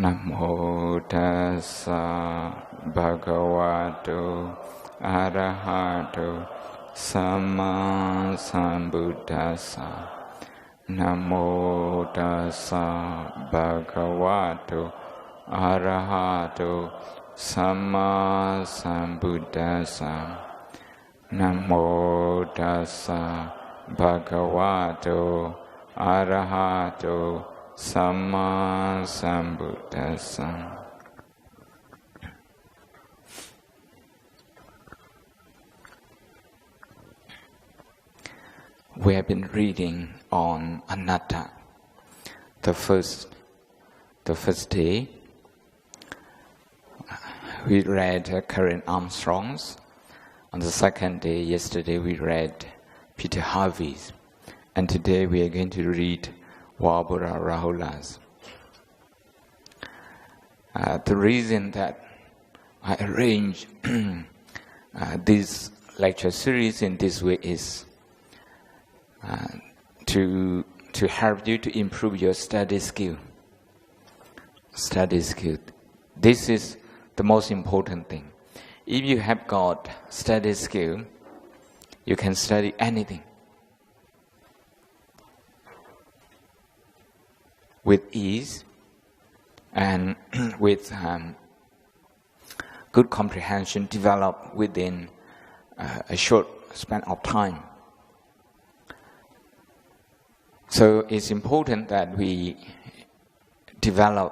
นะโมตัสสะภะคะวะโตอะระหะโตสัมมาสัมพุทธัสสะนะโมตัสสะภะคะวะโตอะระหะโตสัมมาสัมพุทธัสสะนะโมตัสสะภะคะวะโตอะระหะโตสัมมาสัมพุทธัสสะ We have been reading on anatta. The first day, we read Karen Armstrong's. On the second day, yesterday, we read Peter Harvey's. And today we are going to read Wabura Rahula's. The reason that I arranged this lecture series in this way is to help you to improve your study skill. This is the most important thing. If you have got study skill, you can study anything with ease and with good comprehension developed within a short span of time. So it's important that we develop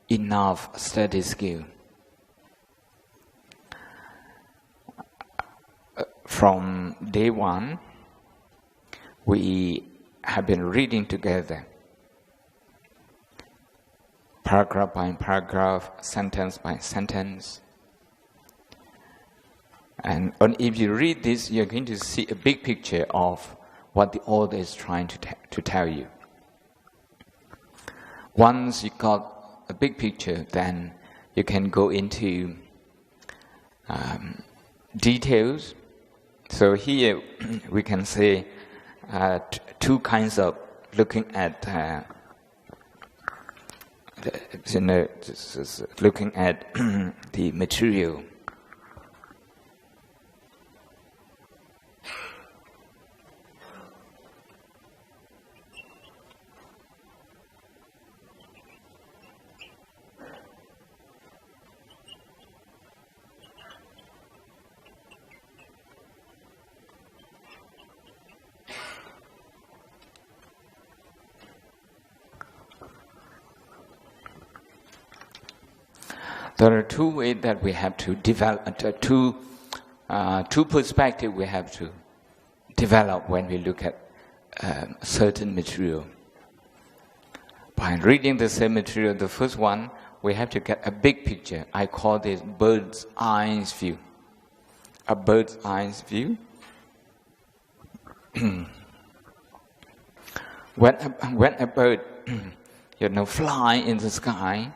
enough study skill. From day one, we have been reading together, paragraph by paragraph, sentence by sentence. And if you read this, you're going to see a big picture of what the author is trying to tell you. Once you got a big picture, then you can go into details. So here we can say two kinds of looking at looking at the material. There are two ways that we have to develop, two perspectives we have to develop when we look at certain material. By reading the same material, the first one, we have to get a big picture. I call this bird's eye view. A bird's eye view. When a bird, fly in the sky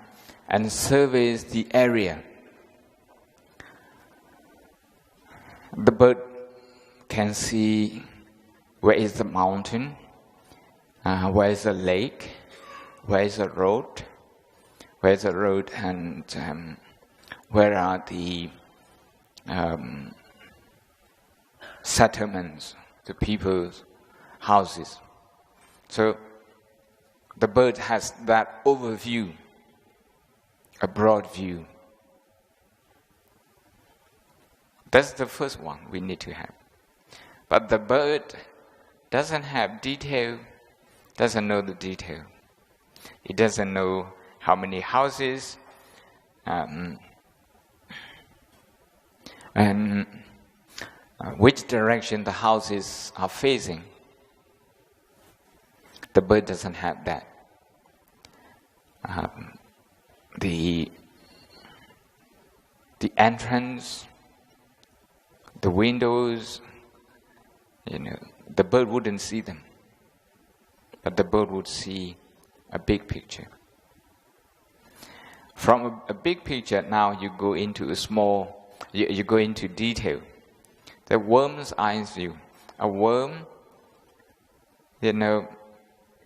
and surveys the area, the bird can see where is the mountain, where is the lake, where is the road, and where are the settlements, the people's houses. So the bird has that overview, a broad view. That's the first one we need to have. But the bird doesn't have detail, doesn't know the detail. It doesn't know how many houses and which direction the houses are facing. The bird doesn't have that. The entrance, the windows, the bird wouldn't see them, but the bird would see a big picture. From a big picture, now you go into a small, you go into detail. The worm's eye view. A worm,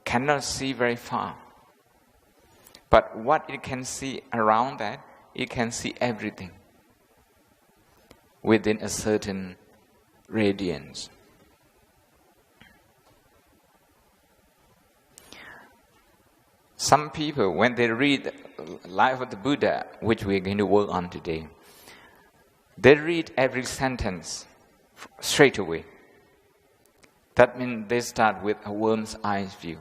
cannot see very far. But what it can see around that, it can see everything within a certain radiance. Some people, when they read Life of the Buddha, which we're going to work on today, they read every sentence straight away. That means they start with a worm's eye view.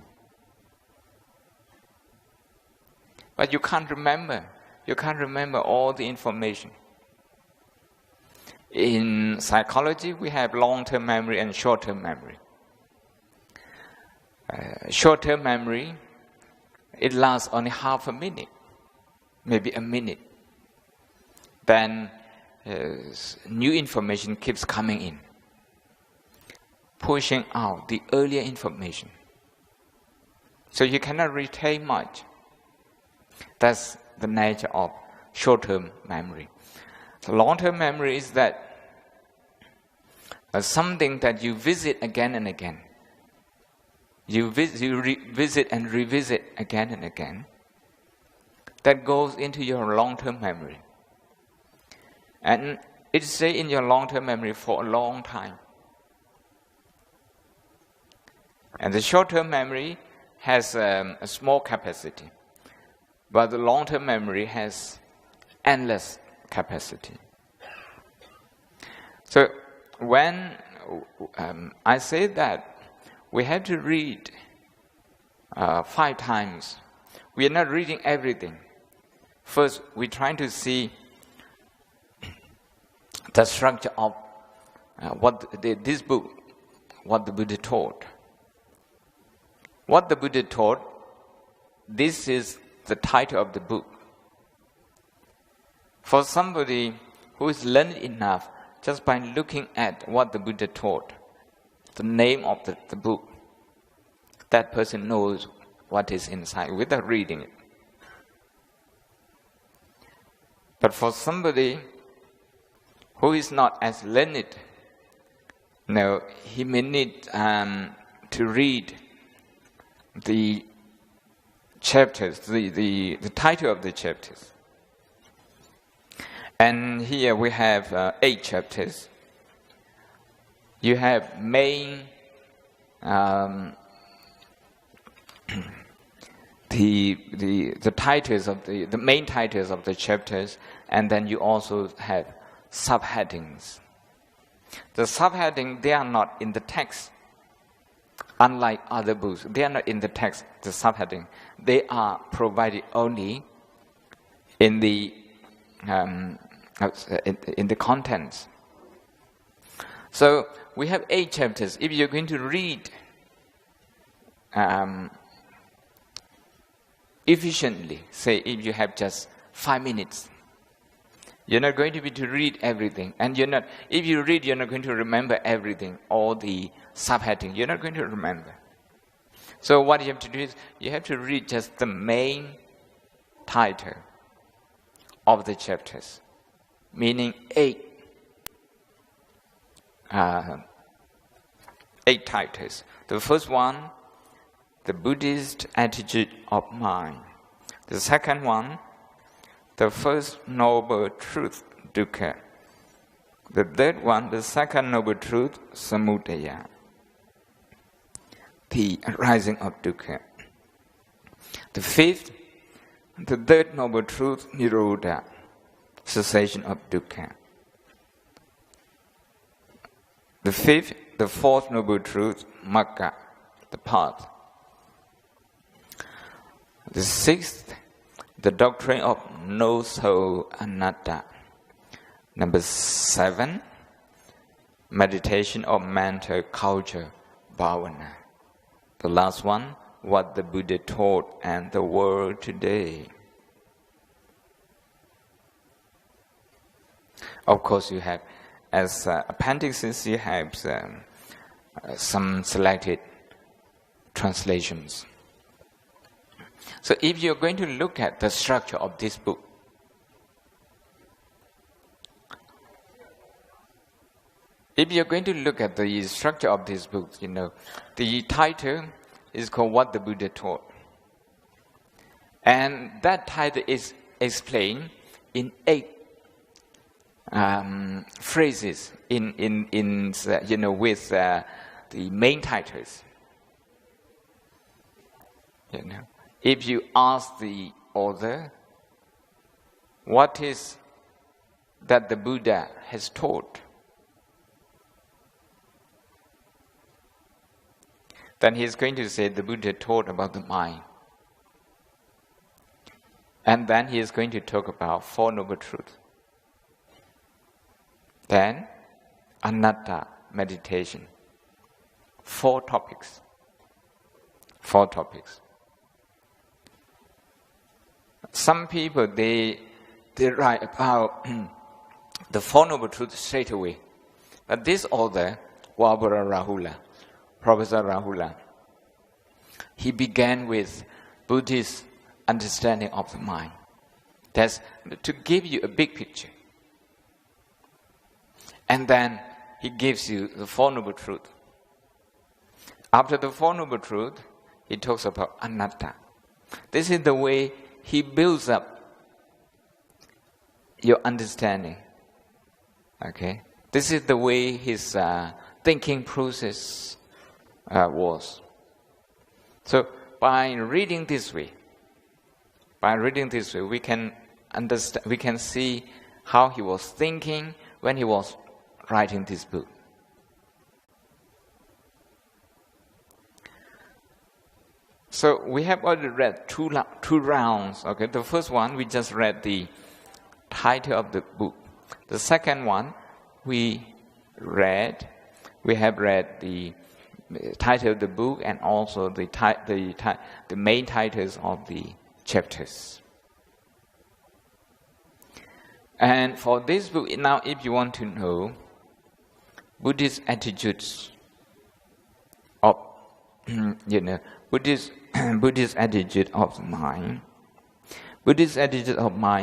But you can't remember. You can't remember all the information. In psychology, we have long-term memory and short-term memory. Short-term memory, it lasts only half a minute, maybe a minute. Then new information keeps coming in, pushing out the earlier information. So you cannot retain much. That's the nature of short-term memory. So long-term memory is that something that you visit again and again. You visit and revisit again and again. That goes into your long-term memory. And it stays in your long-term memory for a long time. And the short-term memory has a small capacity. But the long-term memory has endless capacity. So when I say that we have to read 5 times, we are not reading everything. First, we're trying to see the structure of this book, what the Buddha taught. What the Buddha taught, this is the title of the book. For somebody who is learned enough, just by looking at what the Buddha taught, the name of the book, that person knows what is inside without reading it. But for somebody who is not as learned, no, he may need to read the chapters, the title of the chapters. And here we have 8 chapters. You have main, the titles of the main titles of the chapters, and then you also have subheadings. The subheading, they are not in the text. Unlike other books, they are not in the text, the subheading. They are provided only in the contents. So we have 8 chapters. If you're going to read efficiently, say if you have just 5 minutes, you're not going to be to read everything. And if you read, you're not going to remember everything, all the subheading. You're not going to remember. So what you have to do is, you have to read just the main title of the chapters, meaning 8 titles. The first one, the Buddhist attitude of mind. The second one, the first noble truth, dukkha. The third one, the second noble truth, samudaya, the arising of dukkha. The fifth, the third noble truth, nirodha, cessation of dukkha. The fourth noble truth, magga, the path. The sixth, the doctrine of no soul, anatta. Number 7, meditation of mental culture, bhavana. The last one, what the Buddha taught and the world today. Of course, you have, as appendixes, you have some selected translations. So if you're going to look at the structure of this book, if you're going to look at the structure of this book, the title is called What the Buddha Taught. And that title is explained in 8 phrases with the main titles. If you ask the author, what is that the Buddha has taught, then he is going to say the Buddha taught about the mind. And then he is going to talk about Four Noble Truths. Then, Anatta meditation. 4 topics. 4 topics. Some people, they write about the Four Noble Truths straight away. But this author, Wabara Rahula, Professor Rahula, he began with Buddhist understanding of the mind. That's to give you a big picture. And then he gives you the Four Noble Truths. After the Four Noble Truths, he talks about anatta. This is the way he builds up your understanding. Okay? This is the way his thinking process was. So by reading this way, we can understand, we can see how he was thinking when he was writing this book. So we have already read two rounds. Okay, the first one we just read the title of the book. The second one we have read the title of the book and also the main titles of the chapters. And for this book, now if you want to know Buddhist attitudes of, Buddhist attitude of mind,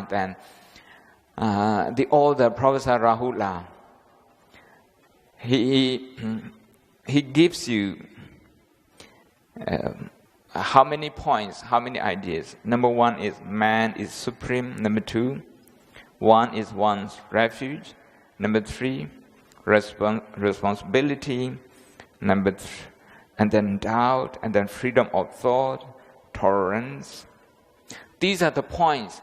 then the author, Professor Rahula, he gives you how many points, how many ideas. Number 1 is man is supreme. Number 2, 1 is one's refuge. Number 3, responsibility. Number 3, and then doubt, and then freedom of thought, tolerance. These are the points.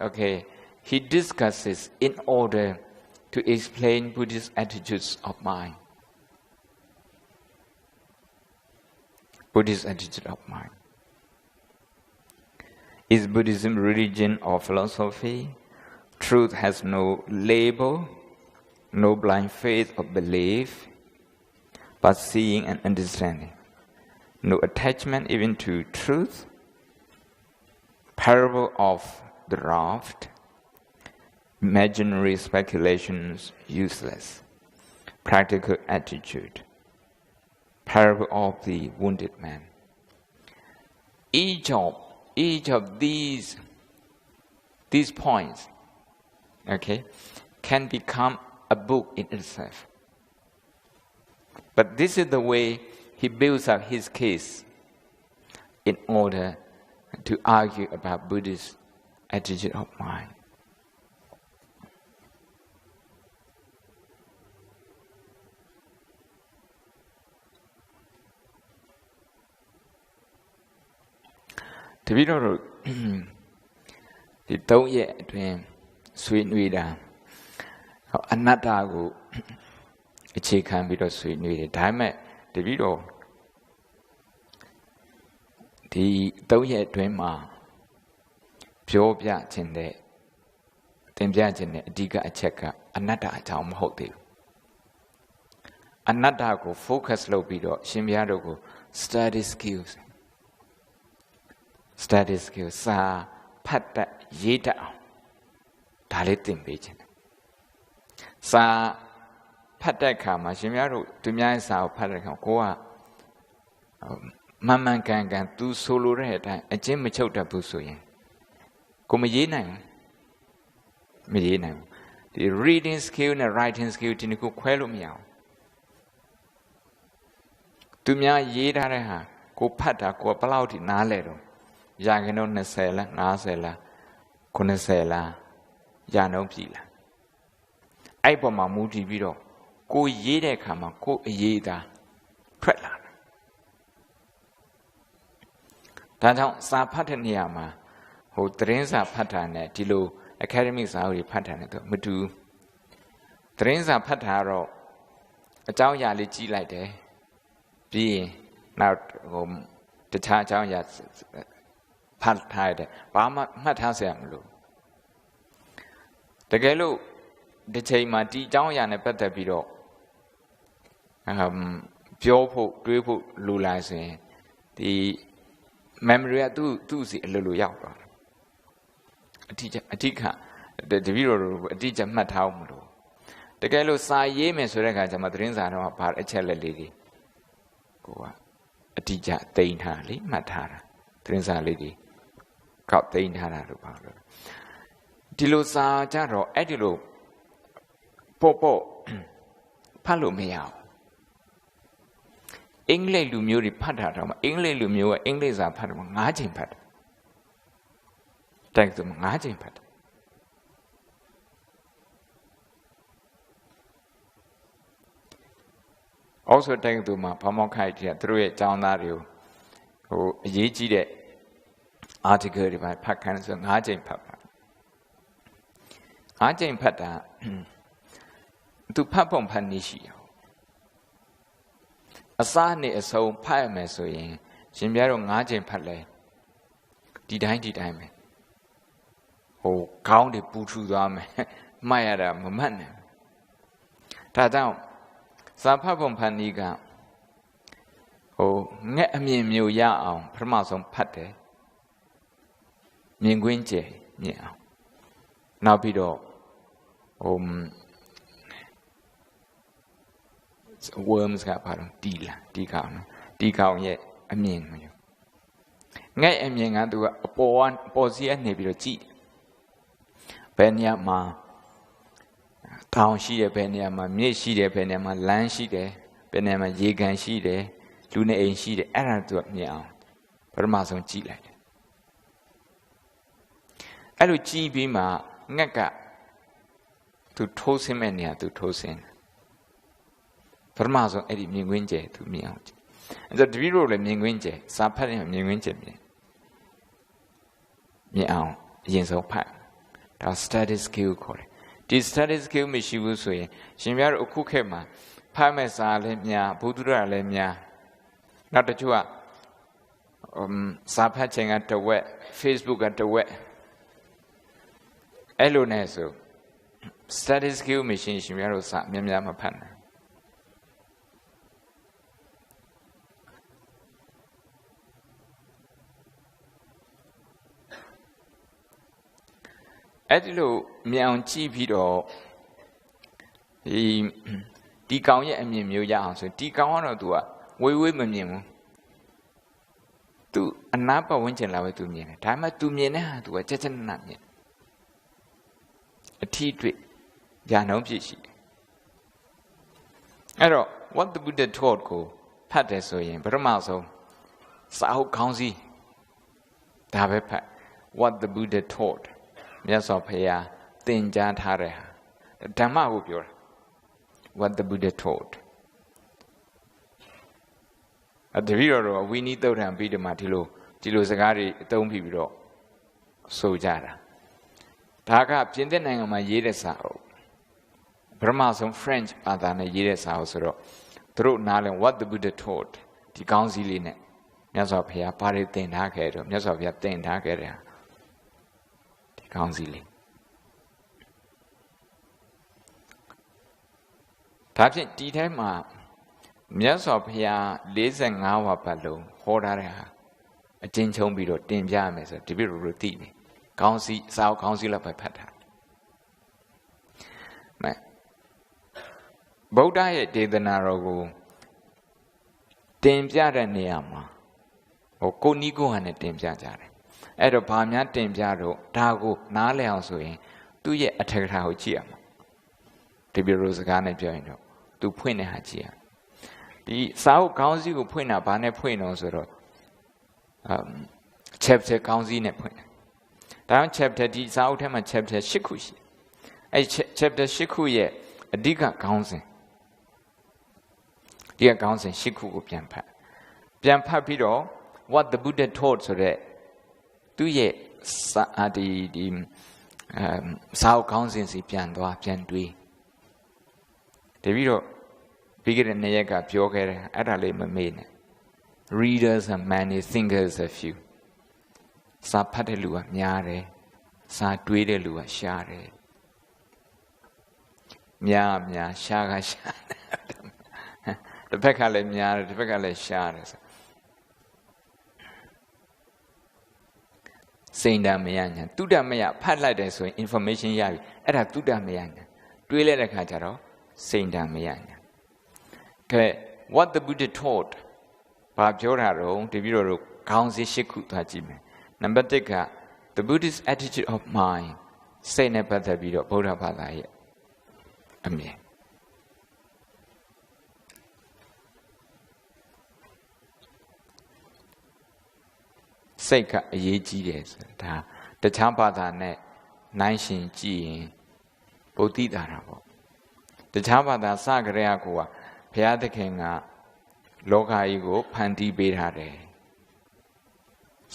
Okay, he discusses in order to explain Buddhist attitudes of mind. Buddhist attitude of mind. Is Buddhism religion or philosophy? Truth has no label, no blind faith or belief, but seeing and understanding. No attachment even to truth. Parable of the raft. Imaginary speculations useless. Practical attitude. Parable of the wounded man. Each of these points, okay, can become a book in itself. But this is the way he builds up his case in order to argue about Buddhist attitude of mind. To be able to don't yet dream, sweet reader, anattaအခြေခံပြီးတော့ဆွေးနွေးတယ်ဒါပေမဲ့တပည့်တော်ဒီ3ရက်အတွင်းမှာပြောပြခြင်းတဲ့သင်ပြခြင်းတဲ့အဓိကအချက်ကအနတ္တအကြောင်းမဟုတ်သေးဘူးအနတ္တကို focus လုပ်ပြီးတော့ရှင်ဘုရားတို့ကို study skills စာဖတ်တတ်ရေးတတ်အောင်ဒါလေးသင်ပေးခြင်းစာဖတ်တဲ့အခါမှာရှင်များတို့သူများရဲ့စာကိုဖတ်တဲ့အခါကိုကမှန်မှန်ကန်ကန်သူဆိုလိုတဲ့အတိုင်းအကျဉ်းမချုပ်တတ်ဘူးဆိုရင်ကိုမရေးနိုင်ဘူးဒီ reading skill နဲ့ writing skill ဒီနှစ်ခုခွဲလို့မရဘူးသူများရေးထားတဲ့ဟာ ကိုဖတ်တာကိုဘယ်လောက်ထိနားလဲတော့ရာခိုင်နှုန်း20လား50လား90လားရာနှုန်းပြီလားအဲ့ပေါ်မှာမူတည်ပြီးတော့ကိုရေးတဲ့အခါမှာကိုအရေးသားထွက်လာတာဒါကြောင့်စာဖတ်တဲ့နေရာမှာဟိုသတင်းစာဖတ်တာနဲ့ဒီလို academic စာအုပ်တွေဖတ်တာနဲ့တော့မတူသတင်းစာဖတ်တာတော့အကြောင်းအရာလေးကြီးလိုက်တယ်ပြီးရင်နောက်ဟိုတခြားအကြောင်းအရာဖတ်ထားရတယ်ဘာမှမှတ်ထားစရာမလိုတကယ်လို့ဒီချိန်မှာဒီအကြောင်းအရာနဲ့ပတ်သက်ပြီးတော့ပြောဖို့တွေးဖို့လိုလာဆိုရင်ဒီ memory ကသူ့စီအလိုလိုရောက်သွားတယ်အတိခတပည့်တော်တို့အတိကျမှတ်ထားအောင်မလို့တကယ်လို့စာရေးမယ်ဆိုတဲ့အခါကျမှသတင်းစာတော့ဘာအချက်လက်လေးတွေကိုကအတိကျသိမ်းထားလေမှတ်ထားတာသတင်းစာလေးတွေကောက်သိမ်းထားတာလို့ပါလို့ဒီလိုစာကြတော့အဲ့ဒီလိုပေါ့ဖတ်လို့မရဘူးအင်္ဂလိပ်လူမျိုးတွေဖတ်တာတော့အင်္ဂလိပ်လူမျိုးကအင်္ဂလိပ်စာဖတ်တော့9ချိန်ဖတ်တယ်တိုက်ဆို9ချိန်ဖတ်တယ်အော်ဆိုတိုက်သူမှာဘာမောက်ခိုက်တဲ့သူတို့ရဲ့အကြောင်းသားတွေကိုဟိုအရေးကြီးတဲ့ article တွေပါဖတ်ခိုင်းဆို9ချိန်ဖတ်ပါ9ချိန်ဖတ်တာသူဖတ်ပုံဖတ်နည်းရှိတယ်အစားနဲ့အဆုံးဖတ်ရမယ်ဆိုရင်ရှင်ပြတော့9ချိန်ဖတ်လဲဒီတိုင်းပဲဟိုခေါင်းတွေပူထူသွားမယ်မှတ်ရတာမမှတ်နိုင်ဒါကြောင့်စာဖတ်ပုံဖတ်နည်းကဟိုငှက်အမြင်မျိုးရအောင်ပထမဆုံးဖတ်တယ်မြင်ကွင်းကျယ်မြင်အောင်နောက်ပြီးတော့ဟိုworms ကဘာလို့တီကောင်ရဲ့အမြင်မျိုးငှက်အမြင်ကသူကအပေါ်စီကနေပြီးတော့ကြည့်ဘယ်နေရာမှာတောင်ရှိတယ်ဘယ်နေရာမှာမြစ်ရှိတယ်ဘယ်နေရာမှာလမ်းရှိတယ်ဘယ်နေရာမှာရေကန်ရှိတယ်လူနေအိမ်ရှိတယ်အဲ့ဒါသူကမြင်အောင်ပထမဆုံးကြည့်လိုက်တယ်အဲ့လိုကြည့်ပြီးမှငှက်ကသူထိုးဆင်းမဲ့နေရာသူထိုးဆင်းပထမဆုံးအဲ့ဒီမြင်ကွင်းကျယ်သူမြင်အောင်အဲ့တော့တပည့်တို့လည်းမြင်ကွင်းကျယ်စာဖတ်ရင်မြင်ကွင်းကျယ်မြင်အောင်အရင်ဆုံးဖတ်ဒါ study skill ခေါ်တယ်ဒီ study skill မရှိဘူးဆိုရင်ရှင်များတို့အခုခေတ်မှာဖတ်မဲ့စာလည်းများဘုဒ္ဓရာလည်းများနောက်တချို့ကစာဖတ်ခြင်းကတဝက် Facebook ကတဝက်အဲ့လိုနဲ့ဆို study skill မရှိရင်ရှင်များတို့စာများမဖတ်နိုင်အဲ့ဒီလိုမြင်အောင်ကြည့်ပြီးတော့ဒီကောင်ရဲ့အမြင်မျိုးရအောင်ဆိုဒီကောင်ကတော့သူကဝေးမမြင်ဘူးသူအနားပတ်ဝန်းကျင်လာပဲသူမြင်တယ်ဒါပေမဲ့သူမြင်တဲ့ဟာသူကကြက်နမြင်အထီးတွေ့ညာနှုံးဖြစ်ရှိတယ်အဲ့တော့ what the Buddha taught ကိုဖတ်တယ်ဆိုရင်ပထမဆုံးစာအုပ်ခေါင်းစည်းဒါပဲဖတ် what the Buddha taughtမြတ်စွာဘုရားသင်ကြားထားတဲ့ဟာဓမ္မကိုပြောတာ what the Buddha taught တပည့်တော်တို့ဝိနည်းသုတ်တံပြီးဒီမှာဒီလိုစကားတွေအသုံးပြပြီးတော့ဆိုကြတာဒါကပြင်သစ်နိုင်ငံမှာရေးတဲ့စာအုပ်ပထမဆုံး French ဘာသာနဲ့ရေးတဲ့စာအုပ်ဆိုတော့သူတို့နားလည် what the Buddha taught ဒီကောင်းစည်းလေးနဲ့မြတ်စွာဘုရားဘာတွေသင်ထားခဲ့တော့မြတ်စွာဘုရားသင်ထားခဲ့တဲ့ဟာဒီကောင်းစည်းလေးဒါဖြင့်ဒီထဲမှာမြတ်စွာဘုရား45ဝါပတ်လုံးဟောထားတဲ့ဟာအကျဉ်းချုပ်ပြီးတော့တင်ပြရမယ်ဆိုဒီပြည့်တို့သိနေခေါင်းစည်းစာအုပ်ခေါင်းစည်းလောက်ပဲဖတ်ထားမယ်ဗုဒ္ဓရဲ့ဒေသနာတော်ကိုတင်ပြတဲ့နေရာမှာကိုနီးကိုဟန်နဲ့တင်ပြကြတယ်အဲ့တော့ဘာများတင်ပြတော့ဒါကိုနားလည်အောင်ဆိုရင်သူ့ရဲ့အထက်ကထာကိုကြည့်ရမှာဒီပြည့်တို့စကားနဲ့ပြောရင်တော့သူဖွင့်တဲ့ဟာကြည့်ရဒီစာအုပ်ခေါင်းစည်းကိုဖွင့်တာဘာနဲ့ဖွင့်တော့ဆိုတော့ chapter ကောင်းစီးနဲ့ဖွင့်တယ်ဒါကြောင့် chapter ဒီစာအုပ်ထဲမှာ chapter 8ခုရှိအဲ့ chapter 8ခုရဲ့အဓိကခေါင်းစဉ်ဒီကခေါင်းစဉ်8ခုကိုပြန်ဖတ်ပြီးတော့ what the Buddha taught ဆိုတဲ့သူရဲ့စာအုပ်ခေါင်းစဉ်စီပြန်တွေးတပည့်တော့ပြီးခဲ့တဲ့နေ့ရက်ကပြောခဲ့တယ်အဲ့ဒါလေးမမေ့နဲ့ readers are many thinkers are few စာဖတ်တဲ့လူကများတယ်စာတွေးတဲ့လူကရှားတယ်များရှားတစ်ဖက်ကလည်းများတယ်တစ်ဖက်ကလည်းရှားတယ်စိန်တမယညာတုဒ္ဓမယဖတ်လိုက်တယ်ဆိုရင် information ရပြီအဲ့ဒါတုဒ္ဓမယညာတွေးလိုက်တဲ့ခါကျတော့စိန်တမယညာကဲ what the Buddha taught ဘာပြောတာတော့တပည့်တော်တို့ခေါင်းစဉ်၈ခုသွားကြည့်မယ်နံပါတ်1က the Buddhist attitude of mind စိတ်နဲ့ပတ်သက်ပြီးတော့ဗုဒ္ဓဘာသာရဲ့အမြင်စိတ်ကအရေးကြီးတယ်ဆိုတာတခြားဘာသာနဲ့နိုင်ရှင်ကြည့်ရင်ဗုဒ္ဓတာတာပေါ့တခြားဘာသာစကြရကိုကဘုရားသခင်ကလောကကြီးကိုဖန်တီးပေးထားတယ်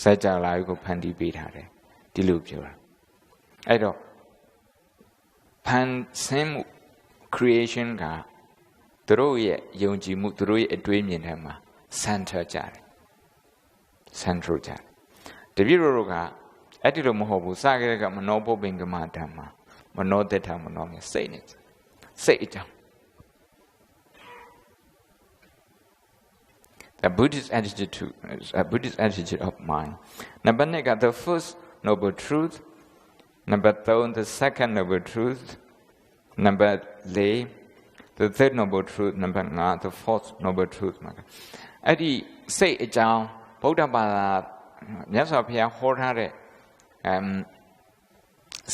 စัจ java ကြီးကိုဖန်တီးပေးထားတယ်ဒီလိုပြောတာအဲ့တော့ဖန်ဆင်းမှု creation ကသူတို့ရဲ့ယုံကြည်မှုသူတို့ရဲ့အတွေးမြင်ထဲမှာ center ကြတယ် central ကြတယ်တပည့်တို့ကအဲ့ဒီလိုမဟုတ်ဘူးစကြရကမနောပုပ္ပင်္ဂမဓမ္မမနောတထမနောမြစိတ်နဲ့စိတ်အကြောင်းA Buddhist attitude of mind. Number 2 got the first noble truth. Number 3 the second noble truth. Number 4 the third noble truth. Number 5 the fourth noble truth. အဲ့ဒီစိတ်အကြောင်းဗုဒ္ဓဘာသာမြတ်စွာဘုရားဟောထားတဲ့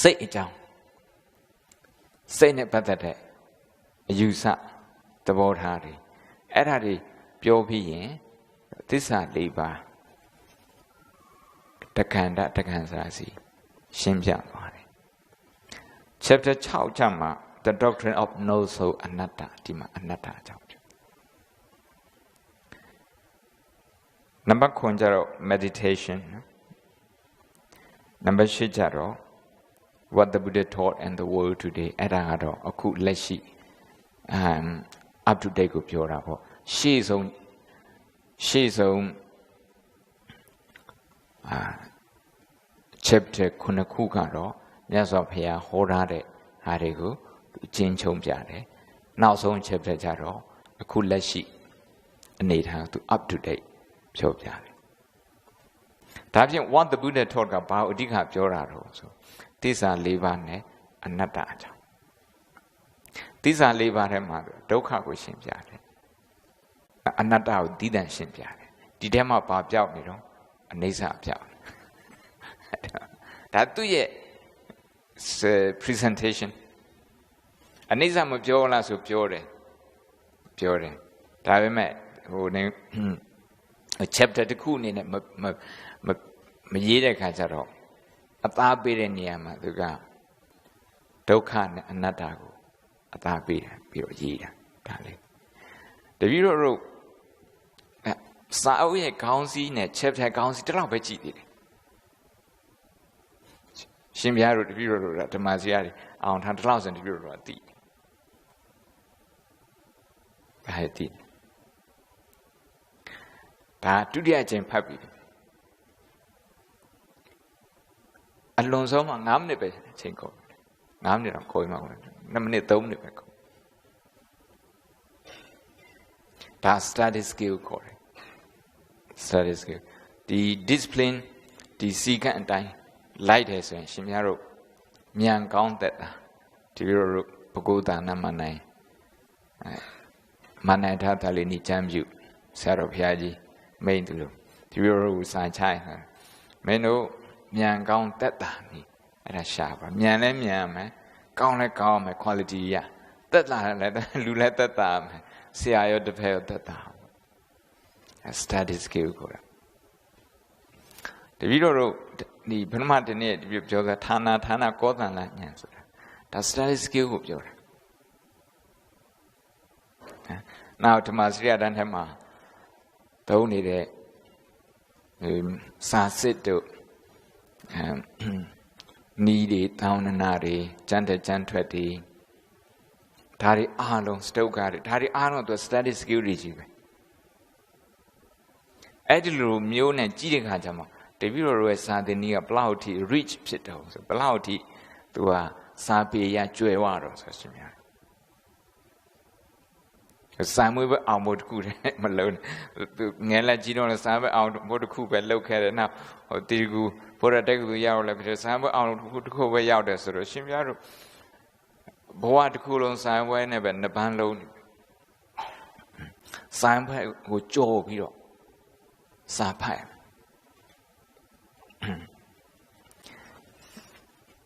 စိတ်အကြောင်းစိတ်နဲ့ပတ်သက်တဲ့အယူဆသဘောထားတွေအဲ့ဒါတွေပြောပြီးရင်သစ္စာ၄ပါးတခန္ဓာတခန္ဓာစီရှင်းပြသွားတယ် chapter 6ကျမှ the doctrine of no soul anatta ဒီမှာအနတ္တအကြောင်းနံပါတ်9ကျတော့ meditation နံပါတ်10ကျတော့ what the Buddha taught in the world today အဲ့ဒါကတော့အခုလက်ရှိup to date ကိုပြောတာပေါ့ရှေ့ဆုံးchapter 9ခုကတော့မြတ်စွာဘုရားဟောထားတဲ့ဟာတွေကိုကျင့်ချုံပြတယ်နောက်ဆုံး chapter ကျတော့အခုလက်ရှိအနေထားသူ up to date ပြောပြတယ်ဒါဖြင့် what the Buddha taught ကဘာအဓိကပြောတာတော့ဆိုသစ္စာ၄ပါးနဲ့အနတ္တအကြောင်းသစ္စာ၄ပါးထဲမှာဒုက္ခကိုရှင်းပြတယ်အနတ္တကိုတည်တံ့ရှင်းပြတယ်ဒီထဲမှာဘာပြောက်နေတော့အနိစ္စပြောက်ဒါသူ့ရဲ့ presentation အနိစ္စမပြောလားဆိုပြောတယ်ဒါပေမဲ့ဟိုနေ chapter တစ်ခုအနေနဲ့မရေးတဲ့ခါကျတော့အသားပေးတဲ့နေရာမှာသူကဒုက္ခနဲ့အနတ္တကိုအသားပေးတယ်ပြီးတော့ရေးတာဒါလေးတပည့်တို့စာအုပ်ရဲ့ခေါင်းစည်းနဲ့ chapter ခေါင်းစည်းတလောက်ပဲကြည့်သေးတယ်ရှင်ဘုရားတို့တပည့်တို့ဓမ္မစရာတွေအောင်ထားတလောက်စင်တပည့်တို့ကသိဒါသိဒါဒုတိယအကြိမ်ဖတ်ပြီအလွန်ဆုံးမှ9မိနစ်ပဲအချိန်ကုန်9မိနစ်တော့ခေါ်မှ2မိနစ်3မိနစ်ပဲခေါ်ဒါ study skill ခေါ်တယ် study skill ဒီ discipline ဒီစီကံအတိုင်းလိုက်တယ်ဆိုရင်ရှင်များတို့မြန်ကောင်းသက်တာဒီလိုတို့ဘဂုဒါနမနိုင်မနိုင်ထားတယ်လေနိချမ်းပြုဆရာတော်ဘုရားကြီးမိန်သူလို့ဒီလိုတို့စာချိုင်းမင်းတို့မြန်ကောင်းသက်တာနိအဲ့ဒါရှာပါမြန်လဲမြန်မယ်ကောင်းလဲကောင်းမယ် quality ရသက်တာလည်းလူလည်းသက်တာမယ်ဆရာရောတစ်ဖက်ရောသက်တာ study skill ကို The video the permanent yoga Tana Godan Lanyans. That's study skill of your. Now to Masria than Hema. Don't need a Sasit needy town and nari, Jantweti. Tari Arnold still got it. Tari Arnold was study skill regime. Edilu Mune Jidikajama. The video was near Blauti, rich pitos, Blauti to a Sapia Juewaro, such a Samuel Almond good Malone. Nella Gino Samuel out what coop and located now, or Digu, for a deck of Yao like Samuel out would go away out as a Shimyaro. Boat cool on Samuel never the ban loan. Samuel would jaw Piro. Sapai.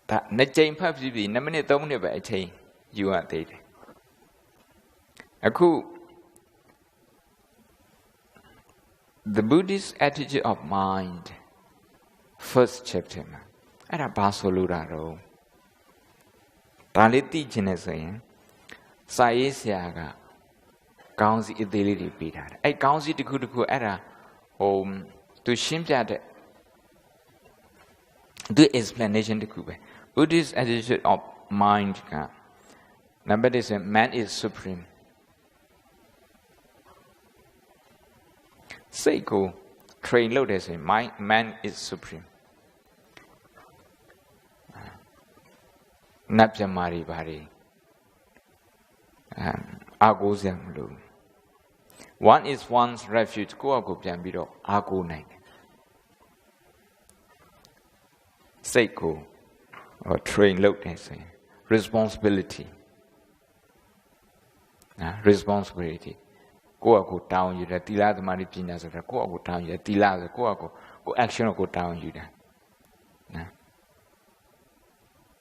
That net chain perhaps you be nominated only by a chain. You are dating. The Buddhist attitude of mind, first chapter. At a basolura. Taliti Genesis, Saisiaga, Council ability beat her. I council to good era home to Shimjad. The explanation to Kuba. Buddhist attitude of mind. Number is man is supreme. Seiko train load as a man is supreme. Napjamari bari. Agozamlu. One is one's refuge. Go Jambiro. Ago night. Seiko or train load as a responsibility. Responsibility. Go down you that Tila the Maripinas of go down you, Tila the go action go down you there.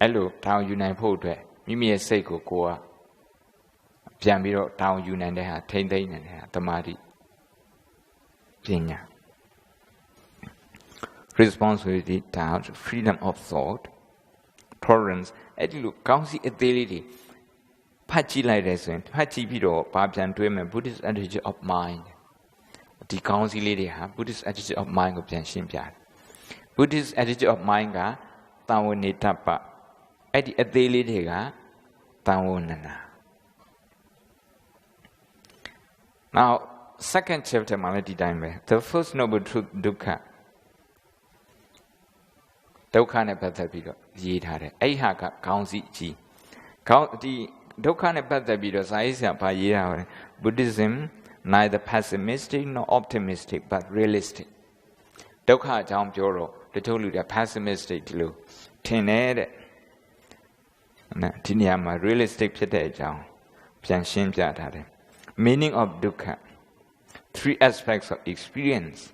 Hello, town unite poetry. Mimi a seiko goa. Jambiro town unite there, 10 days and the Mari. Pinya. Responsibility, doubt, freedom of thought, tolerance, attitude, council ability. Pachi like this, Pachi Pido, Papian Twim, Buddhist attitude of mind. The council lady, Buddhist attitude of mind of Janshimpia. Buddhist attitude of mind, Tawani Tapa. At the ability, Tawonana. Now, second chapter, Malati Dime, the first noble truth, Dukkha. Dukkha ne Pathapido, Yitare, Ahaka, Council G. The Dukkha ne Pathapido, Saisya Payira, Buddhism, neither pessimistic nor optimistic, but realistic. Dukkha Jam Joro, they told you they're pessimistic to look. Tined Tinyama, realistic Pete Jam, Pianshin Jatare. Meaning of Dukkha. 3 aspects of experience.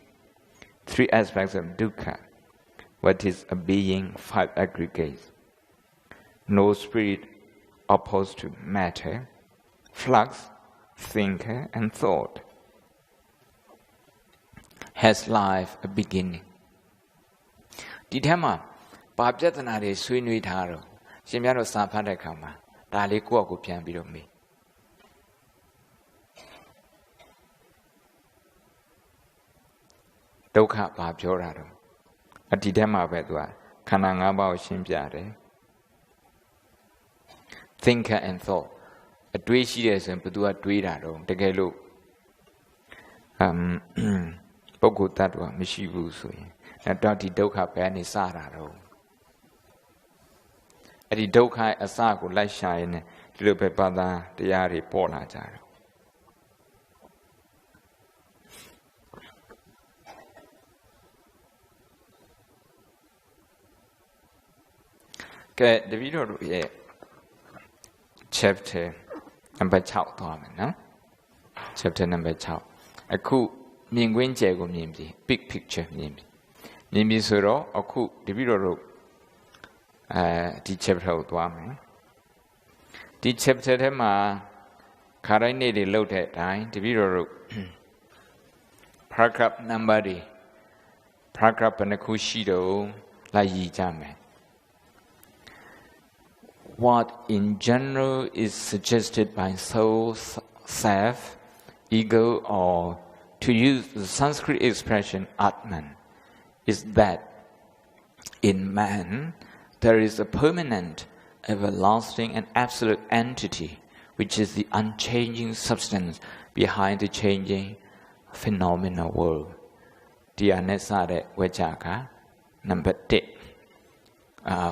3 aspects of Dukkha. What is a being? 5 aggregates. No spirit opposed to matter, flux, thinker, and thought. Has life a beginning? Dithama, Babjatana de Swinwitaro, Simyaro Sapadakama, Dali Kuaku Pian Bidomi. Dukkha Babjorado. A didema bedwa, Kanangaba Shimpiare. Thinker and thought. A dweshi and Padua Dwidado, the Galo. Bogu Tadwa, Mishibu Sui. And Dati Doka Penny Sarado. At the Doka Asago, like shine, Lupe Pada, the Yari Pola Jaro. Okay, the video chapter number 6 no? Chapter number 6. Aku Mingwin Jago Mimbi, big picture Mimbi. Mimbi Suro, Aku, the video the chapter of Dwam. The chapter Tema Karane de Lote Time, the video paragraph number paragraph ဘယ်နှခုရှိတော့လိုက်ရည်ကြမယ် What in general is suggested by soul, self, ego, or to use the Sanskrit expression Atman, is that in man there is a permanent, everlasting and absolute entity, which is the unchanging substance behind the changing phenomenal world. Diyanesa Vajaka, number 1.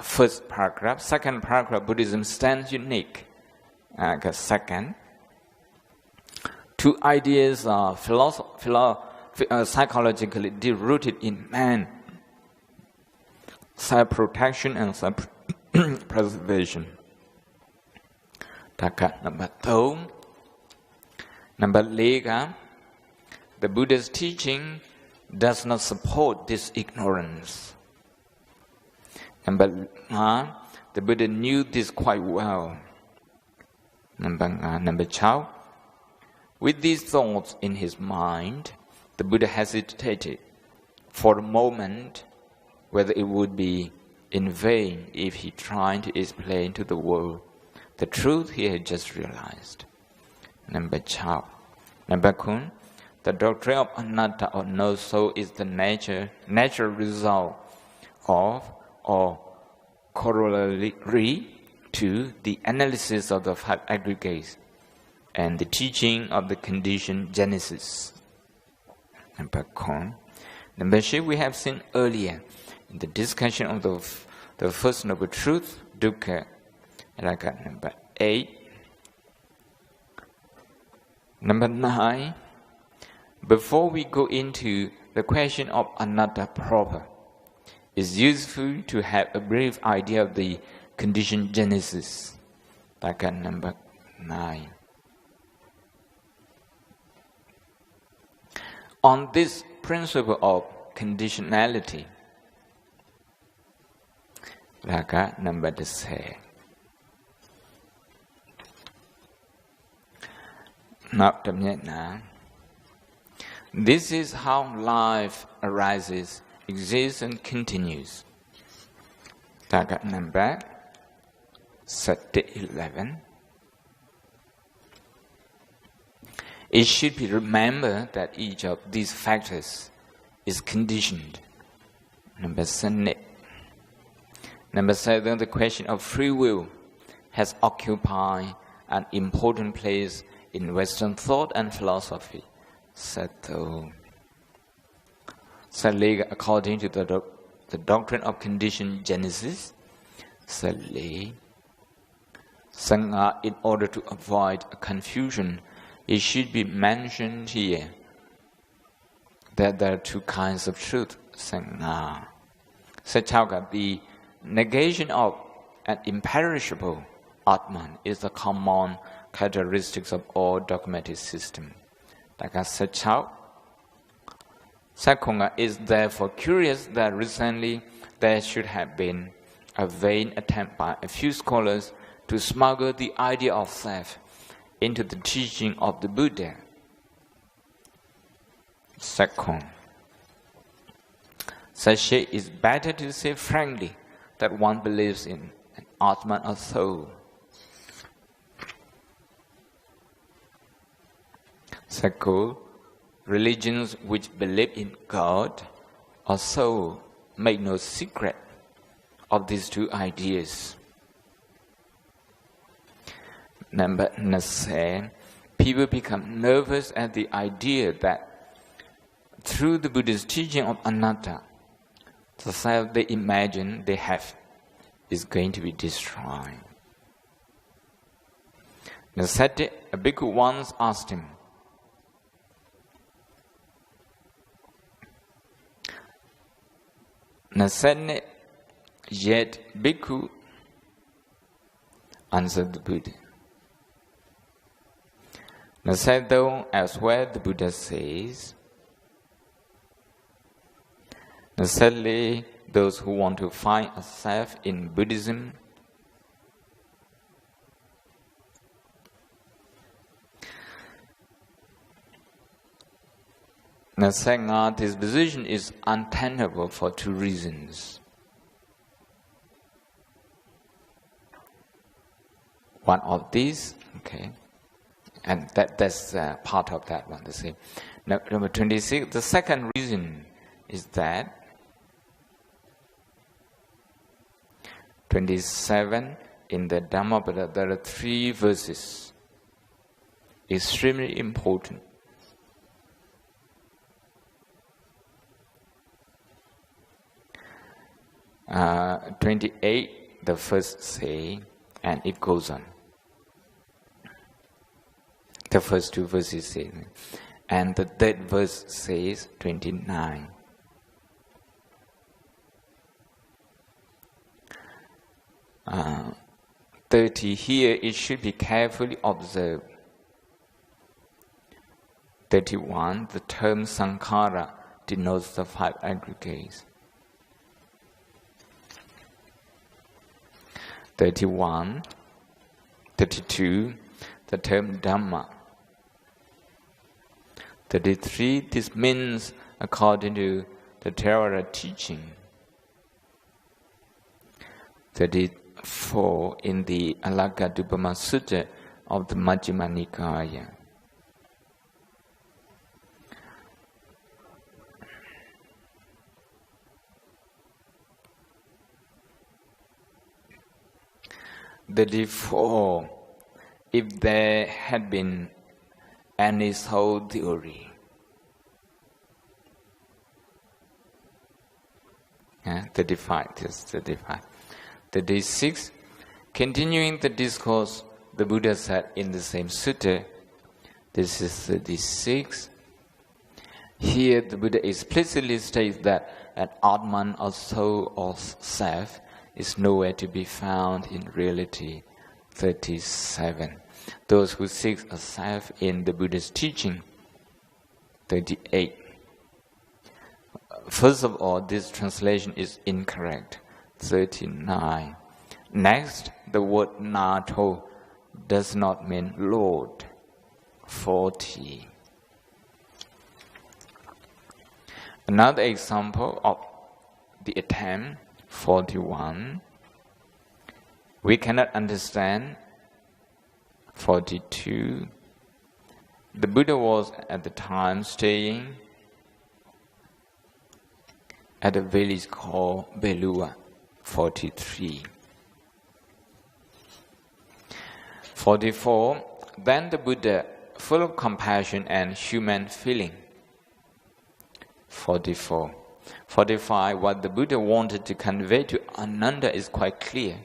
First paragraph. Second paragraph, Buddhism stands unique. Second, two ideas are psychologically deep-rooted in man: self-protection and self-preservation. Number 2. Number 4, the Buddha's teaching does not support this ignorance. Number 5, the Buddha knew this quite well. Number 12, with these thoughts in his mind, the Buddha hesitated for a moment whether it would be in vain if he tried to explain to the world the truth he had just realized. Number 12. Number 1, the doctrine of anatta or no soul is the natural result of or corollary to the analysis of the 5 aggregates and the teaching of the conditioned genesis. Number 2. Number 3, we have seen earlier in the discussion of the first noble truth, dukkha. Number 8. Number 9. Before we go into the question of anatta proper, it's useful to have a brief idea of the conditioned genesis. Number 9. On this principle of conditionality, number 10. This is how life arises, exists and continues. Number 11. It should be remembered that each of these factors is conditioned. Number 7. Number 7, the question of free will has occupied an important place in Western thought and philosophy. Sadly, according to the doctrine of conditioned genesis, in order to avoid confusion, it should be mentioned here that there are 2 kinds of truth. The negation of an imperishable Atman is the common characteristics of all dogmatic systems. Is therefore curious that recently there should have been a vain attempt by a few scholars to smuggle the idea of self into the teaching of the Buddha. Second, it is better to say frankly that one believes in an Atman or soul. Second, religions which believe in God or soul make no secret of these 2 ideas. Number 9, people become nervous at the idea that through the Buddha's teaching of anatta, the self they imagine they have is going to be destroyed. Nasati, a bhikkhu once asked him, Nasane, yet bhikkhu, answered the Buddha. Nasado, elsewhere the Buddha says, Sadly, those who want to find a self in Buddhism Now, Sangha, this position is untenable for two reasons. One of these, okay, and that's part of that one, the same. Now, number 26, the second reason is that 27 in the Dhammapada, there are 3 verses, extremely important. Uh, 28, the first say, and it goes on. The first 2 verses say, and the third verse says 29. Uh, 30 here, it should be carefully observed. 31, the term sankhara denotes the 5 aggregates. 31, 32, the term Dhamma. 33, this means according to the Theravada teaching. 34, in the Alaggadupama Sutta of the Majjhima Nikaya. Therefore, if there had been any soul theory, 35, just 35. 36, continuing the discourse, the Buddha said in the same sutta, this is 36. Here the Buddha explicitly states that an Atman or soul or self is nowhere to be found in reality. 37. Those who seek a self in the Buddha's teaching. 38. First of all, this translation is incorrect. 39. Next, the word Nato does not mean Lord. 40. Another example of the attempt, 41. We cannot understand. 42. The Buddha was at the time staying at a village called Belua. 43. 44. Then the Buddha, full of compassion and human feeling. 44. 45. What the Buddha wanted to convey to Ananda is quite clear.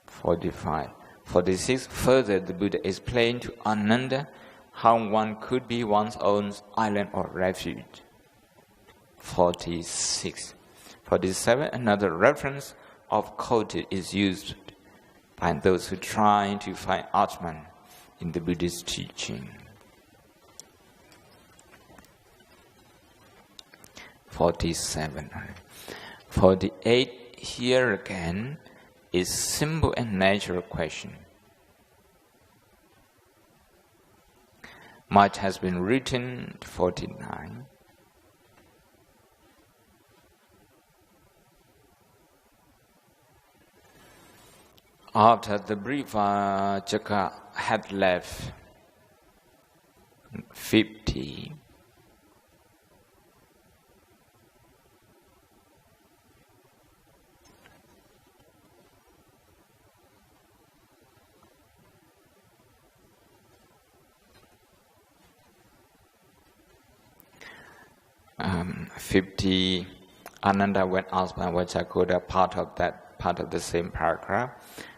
45. 46. Further, the Buddha explained to Ananda how one could be one's own island or refuge. 46. 47. Another reference of quoted is used by those who try to find Atman in the Buddhist teaching. 47. 48. Here again is simple and natural question. Much has been written. 49. After the Brihvajaka had left, 50. Ananda when asked by Vajrakuta, part of the same paragraph,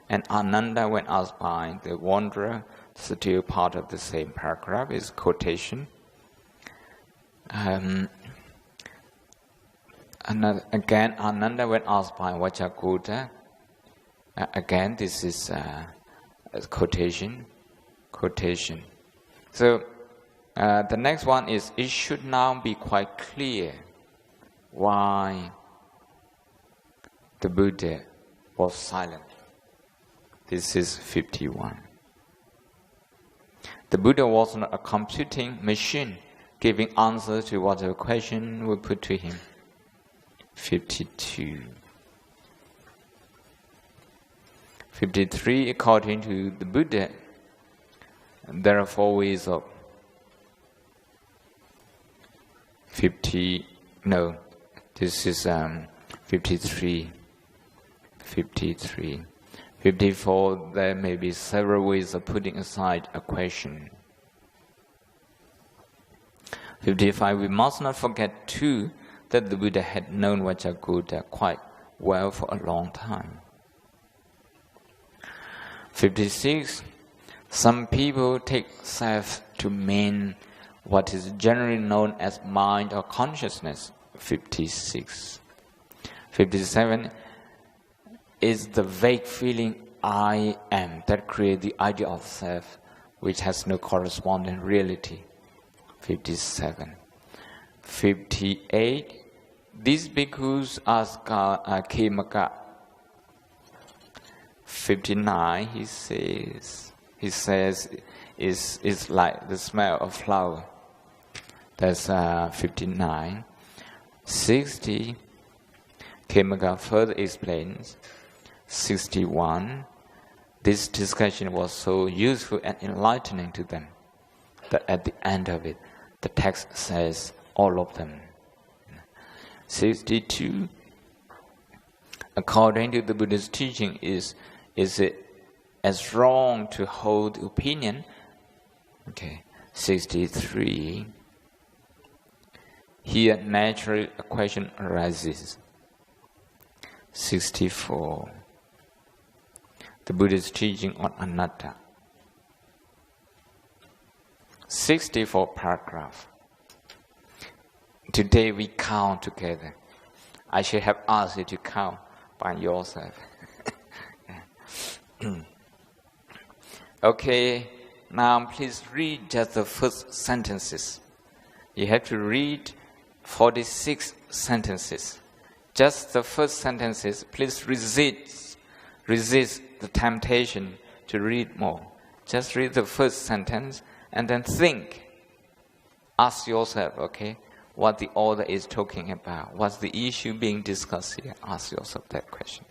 and Ananda when asked by the wanderer, still part of the same paragraph, is quotation. Again, Ananda when asked by Vajrakuta, again this is a quotation. So the next one is, it should now be quite clear why the Buddha was silent. This is 51. The Buddha was not a computing machine giving answer to whatever question we put to him. 52. 53. According to the Buddha, there are 4 ways of 53. 53. 54. There may be several ways of putting aside a question. 55. We must not forget too that the Buddha had known Vajragoda quite well for a long time. 56. Some people take self to mean what is generally known as mind or consciousness. 56. 57 is the vague feeling I am that creates the idea of self, which has no corresponding reality. 57. 58. These bhikkhus ask Khemaka. 59. He says is like the smell of flower. That's 59. 60. Khemaka further explains. 61. This discussion was so useful and enlightening to them that at the end of it, the text says all of them. 62. According to the Buddha's teaching, is it as wrong to hold opinion? 63. Here naturally a question arises. 64. The Buddha's teaching on anatta. 64 paragraph. Today we count together. I should have asked you to count by yourself. Okay, now please read just the first sentences. You have to read 46 sentences. Just the first sentences. Please resist the temptation to read more. Just read the first sentence and then think. Ask yourself, what the author is talking about. What's the issue being discussed here? Ask yourself that question.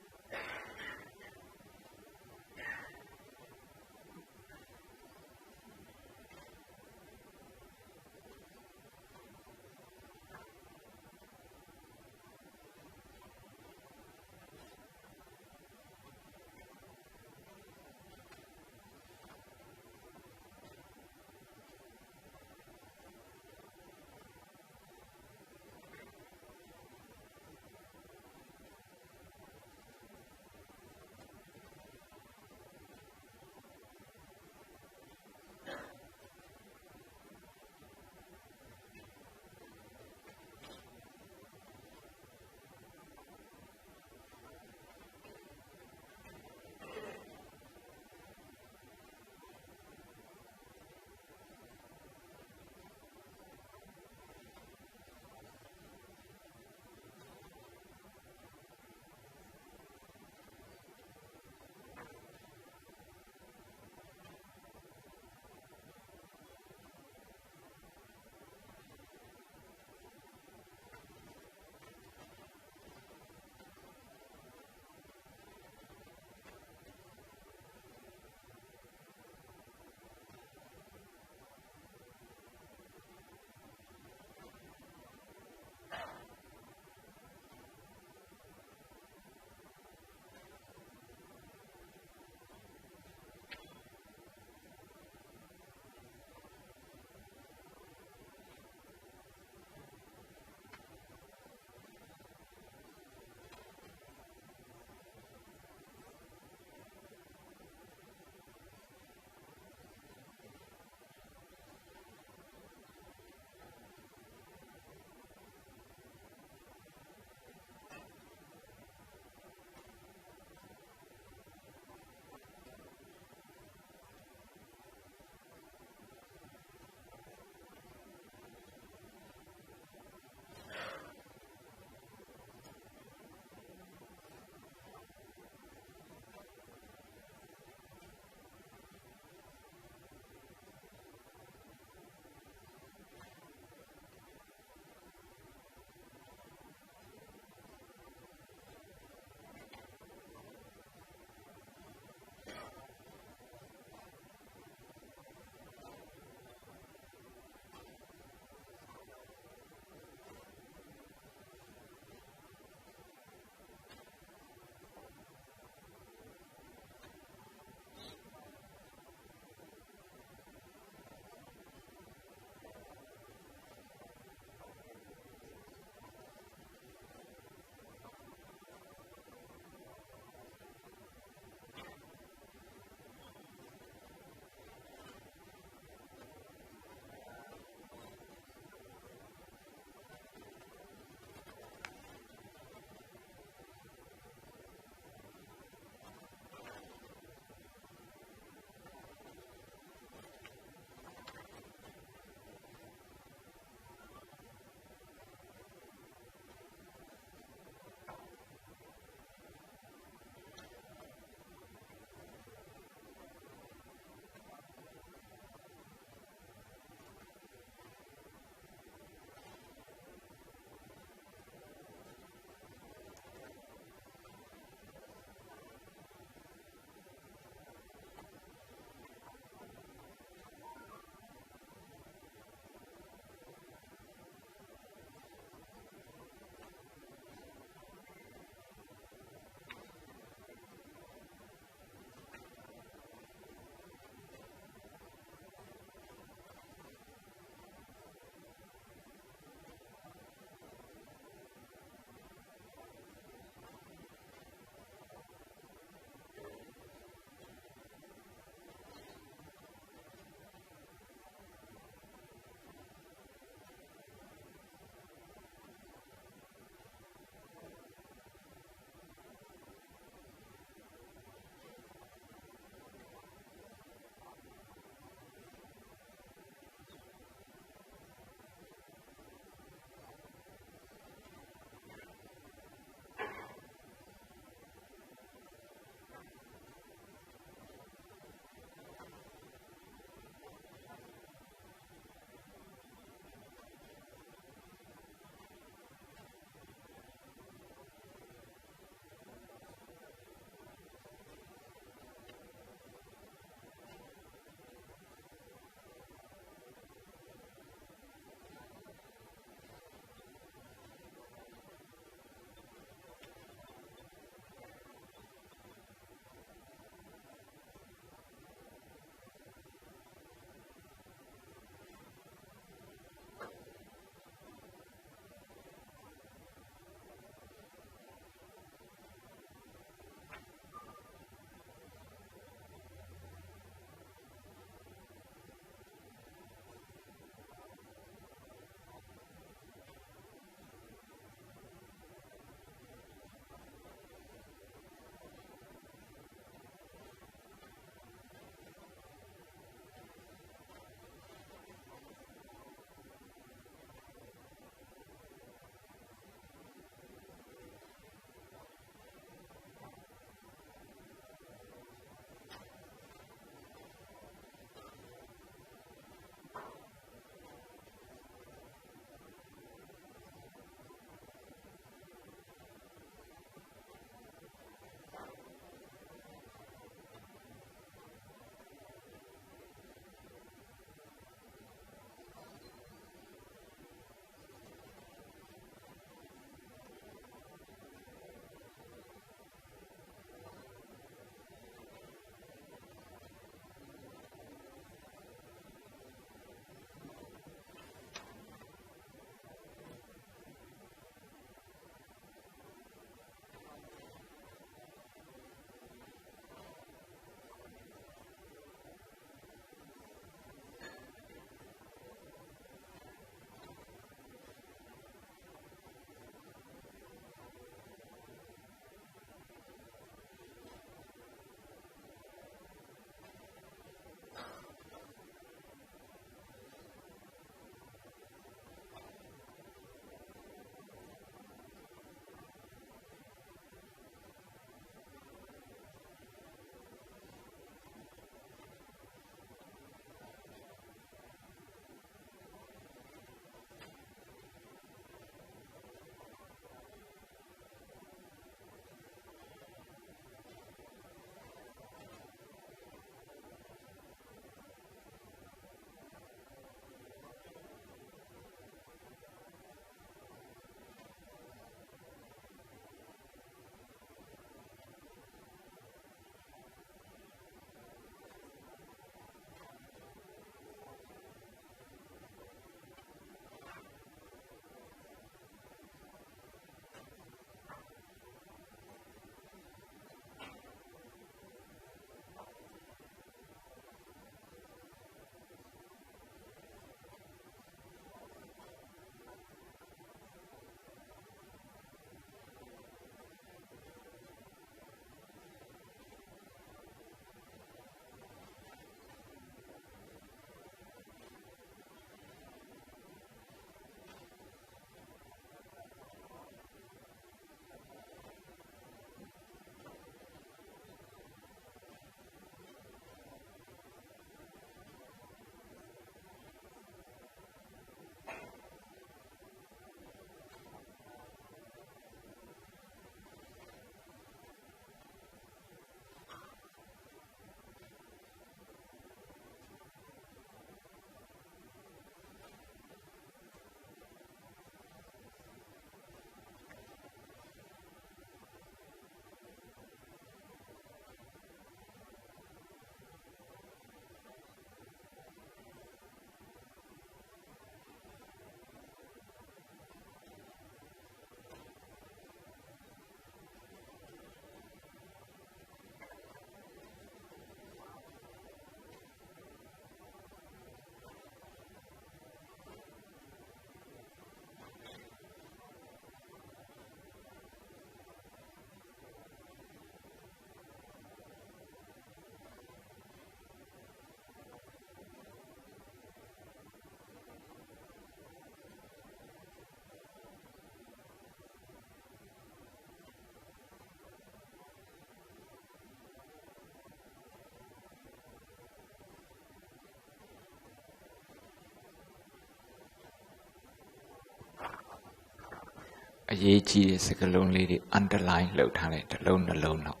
အရေးကြီးတဲ့စကားလုံးလေးတွေ underline လုပ်ထားတဲ့တစ်လုံးနှလုံးတော့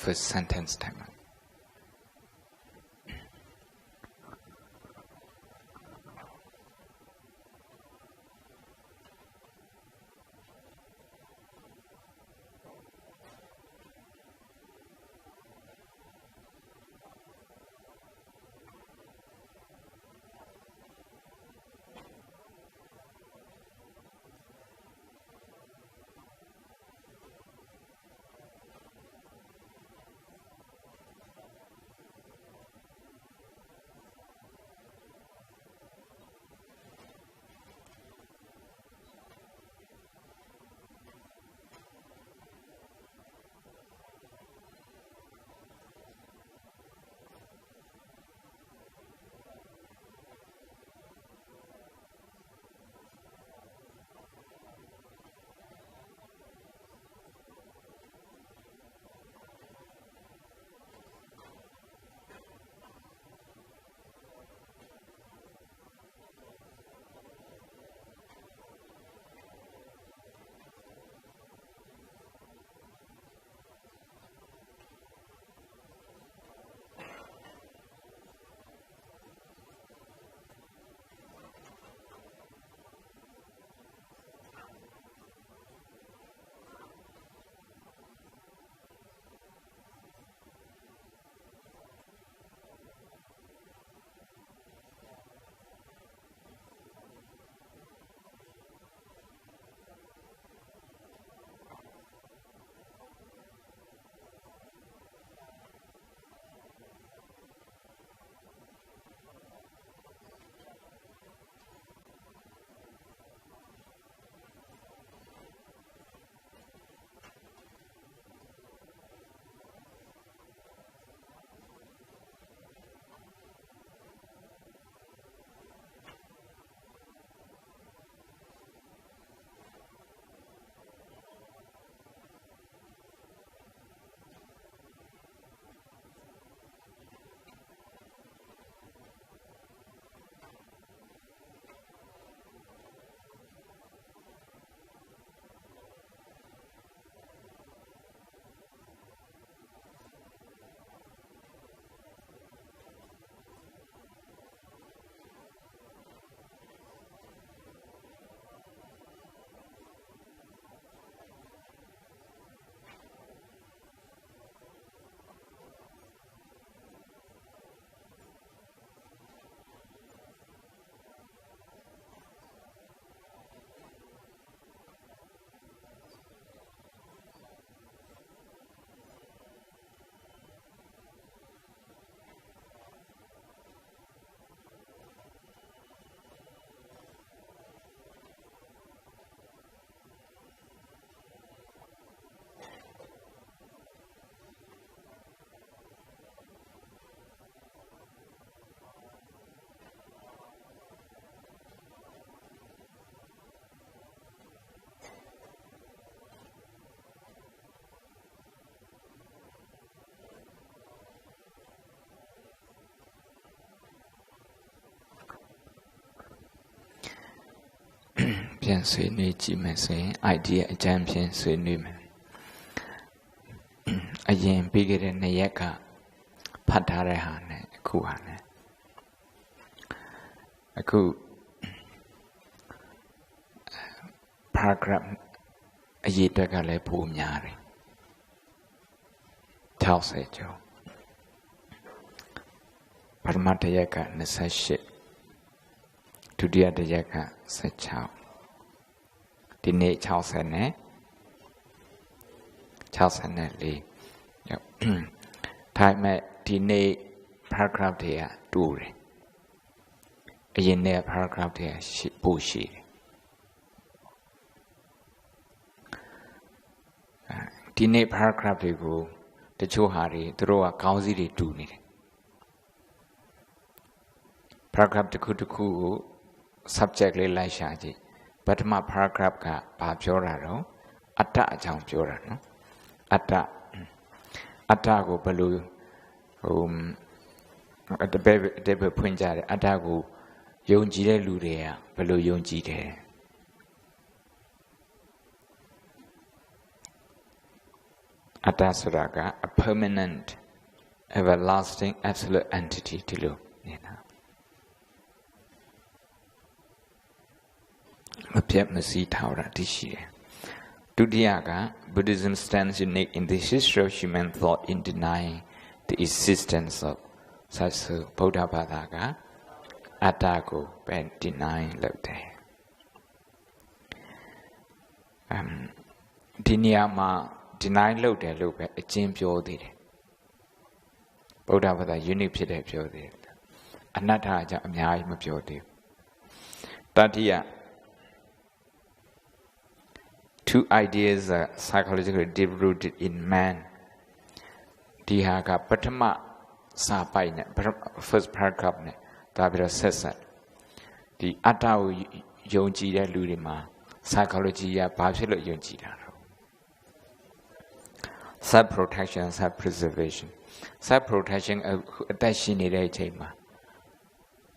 first sentence timeပြန်ဆွေးနွေးကြည့်မယ်ဆိုရင် idea အကြမ်းဖြင့်ဆွေးနွေးမယ်အရင်ပြီးခဲ့တဲ့2ရက်ကဖတ်ထားတဲ့ဟာနဲ့အခုဟာနဲ့အခု paragraph အရေးအတွက်ကလည်းပိုများတယ်60ကျော်ပထမတစ်ရက်က28ဒုတိယတစ်ရက်က16ဒီနေ့60နဲ့64ထိုင်မဲ့ဒီနေ့ paragraph တွေကတူတယ်အရင်နေ့ paragraph တွေကပိုရှိတယ်ဒီနေ့ paragraph တွေကိုတချို့ဟာတွေသူတို့ကခေါင်းစည်းတွေတူနေတယ် paragraph တစ်ခုတစ်ခုကို subject လေးလိုက်ရှာကြည့်ပထမ paragraph ကဘာပြောတာတော့အတ္တအကြောင်းပြောတာနော်အတ္တကိုဘယ်လိုအတ္တဖွင့်ကြတယ်အတ္တကိုယုံကြည်တဲ့လူတွေကဘယ်လိုယုံကြည်တယ် Atta Suraga, a permanent, everlasting, absolute entity to you. Dudyaga, Buddhism stands unique in the history of human thought in denying the existence of such a Buddha Bhadaga, Attago, by denying Lotte. Dinyama, denying Lotte, look at a Jim Pure. Buddha Bhada, unique pure. Anatta, Jamia, pure. Tatia. Two ideas are psychologically deep-rooted in man. Dihaga Patama Sapai, first paragraph, Tabira says that. The Atao Yonjida Ludima, psychology, Bachelor Yonjida. Self protection, self preservation. Self protection, attaching a tema.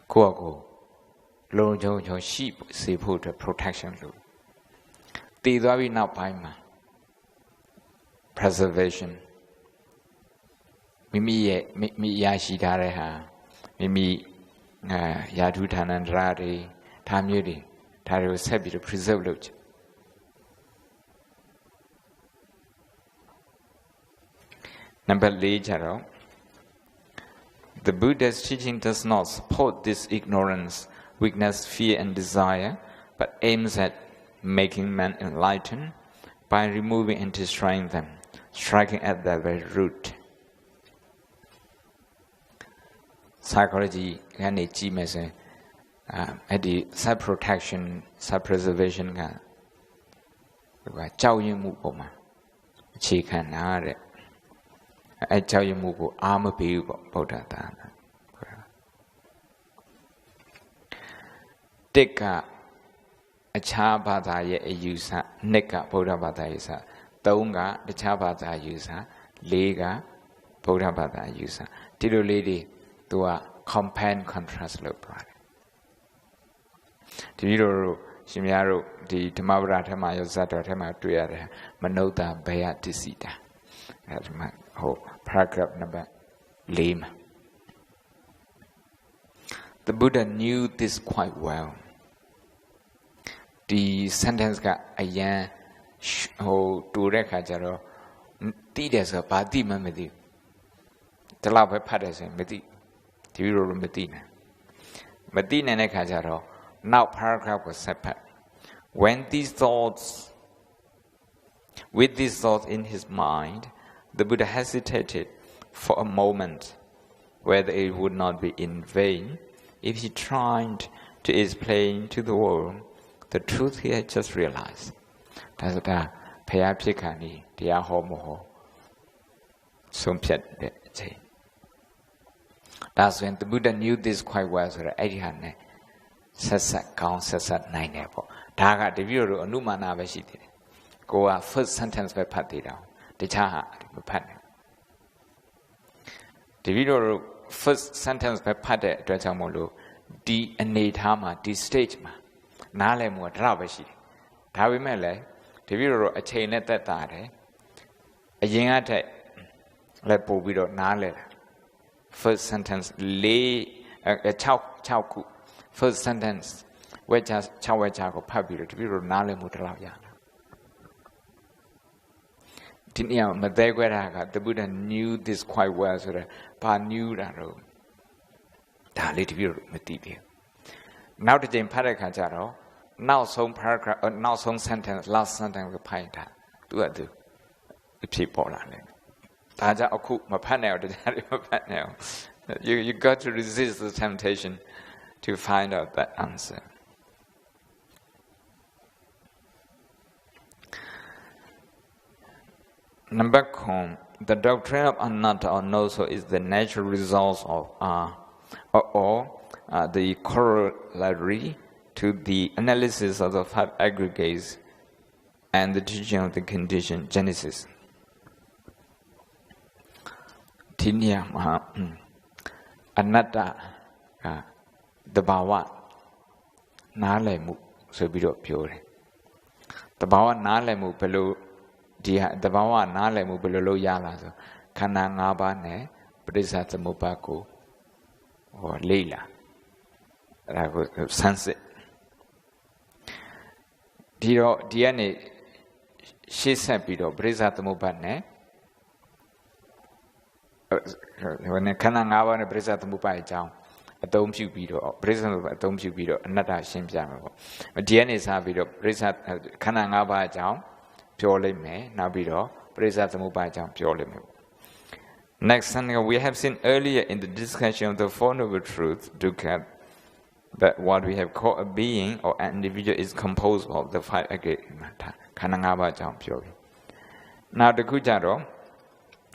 Go, Lord Joe, sheep, see put protection. Tidavi now paima. Preservation. Mimi Yashidareha. Mimi Yadutanan Rari. Tamudi. Tari was happy to preserve it. Number 4. The Buddha's teaching does not support this ignorance, weakness, fear, and desire, but aims at making men enlightened by removing and destroying them, striking at their very root. Psychology can achieve at the self-protection, self-preservation. I tell you, Mugu, I'm a people, Buddha. Take a Chabata user, Nika, Buddha Bata user, Tonga, the Chabata user, Lega, Buddha Bata user, Tido lady to a companion contrast look. Tido Shimiaro, the Tamabra Tama Yosata Tama Tuyare, Manota Baya Tisita. That's my whole paragraph number lame. The Buddha knew this quite well. The sentence got a yan to Rekajaro, Tidas a Badi Mamadi. The lava patters and Medi, Tiro Medina. Medina Nekajaro, now paragraph was separate. With these thoughts in his mind, the Buddha hesitated for a moment whether it would not be in vain if he tried to explain to the world the truth he had just realized. That's the Payapikani, the Ahomoho. That's when the Buddha knew this quite well. So the Adihane Sasat count Sasat 9 level. Daga the view of Numana Vashiti. Go a first sentence by Patida. The Chaha, the partner. The video first sentence by Pate Dwachamolo, D and Natama, D stage ma, Nale mo Trabashi. Tavimele, the video a chain at that time. A yingate, let Bobido Nale. First sentence, lay a chowku. First sentence, where just Chawachago Pabiro, the video Nale Mutravia. The Buddha knew this quite well, so that knew that. Now the Jane Parakajaro, now some paragraph, now some sentence, last sentence of Paita. Do I do? The people are Taja Oku, my panel, the panel. You got to resist the temptation to find out that answer. Number 4, the doctrine of anatta or noso is the natural result of the corollary to the analysis of the 5 aggregates and the teaching of the condition Genesis. Tinya Maha Anatta the Bawa Nalemu so be pure. The Bawa Nalemu below the Bawa Nale Mubulu Yala, so Kanangaba ne, Prisa Mubako or Leila. Sunset. Diane, she said, Pido, Brisa Mubane. When a Kanangava and a Brisa Mubai town, a dome shoe beetle, prison of a dome shoe beetle, another shame jammer. But Diane is happy to Brisa Kanangava town, purely me, now beetle, Brisa Mubai town, purely me. Next something we have seen earlier in the discussion of the Four Noble Truths, that what we have called a being or an individual is composed of the five aggregate matter. Kanangaba town, purely. Now the Kujaro.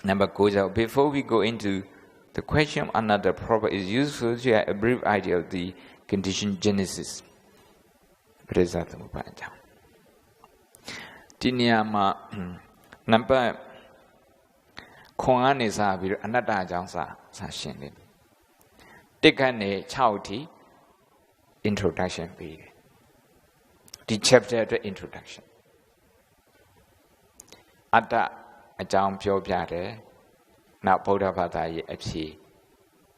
Number goes before we go into the question of another proper, is useful to have a brief idea of the condition genesis. Tiniyama number Kongani sa bir another jansa sa shin. Tikane chauti introduction be the chapter the introduction. Atta a jump pure piade, now Boda Vata FC,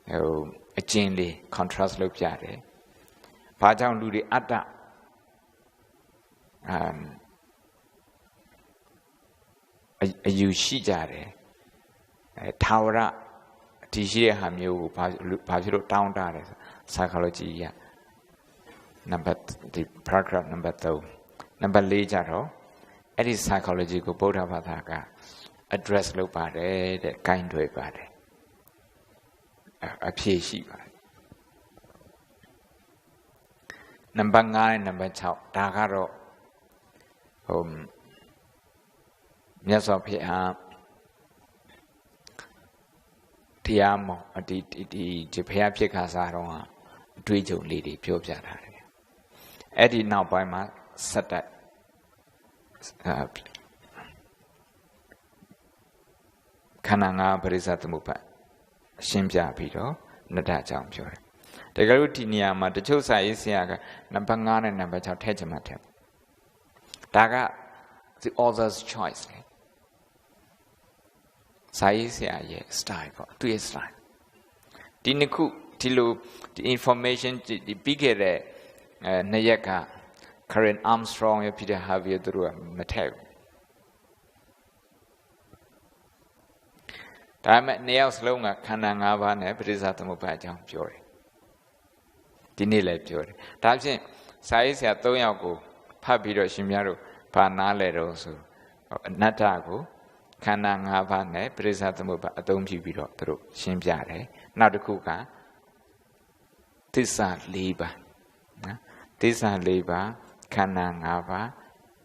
a gently contrast look piade. Pajam Ludi Atta a Yushijare, a Taura, Tijia Hamu, Pajuro Town Dare, Psychology, number the paragraph number 2. Number Lejaro, it is psychological Boda Vata. Address low party, that kind way party. A PhD party. Number 9, number 2, Dagaro. Yes, of here. Tiamo, the pair Picasaro, Dwijo lady, pure Jata. Eddie now by my set that. Kananga Parisatamupa, Shimpia Pito, Nada Champion. The Garutinia, the Chosa is Yaga, Nampangan and number of Tejamate. Daga, the author's choice. Saisia, yes, style, 2 years time. Diniku, Tilu, the information, the bigger Nayaka, Karen Armstrong, Peter Javier Dru, Mateo. Time at nails longer, Kanangava, and Prisatamupa jump pure. Dinile pure. Taji, Saisia Toyago, Papiro Shimiaro, Panale Rosu, Natago, Kanangava, ne, Prisatamupa, Adom Pibiro, through Shimpiare, Nadukuka, Tisa Liba, Tisa Liba, Kanangava,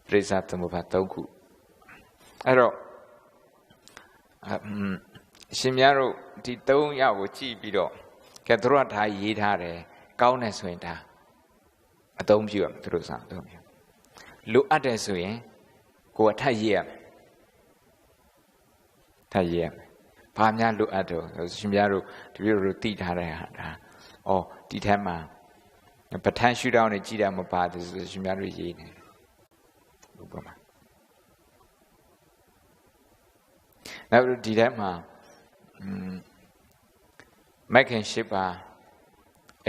Prisatamupa Toku. Ero. Shimiaro, the Toya would cheap below. Catrota yet had cowness winter. A dome you through some dome. Look at this way, go at Tayem. Tayem. Pamia look at Shimiaro to be routine had or Titama. A potential down a Gidam part is Shimiaro yen. Now, Didama. Making ship a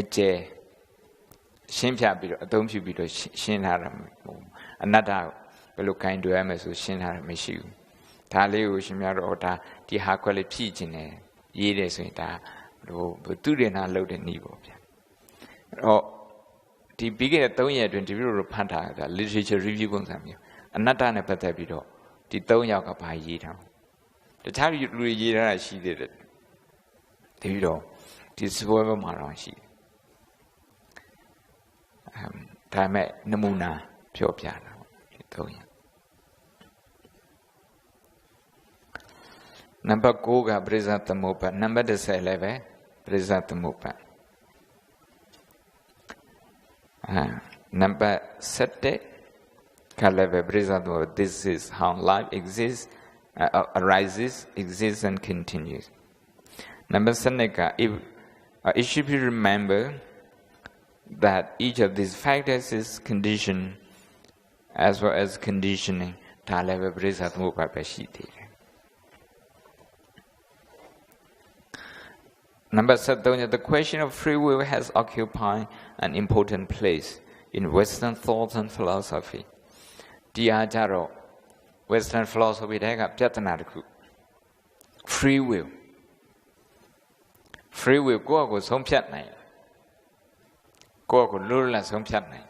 jay. Shimpia below, a dome should be the shin haram. Another below kind to Amos with shin haram issue. Tali Shimia Ota, the high quality pigeon, years with that, but 2 days not loaded Nibo. Or the bigger 20 euro panta, the literature review on some. Another an epitabido, the Tonya by Yita. The time you read it, she did it. The video, this is whatever Maran she. Time at Namuna, pure piano. Number Goga present the mopa, number the Seleve, present the mopa. Number 7, Kaleve present, this is how life exists. Arises, exists, and continues. Number Seneca, it should be remembered that each of these factors is conditioned as well as conditioning ဒါလည်းပဲပရိစ္ဆာသမုပ္ပါဒ်ပဲရှိသေးတယ် Number 73, the question of free will has occupied an important place in Western thought and philosophy. Diajaro, Western philosophy, free will. Free will, go go some chat nine. Go go lula some chat nine.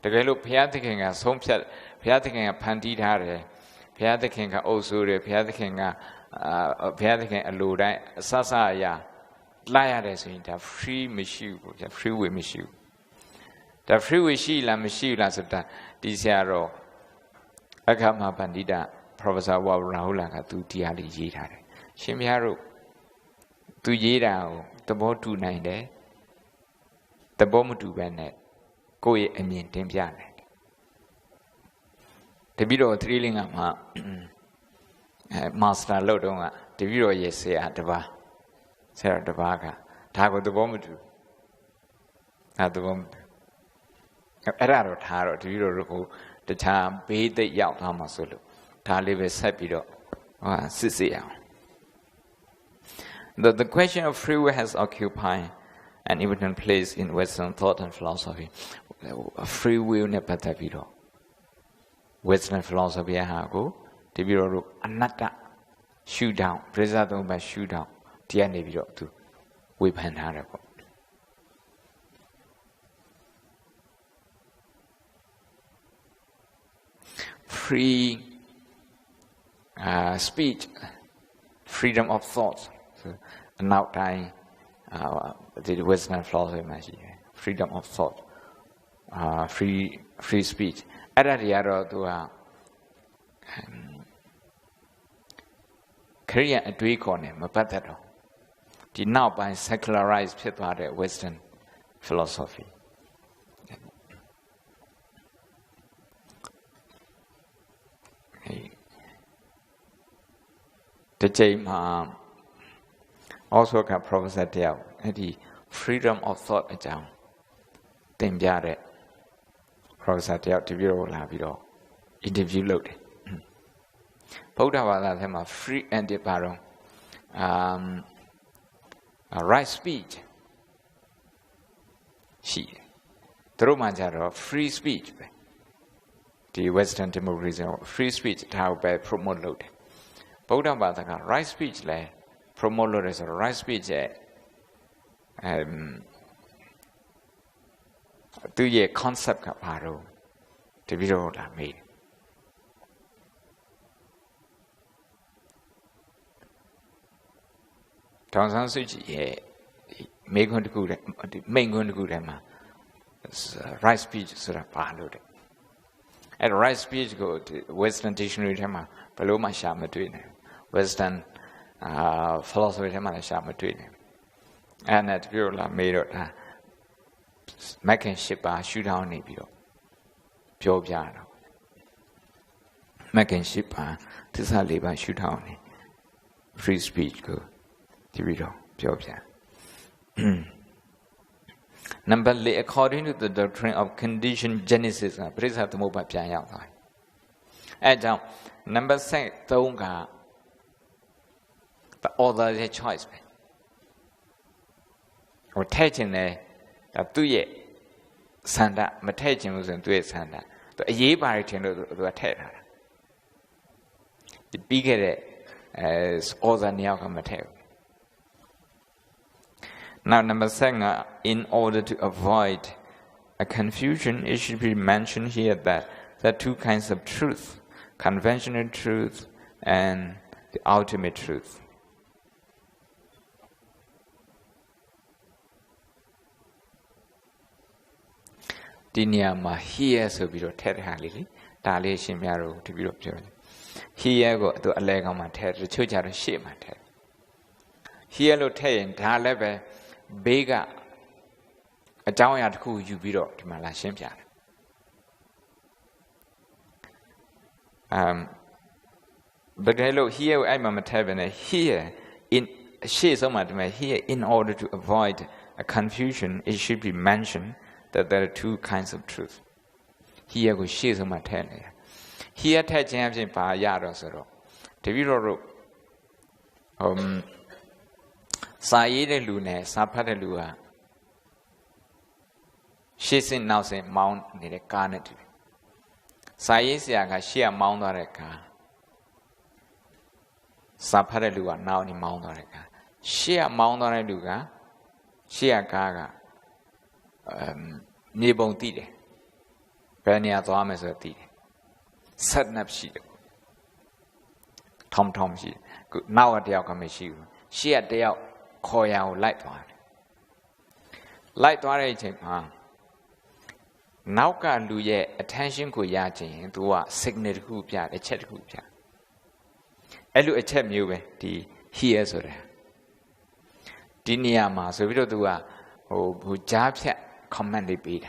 The guy look piating a some chat, piating a panditare, piating a osure, piating a luda, sasaya. Liar is in the free machine, the free will machine. The free will she la machine as a disaro. Agama Bandida, Professor Wawrahula to Tiali Jita. Shimiaru to Jida, the boat 290, the bomb to Bennett, go a mean Tempianet. The video thrilling up Master Lodonga, the video yes say at the bar. Sarah the Vaga, Tago the Bombatu at the bomb. Error Taro to Euro, the time paid the Yaut Hamasulu, Talibe Sepido, Sisia. The question of free will has occupied an important place in Western thought and philosophy. Free will nepatavido. Western philosophy, Hago, the Bureau, Anata, shoot down, preserve by shoot down. To weapon harabo. Free speech, freedom of thought. So now the Western philosophy, freedom of thought, free speech. Ada to Korean at Duikone, Mapatado. Did now by secularized people Western philosophy. The James also got Professor Diao, the freedom of thought at Jam. Tembiare Professor Diao to Bureau Labido. Interview load. Podawala them free and the baron. Right speech. She. Tromanjaro, free speech. The Western democracy, free speech, how by promote load. Boda Bataka, right speech, lay, promote load as a right speech, 2 year concept, Caparo, the video that made. Townsend Suji, make going to go, main going to go them. Right speech, sort of parload. At right speech, go to Western dictionary, below my shama doing Western philosophy, shama doing and at Viola made it making ship shoot down Nibio. Pure piano. Making ship, this I live and shoot down. Free speech go. Number three, according to the doctrine of conditioned genesis, please have to move by piano. And number 6, the order is a choice. Or taking a 2 year Sanda, but taking was in 2 years Sanda. The ye by to attack her. The bigger as order Niaka material. Now, number 7, in order to avoid a confusion, it should be mentioned here that there are 2 kinds of truth, conventional truth and the ultimate truth. Dinyama here so be halili, Dali Shimiaro to be observed. Here go to a leg on my head, the church are a shame my head. Here lo tayin, Dalebe. Bega a down at who you beat up to my last champion. But hello, here I'm a tavern here in she so much here in order to avoid a confusion, it should be mentioned that there are 2 kinds of truth. Here go she so much Here attaching everything by Yarosoro. The Viro Saide Lune, Sapata Lua. She's in now saying Mount near a carnet. Saisiaga, she a Mount Oreca. Sapata Lua now in Mount Oreca. She a Mount Oreca. She a gaga. Nibon Tide. Penia Thomas or Tide. Sudden up she. Tom she. Now at the outcome she at the out coil light one. Light one. Now can do ye attention ko yaching to a signet hoop ya, a chet hoop ya. Elu a chem you the hears or Diniama, so we don't do a who jabs ya command the beat.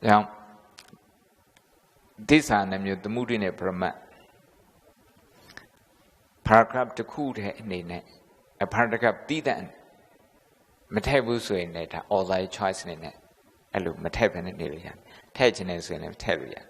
Now, this animal the mood in a promat. Paragraph to cool in a paragraph didn't. Metabu in it, all thy choice in it. I look Metab in it, Taginess in a terrier.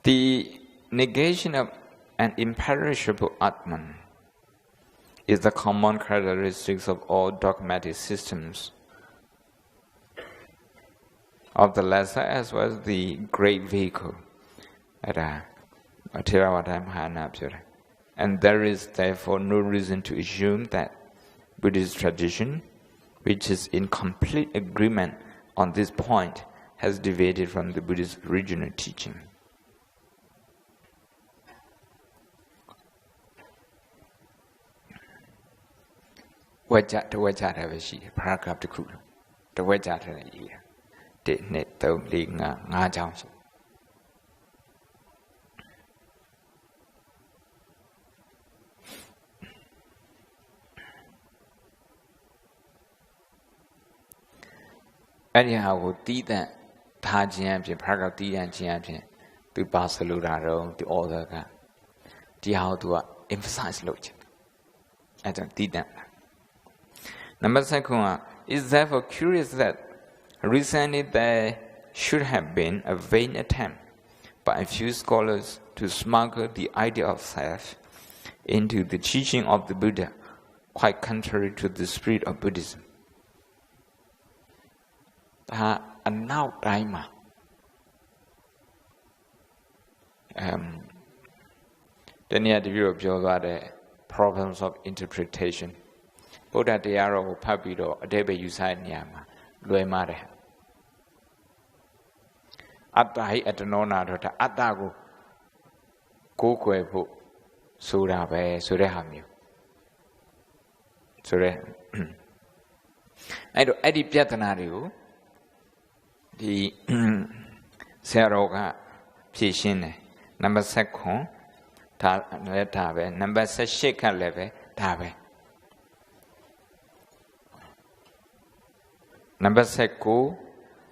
The negation of an imperishable Atman is the common characteristics of all dogmatic systems of the lesser as well as the great vehicle. And there is therefore no reason to assume that Buddhist tradition, which is in complete agreement on this point, has deviated from the Buddhist original teaching. Wajat to Wajat have a she, paragraph to cool. The Wajat in a year. Did net though league nga Johnson. Anyhow, would did that Tajian, paragraph D and champion to Barcelona, the other. The how to emphasize logic. I don't did that. Number second, is therefore curious that recently there should have been a vain attempt by a few scholars to smuggle the idea of self into the teaching of the Buddha, quite contrary to the spirit of Buddhism. And now time. The near the view of the problems of interpretation. Buddha Diaro Pabido, a debe usai Niama, Luemare. Atai at the nona to Atago Kokuepo Sura be Surehamu. Sure. I do Eddie Piatanario, the Seroga Pishin, number second, Tabe, number Seshika Leve, Tabe. Number 6,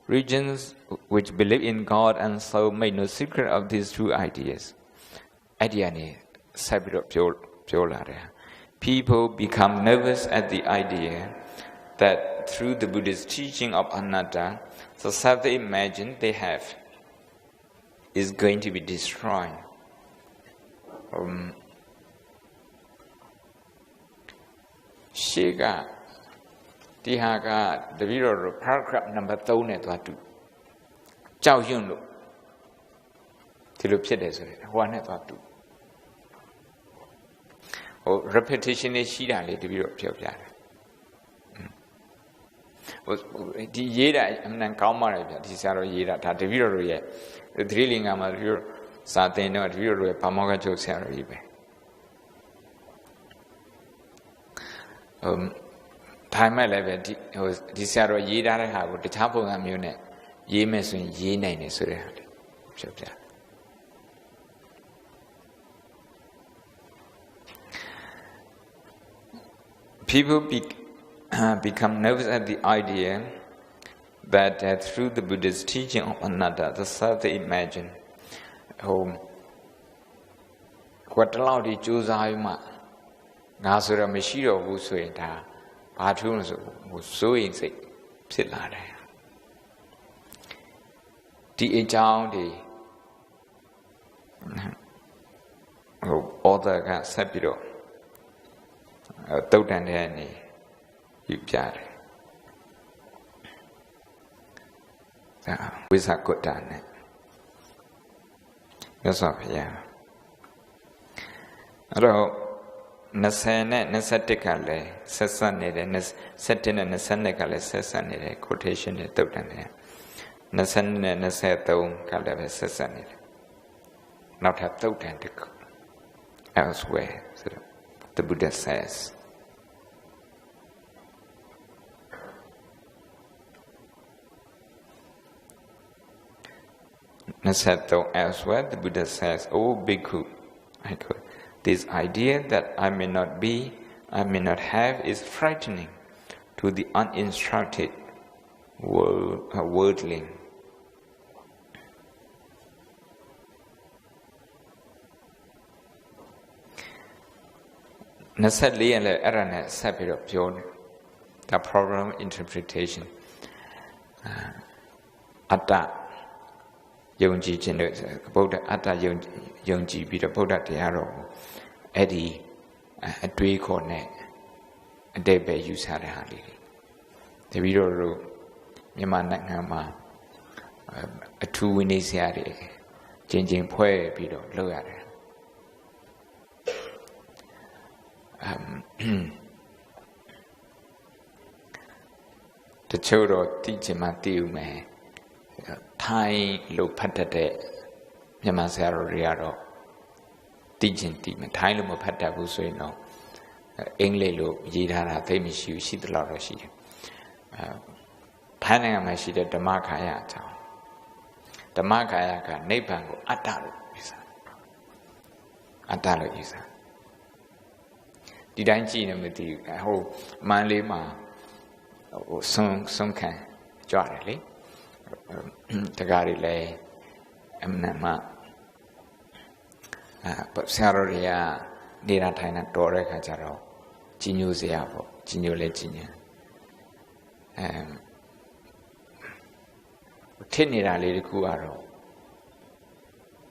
regions which believe in God and soul made no secret of these two ideas. People become nervous at the idea that through the Buddhist teaching of anatta, the self they imagine they have is going to be destroyed. Shiga Tihaga, the video paragraph number 3 net to Chao Yun Lu Tilupsedes, one at 2. Repetition is Shida, the video of Piopiana. The Yeda, and then Kalmar, the Saro Yeda, the video, the drilling amateur, Satin, or video, Pamoga Joe Sarah. Time 11 was the Saro Yeda, with the Tapo Amune, Yemes and Yene Surah. People become nervous at the idea that through the Buddha's teaching of anatta, the self they imagine, what allowed the Josayuma, Nasura Mashiro, who swayed her, Patunas was sewing sick, sit like that. The Ejaudi author got Sapiro, Totan Henny, you jar. With a good done. That's all, yeah. Nasane, Nasaticale, Sassanide, Satin and Nasanicale, Sassanide, quotation at Totan. Nasan Nasato Calave Sassanide. Not have Totan elsewhere, so the Buddha says. Nasato elsewhere, the Buddha says, "O Bhikkhu, this idea that I may not be, I may not have is frightening to the uninstructed worldling. Nasali and Arana Sapiro Pion, the problem interpretation. Atta Yonji Generation, Buddha Atta Yonji Bida Buddha Tiaro, Eddie, a tree cornet, a day by use had a handy. The video Yamanakama, a 2 Winisiari, changing poe Pido, low at it. The children teach Matthew me Thai lo patate Yamasaro Riaro teaching team Thai lo pata Busuino English lo Yidana famous you see the Larashi Panama she did the Makaya town. The Makayaka Nepango Atalo Isa Atalo Isa. Did I see them with you? I hope Manly Ma or some kind jolly. Tagari lay Emnama. But Saroria Nira Tina Dore Kajaro, Ginu Ziabo, Ginu Legina. Tinira Lady Kuaro.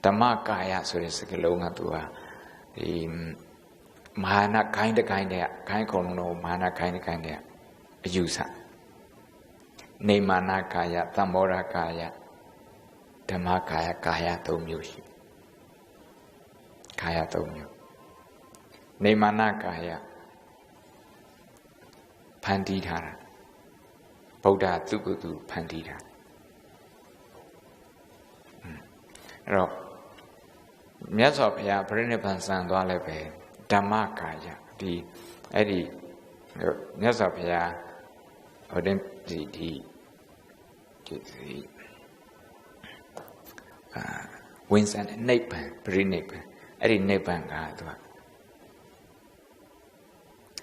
Tamakaya, so is a Kalonga to Mana kind kono mana kind user. Nemana kaya, Tamora kaya, Tamakaya kaya to music. Kaya to mu. Nemana kaya Panditara. Buddha Tukutu Pandita. Ro Myasopia Prinipan Sandwalepe. Dhamakaya, the Eddie Nasapia, or then the winds and Napan, pre Napan, Eddie Napan Gadwa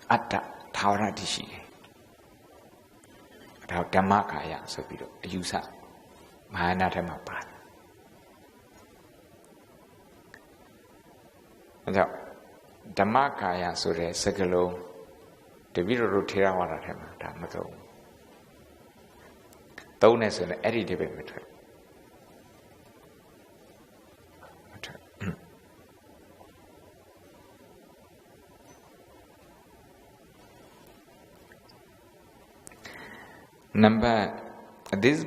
Atta Tauradishi Dhamakaya, so we do use up Mahanatamapat. Dhamakaya Sure Sagalo, the Viro Rotira Waratama, Damato. Doness and Eddie debate. This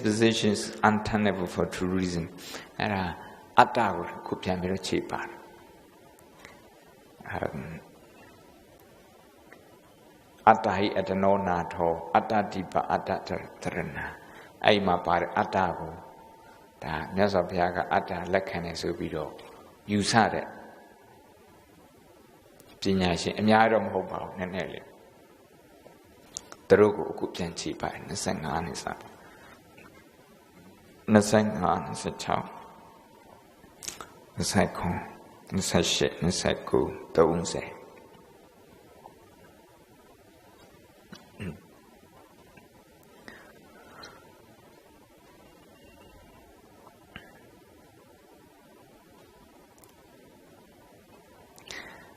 position is untenable for two reasons. Atta would be very cheaper. Atta hi at a no nato, Atta deepa Atta terrena. Aima par Attago. The Nasapiaga Atta Lakanes Ubido. You said it. Geniashi, and Yadam Hobo, Nanelli. The Rogo could be cheaper, and the Sangan is up. Nasangan is a child. The cycle, the sachet, the cycle, the unse.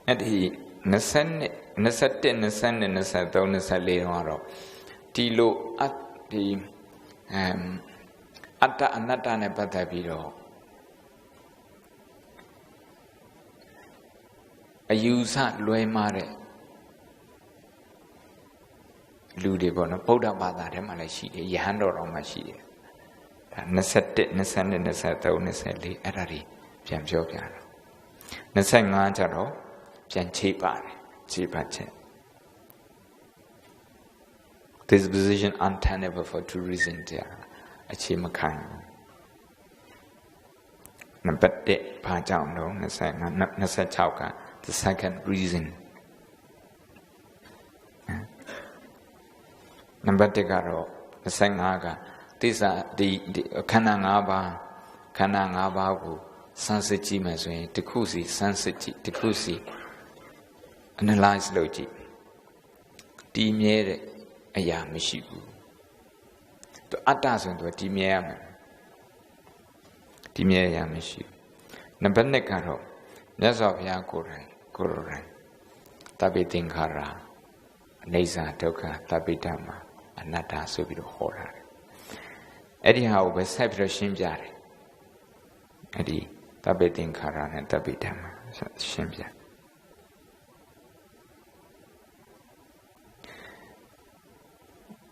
at he Nasan Tilo at the Atta Anata Nepatabido. A user Lue Mare Ludibona, Poda Bada, Malashi, Yahando Romashi. Nasette, Nasan, Nasato, Nasali, Erari, Jamjopiano. Nasang Antaro, Jan Chipache. This position untenable for two reasons. A chimakan. Nabate Pajam, no, Nasachauka. The second reason. Number Tegaro, the Sangaga. These are the Kanangaba, Sansechi Masway, Tekusi, Sansechi, Tekusi, analyze logic. Dimere Aya Mishibu. To Atasan to a Dimere Mishibu. Number Negaro, Nazov Yakurai, Kururai, Tabitinkara, Neza Toka, Tabitama, Anata Subido Hora. Anyhow, was separation jari. Adi Tabetin Karan and Tabitama Shimja.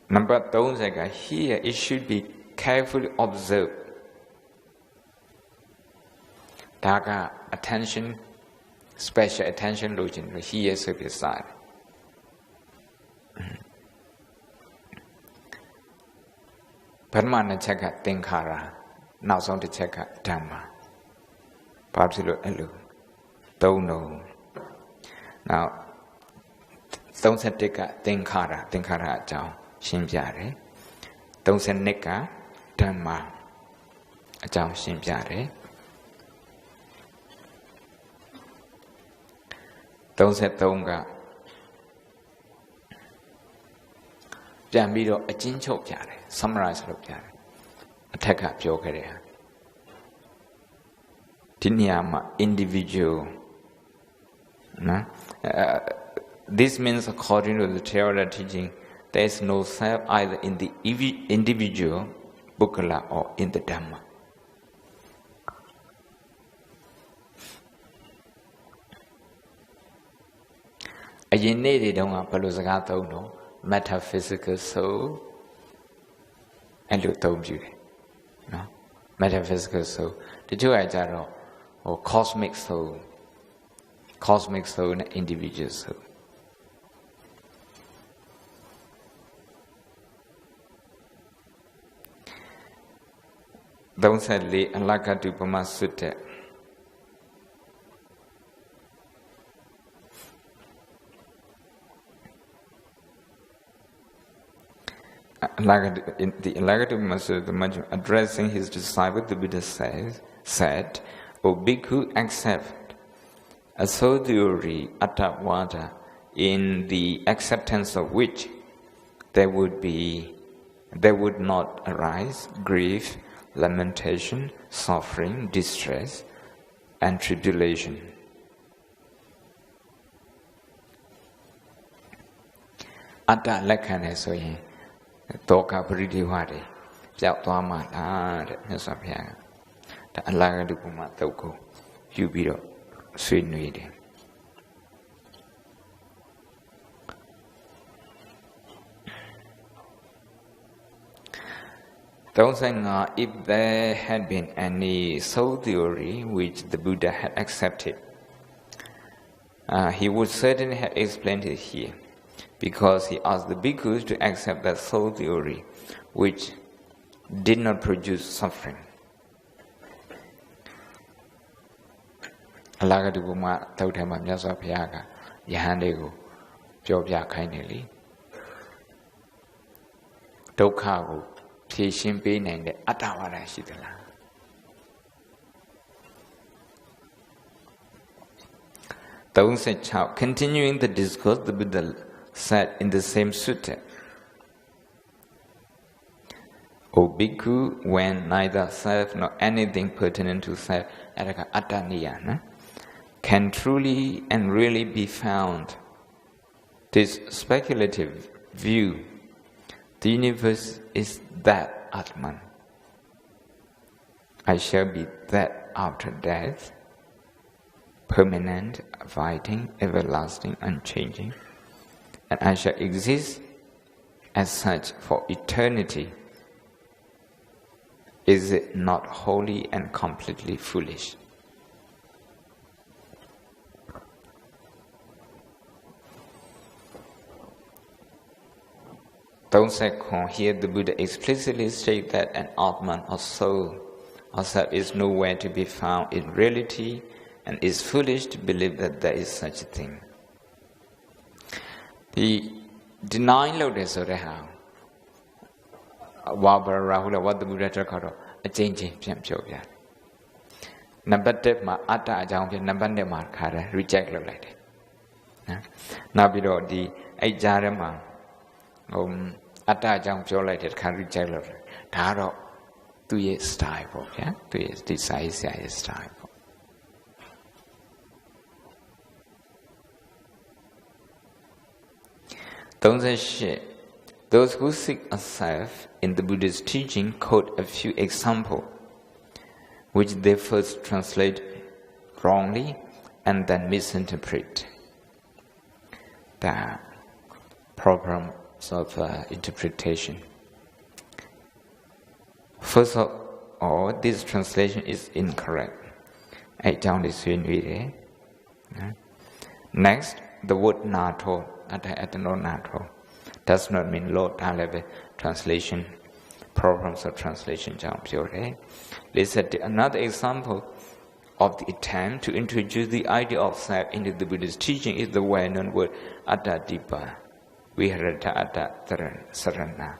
Number two, here it should be carefully observed. Daga attention, special attention, looking here service side. Permanent check at Tinkara, now some to check at Dhamma. Perhaps you look, don't know. Now, don't say take a Tinkara at Jao, Shimjare. Don't say Nika, Dhamma, a Jao Shimjare. Don't say Tonga. Jambido a chincho jare, summarize look jare. Attack up your career. Tinyama individual. This means, according to the Theravada teaching, there is no self either in the individual, Bukkala, or in the Dhamma. A yenede don't have Paluzagato, no. Metaphysical soul and you told you no metaphysical soul the two are or cosmic soul and individual soul. Don't say li alaka tu pamasute the Alagato Master, the Majjhima, addressing his disciple, the Buddha said, O Bhikkhu, accept a soul theory, attavada, in the acceptance of which there would not arise grief, lamentation, suffering, distress, and tribulation. Atta lakhane soyin. Toka Pridivadi, Jatwama, Nasapia, the Alagadupuma Toko, Jubilo, sweet reading. Those are if there had been any soul theory which the Buddha had accepted, he would certainly have explained it here. Because he asked the bhikkhus to accept that soul theory, which did not produce suffering. Alagadupuma Tautama Nyasapyaga, Yahandego, Jobya Kainili. Dokhago, Pishin Bin and the Atawara Shidala. Thousand Chow, continuing the discourse, the Buddha said in the same sutta, O Bhikkhu, when neither self nor anything pertinent to self can truly and really be found. This speculative view, the universe is that Atman. I shall be that after death, permanent, abiding, everlasting, unchanging, and I shall exist as such for eternity. Is it not wholly and completely foolish? Here the Buddha explicitly states that an Atman or soul or self is nowhere to be found in reality, and is foolish to believe that there is such a thing. The denying of this sort of how what the Buddha talked about a changing Piamchobia. Number ma atta jump number nema reject like that. Now below the Ajarama atta jump like that can reject Taro to ye style, yeah, to ye desire style. Those who seek a self in the Buddha's teaching quote a few examples, which they first translate wrongly and then misinterpret. The problems of interpretation. First of all, this translation is incorrect. Next, the word nato, does not mean Lord Talebe translation, problems of translation. Let's another example of the attempt to introduce the idea of self into the Buddhist teaching is the well-known word Atta Dipa, Viharata Atta Sarana,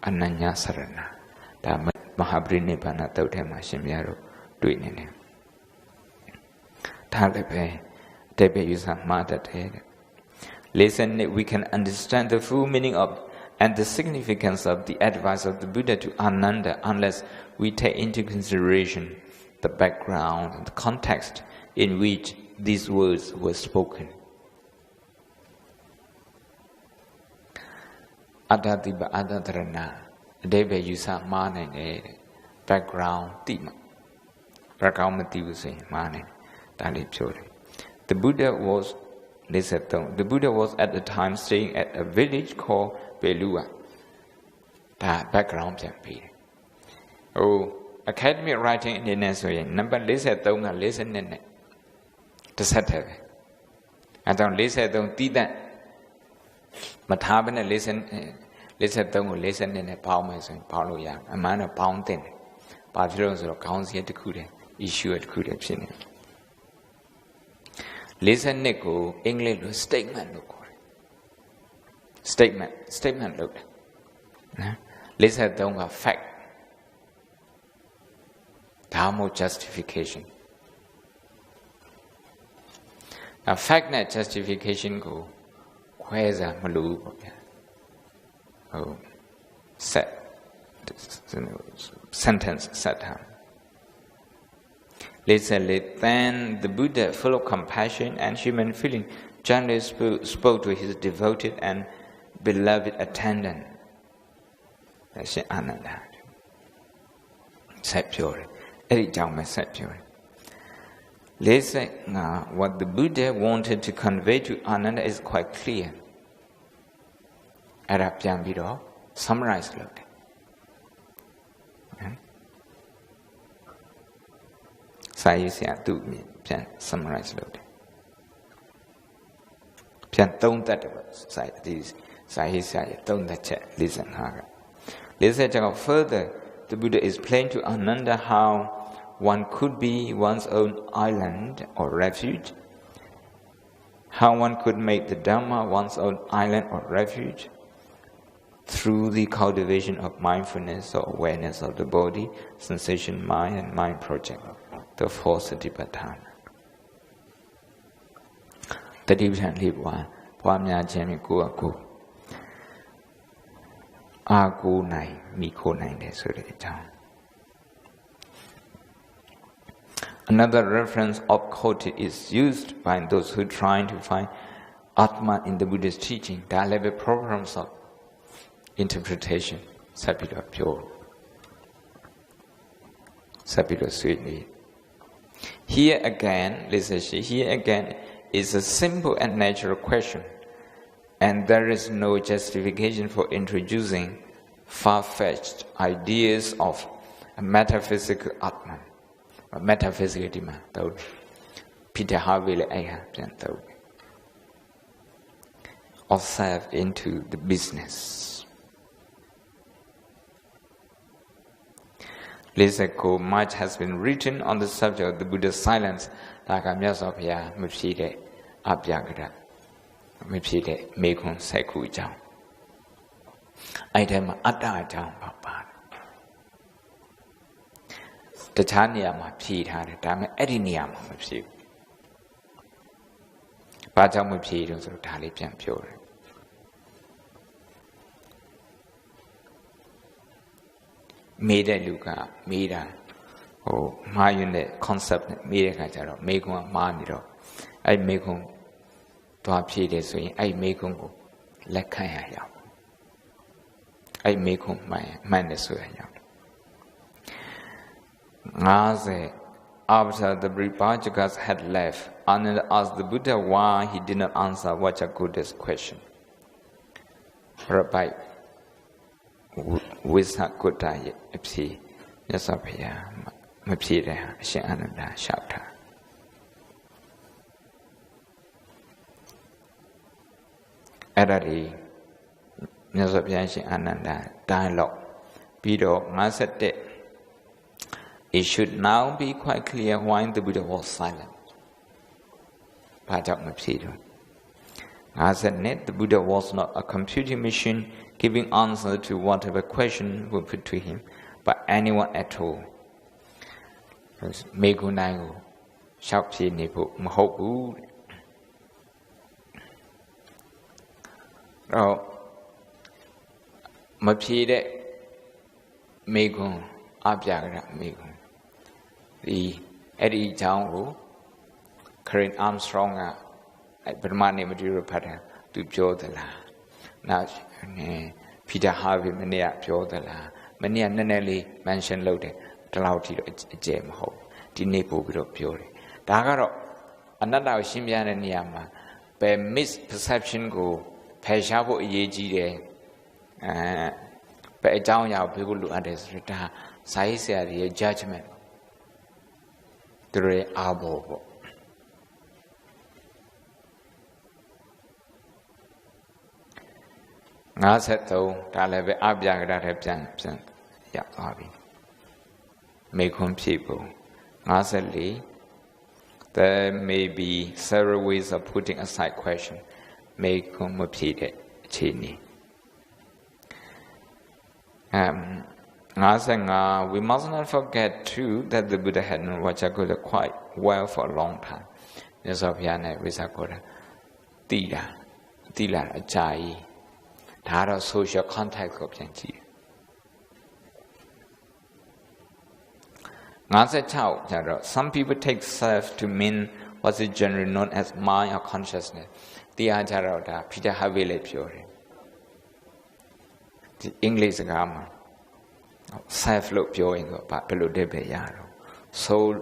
Ananya Sarana. The Mahabri Nibbana Tautema Shimyaro doing it. Talebe, Tebe Yusa Mata Ted. Listen, we can understand the full meaning of and the significance of the advice of the Buddha to Ananda unless we take into consideration the background and the context in which these words were spoken. Adatiba Adatarana, Debe Yusa Mane, background Tima. Background Matiuse Mane, Dalip Chori. The Buddha was at the time staying at a village called Belua. That background can be. Academic writing in the next way. Number listen in it. To settle. I don't listen, don't do that. But having a listen in a power, Paulo Yang, a man of pounding. Pavilons or counts yet to could issue at could have seen it. Listen, Nico, English statement look. Statement look. Listen, don't have fact. Dharma justification. Now, fact net justification go. Where's a malu? Set sentence set up. Then the Buddha, full of compassion and human feeling, gently spoke to his devoted and beloved attendant. That's Ananda. Set pure. Set pure. What the Buddha wanted to convey to Ananda is quite clear. Arabjambiro, summarize it. Saisya tu mi pian summarize it. Pian tông that say this Saisya tông that chat listen haga. Listen further, the Buddha explained to Ananda how one could be one's own island or refuge, how one could make the Dhamma one's own island or refuge through the cultivation of mindfulness or awareness of the body, sensation, mind, and mind project, the four satipatthana. Tatipatthana libwa, pwamya chemi ko ako, ako nai, miko nai de so de chang. Another reference of quoted is used by those who try to find Atma in the Buddhist teaching. There are programs of interpretation. Sapito pure. Sapito sweetly. Here again, listen, here again is a simple and natural question, and there is no justification for introducing far-fetched ideas of a metaphysical Atman. A metaphysical demand, though. Peter Harvey or serve into the business. Lizako, much has been written on the subject of the Buddha's silence. Takamyasopya Mupside Abhyagada Mupside Mekun Seku Jam. Item Atta Jam Papa. The Tanyama Pete had a time at Ediniam Mupsi. Pajam Mupsi was a Taliban pure. Made Luka, Mida, oh, my unit concept, Meda Kajaro, make one Mamiro. I make him to appear so I make him go like Kaya. I make him my Manasuya. After the Brihpajakas had left, Ananda asked the Buddha why he did not answer Vachakuda's question. Rabbi Visakuta Ipsi Yasapaya Mapsida Shananda Shapta. Adari Yasapaya Ananda dialogue. Pido Masate. It should now be quite clear why the Buddha was silent. As a net, the Buddha was not a computing machine giving answer to whatever question were put to him by anyone at all. Megunaigo, Shapsi Nipo, Mahobu. Oh, Mapide Megun, Abjagara Megun. The Eddie Town, Karen Armstrong, Brahmani material pattern to Jodala. Now, Peter Harvey, Mania Jodala, Mania Nanelli mentioned loaded, the Lauti Jem Ho, the Nepo Group Pure. Dagaro, another Shimyan and Yama, by misperception go, Peshapo Yeji, by a down yard people look at this return, Saisia, the judgment. Three abo. I said though, Talebe Abjagada Repsan, Yapabi. Make home people. I said, there may be several ways of putting aside question. Make home repeated, Chini. We must not forget too that the Buddha had known Vachakuda quite well for a long time. Yasopyana Visakuda Tila Ajai Tara social contact of Yanti. Some people take self to mean what is generally known as mind or consciousness. The Ajarada Peter Havile Pure. The English grammar. Self look pure in the Papelo de Bayaro. Soul,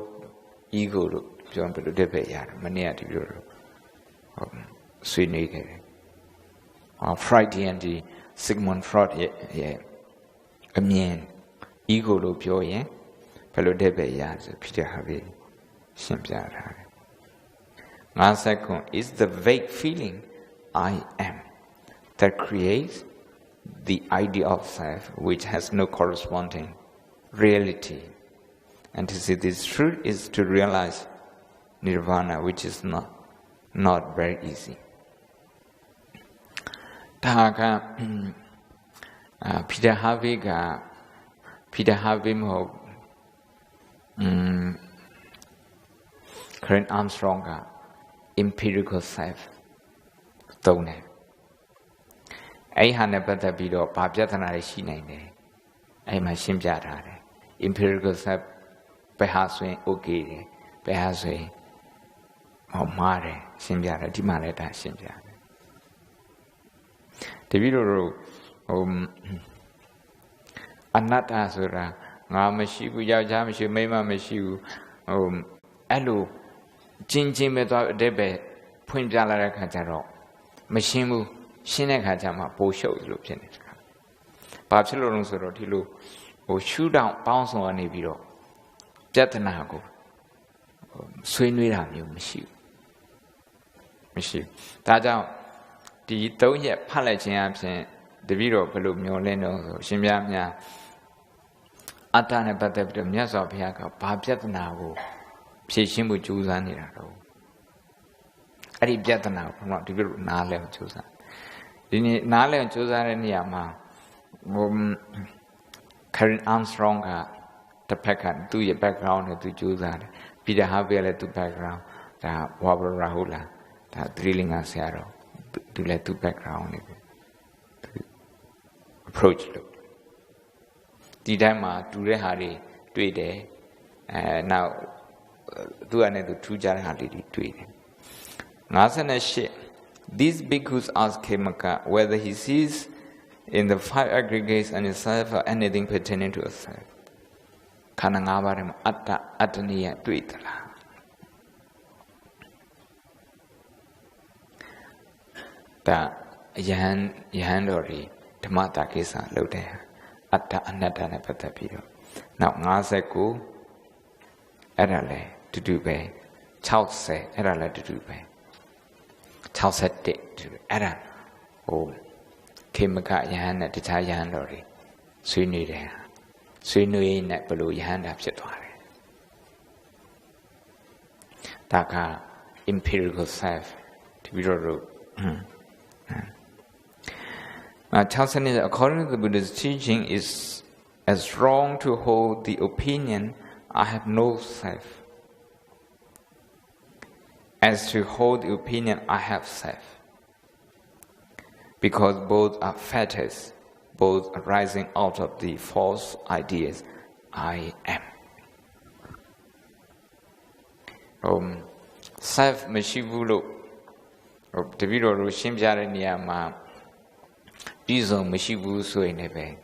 ego look pure in the Bayaro. Mania to Euro. Sweet naked. Freudian, Sigmund Freud, a man. Ego look pure, yeah? Pelo de Bayaro, Peter Harvey. Simpiara. Second is the vague feeling I am that creates the idea of self, which has no corresponding reality. And to see this truth is to realize nirvana, which is not very easy. Taga Peter Harvey mo Karen Armstrong empirical self tone. I had a better video, Pabjatana Shine. I must shim jatare. Empirical self perhaps when okay. Behazwe or Mare, Simbiara, Dimareta, Simbiara. The video Anata Sura, Namashibu, Yajamishu, Mema Meshu, Alu, Jinjim Debe, Punjala Kajaro, Mashimu, Shinekajama, Bosho, Lupin. Papsilon Sorotilu, or shoot down, bounce on a video. Jatanago, swing with him, you Meshu. Taja, the don't yet palate the video below Moleno, Shimyamia Atana Batep, the Miasa Piaka, Pabjatanago, Pishimu Juzaniro. I did Jatana, not to be Nale and Juzan. The Nale and Juzan and Yama, Karen Armstrong, the Pekka, do your background to Juzan, Peter Javier to background, the Wabra Rahula. Drilling a zero to let to background to approach look. The Dama to Rehari tweet now do another two jarhadi tweet. Nasana shit. These bhikkhus ask Khemaka whether he sees in the 5 aggregates and himself or anything pertaining to a self. Kanangavaram atta ataniya tweetala. Yahandori, Tamata Kisa, Lote, Atta Anatana Patapiro. Now, Naseku, Erale, to do bay, Chause, Erale to do bay. Chause it to Eran, oh, Kimaka Yahana, the Tayanori, Suni there, Suni net below Yahanda Psitwari. Taka, empirical self, to be wrote. Chalcen is, according to the Buddha's teaching, is as wrong to hold the opinion I have no self as to hold the opinion I have self, because both are fetters, both arising out of the false ideas I am. Self Meshivulo the video of Shimjara Niyama. Diesel Meshivu Suenebe.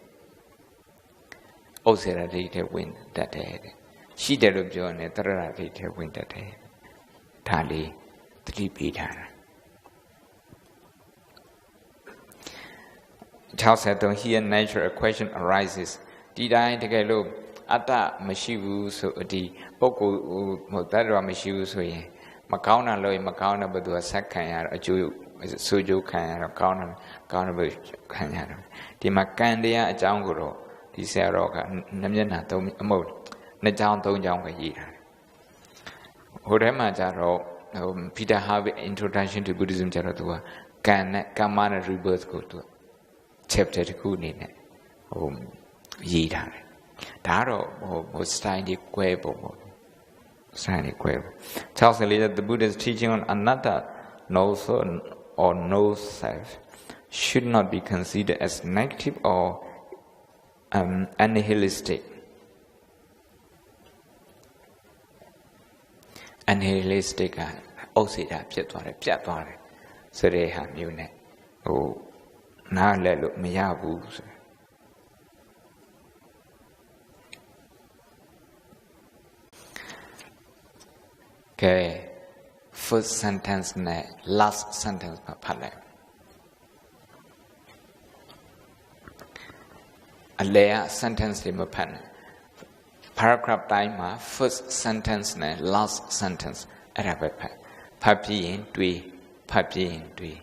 Osera data win that day. She did of John at Tara data win that day. Tali, 3 Peter. Charles said, don't hear nature, a question arises. Did I take a look at that Meshivu so the Boko Motara Meshivu Suye? Macauna Loy Macauna, but do a second a Jew. Is it Suju can of Kauna can the Macandia a Janguro, the Saroka, Namjana told me a mode, Najan told Janga Yira. Hodema Jaro, Peter Harvey introduction to Buddhism Jaratua, can Kamana rebirth go to chapter to Kunin, Yira. Daro was Steiny Quebo. Steiny Quebo. Tells the leader the Buddha's teaching on Anatta, no son. Or no self should not be considered as negative or annihilistic. Annihilistic osida piatware sere ha myu ne ho na let lo maya bu so okay. First sentence ne last sentence ma phat lai alaya sentence de ma phat paragraph time ma first sentence ne last sentence ara ba phat pi yin twi phat pi yin twi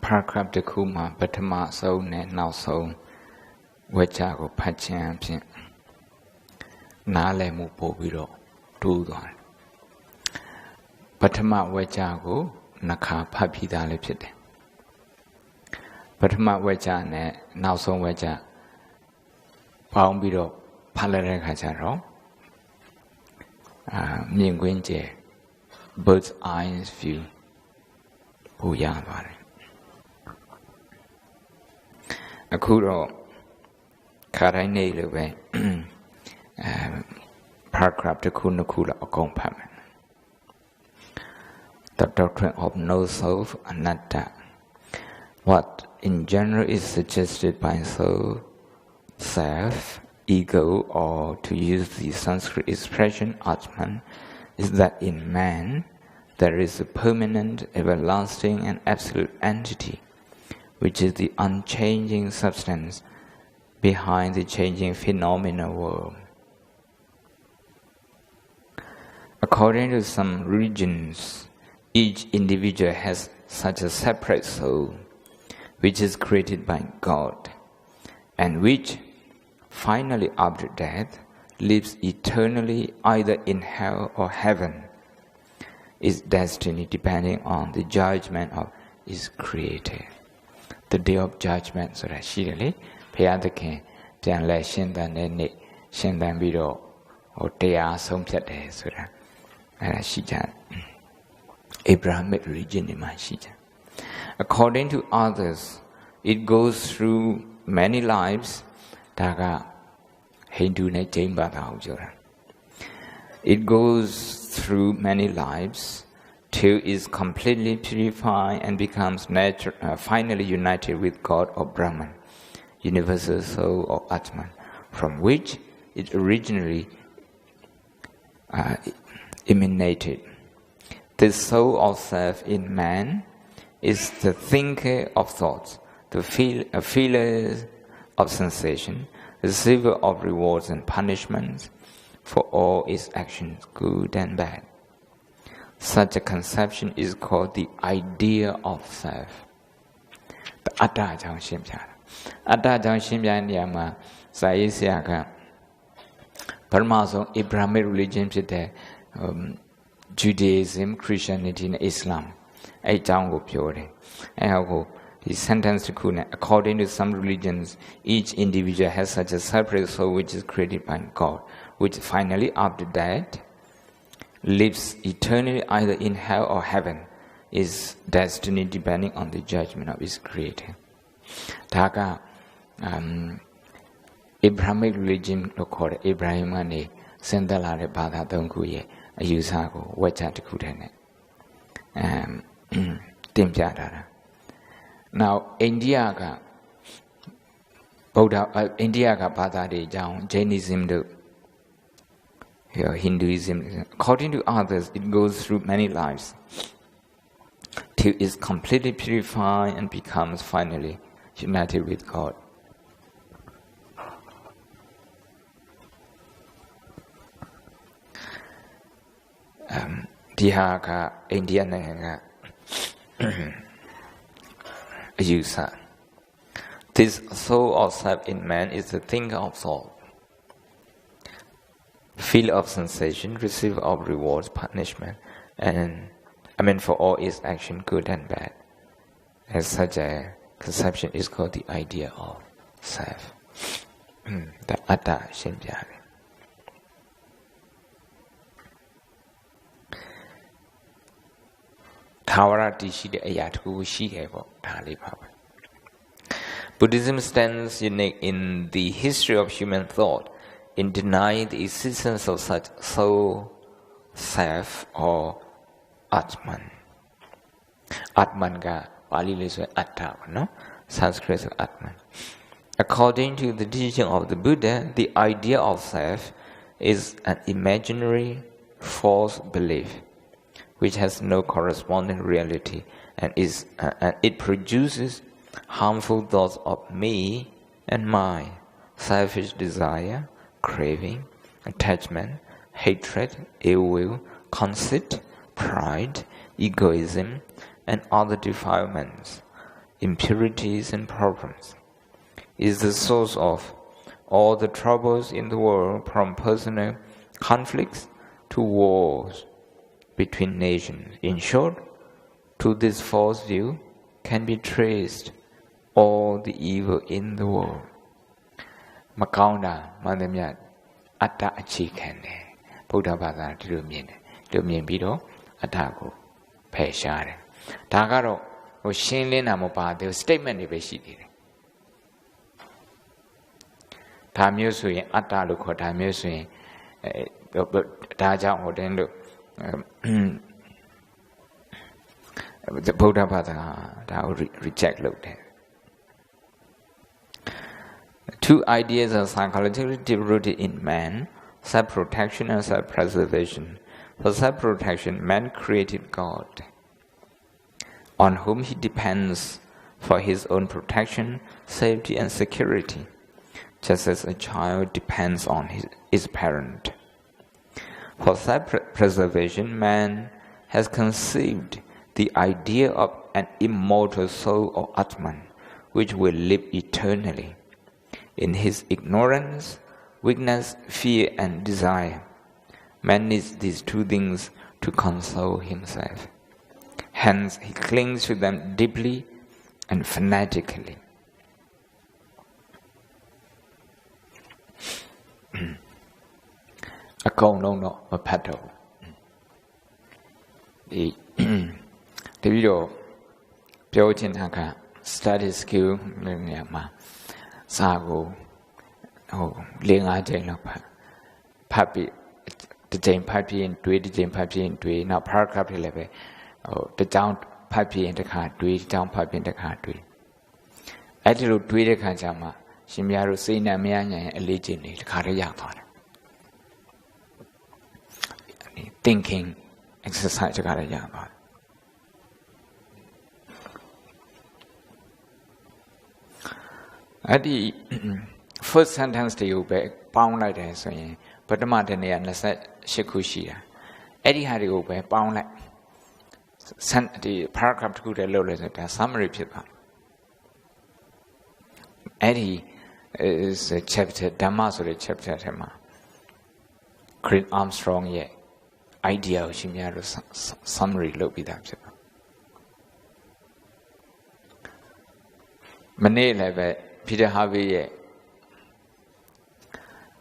paragraph တစ်ခုမှာပထမဆုံးနဲ့နောက်ဆုံးဝေချာကိုဖတ်ခြင်းအပြင်နားလည်မှုပို့ပြီးတော့တိုးသွားတယ်ပထမဝေချာကိုနှစ်ခါဖတ်ပြီးသားလည်းဖြစ်တယ်ပထမဝေချာနဲ့နောက်ဆုံးဝေချာပေါင်းပြီးတော့ဖတ်လိုက်တဲ့အခါကျတော့မြင်ကွင်းကျဲ bird's eye view ပိုရပါတယ်အခုတော့ခါတိုင်းနေလို့ပဲparagraph တစ်ခုနှစ်ခုလောက်အကုန်ဖတ်မယ် The doctrine of no self anatta what in general is suggested by soul self ego or to use the Sanskrit expression Atman is that in man there is a permanent, everlasting and absolute entity which is the unchanging substance behind the changing phenomenal world. According to some religions, each individual has such a separate soul which is created by God and which finally after death lives eternally either in hell or heaven. Its destiny depending on the judgment of its creator. The day of judgment ဆိုတာရှိတယ်လေဘုရားသခင်ပြန်လဲရှင်းတန်တဲ့နေ့ရှင်းတန်ပြီးတော့တရားဆုံးဖြတ်တယ်ဆိုတာအဲ့ဒါရှိကြတယ် Abrahamic religion တွေမှာရှိကြ According to others it goes through many lives ဒါကဟိန္ဒူနဲ့ဂျိန်းဘာသာကိုပြောတာ It goes through many lives till is completely purified and becomes finally united with God or Brahman, universal soul or Atman, from which it originally emanated. The soul of self in man is the thinker of thoughts, the feeler of sensation, the receiver of rewards and punishments for all its actions, good and bad. Such a conception is called the idea of self. The Atta ကြောင့်ရှင်းပြတာ Atta ကြောင့်ရှင်းပြတဲ့နေရာမှာဇာရေးဆရာကပထမဆုံး Abrahamic religion ဖြစ်တဲ့ Judaism, Christianity နဲ့ Islam အဲ့အကြောင်းကိုပြောတယ်အဲ့ဟိုဒီ sentence တစ်ခုနဲ့ according to some religions each individual has such a separate soul which is created by God which finally after that lives eternally either in hell or heaven is destiny depending on the judgment of his creator ဒါကAbrahamic religion လို့ခေါ်တဲ့ Abraham ကနေဆင်းသက်လာတဲ့ဘာသာသုံးခုရဲ့အယူဆကိုဝက်ချတစ်ခုတည်းနဲ့တင်ပြထားတာ Now India ကဗုဒ္ဓ India ကဘာသာတွေအကြောင်း Jainism တို့Hinduism, according to others, it goes through many lives till it is completely purified and becomes finally united with God. Dihaga India nanga Ayusa. This soul of self in man is the thinker of thought. Feel of sensation, receive of rewards, punishment, and for all its action, good and bad. And such a conception is called the idea of self. The Atta Shinjari. Tawarati Shide Ayatku Shihebo Talipapa. Buddhism stands unique in the history of human thought. In denying the existence of such soul, self, or Atman. Atman ga Pali le so Atta, no? Sanskrit so Atman. According to the teaching of the Buddha, the idea of self is an imaginary false belief which has no corresponding reality and it produces harmful thoughts of me and mine, selfish desire, craving, attachment, hatred, ill will, conceit, pride, egoism, and other defilements. impurities and problems, is the source of all the troubles in the world, from personal conflicts to wars between nations. In short, to this false view can be traced all the evil in the world. Makaunda Mandamyat Atta Achikane Buddha Bada Lumine Luminbido Atago Peshare Tagaro or Shinlin Amopa, the statement of Beshidi Tamusui Atta Luko Tamusui Taja or then look the Buddha Bada reject look there. Two ideas are psychologically rooted in man: self-protection and self-preservation. For self-protection, man created God, on whom he depends for his own protection, safety, and security, just as a child depends on his parent. For self-preservation, man has conceived the idea of an immortal soul or Atman, which will live eternally. In his ignorance, weakness, fear, and desire, man needs these two things to console himself. Hence, he clings to them deeply and fanatically. A câu nông nọ mà phát đầu thì ví dụ biểu trên hàng cả study skill lên nhà mà sao cô liên ai trên là phát bị trên phát hiện đuôi trên phát hiện đuôi nào paragraph thì lại về từ trong phát hiện được cả đuôi trong phát hiện được cả đuôi ấy thì lúc đuôi được cả chăng mà xin nhớ rồi xin làm mấy nhà lấy trên này cả đấy dạng thôi thinking exercise cả đấy dạng thôi. At the first sentence to be pound like that, so but the matter is that Shikushia. Eddie had to be pound like sent the paragraph to the low letter, summary paper. Eddie is a chapter, Dhammas or the chapter Tema. Chris Armstrong, yeah. Idea of Shimya summary low be that. Manila Peter Harvey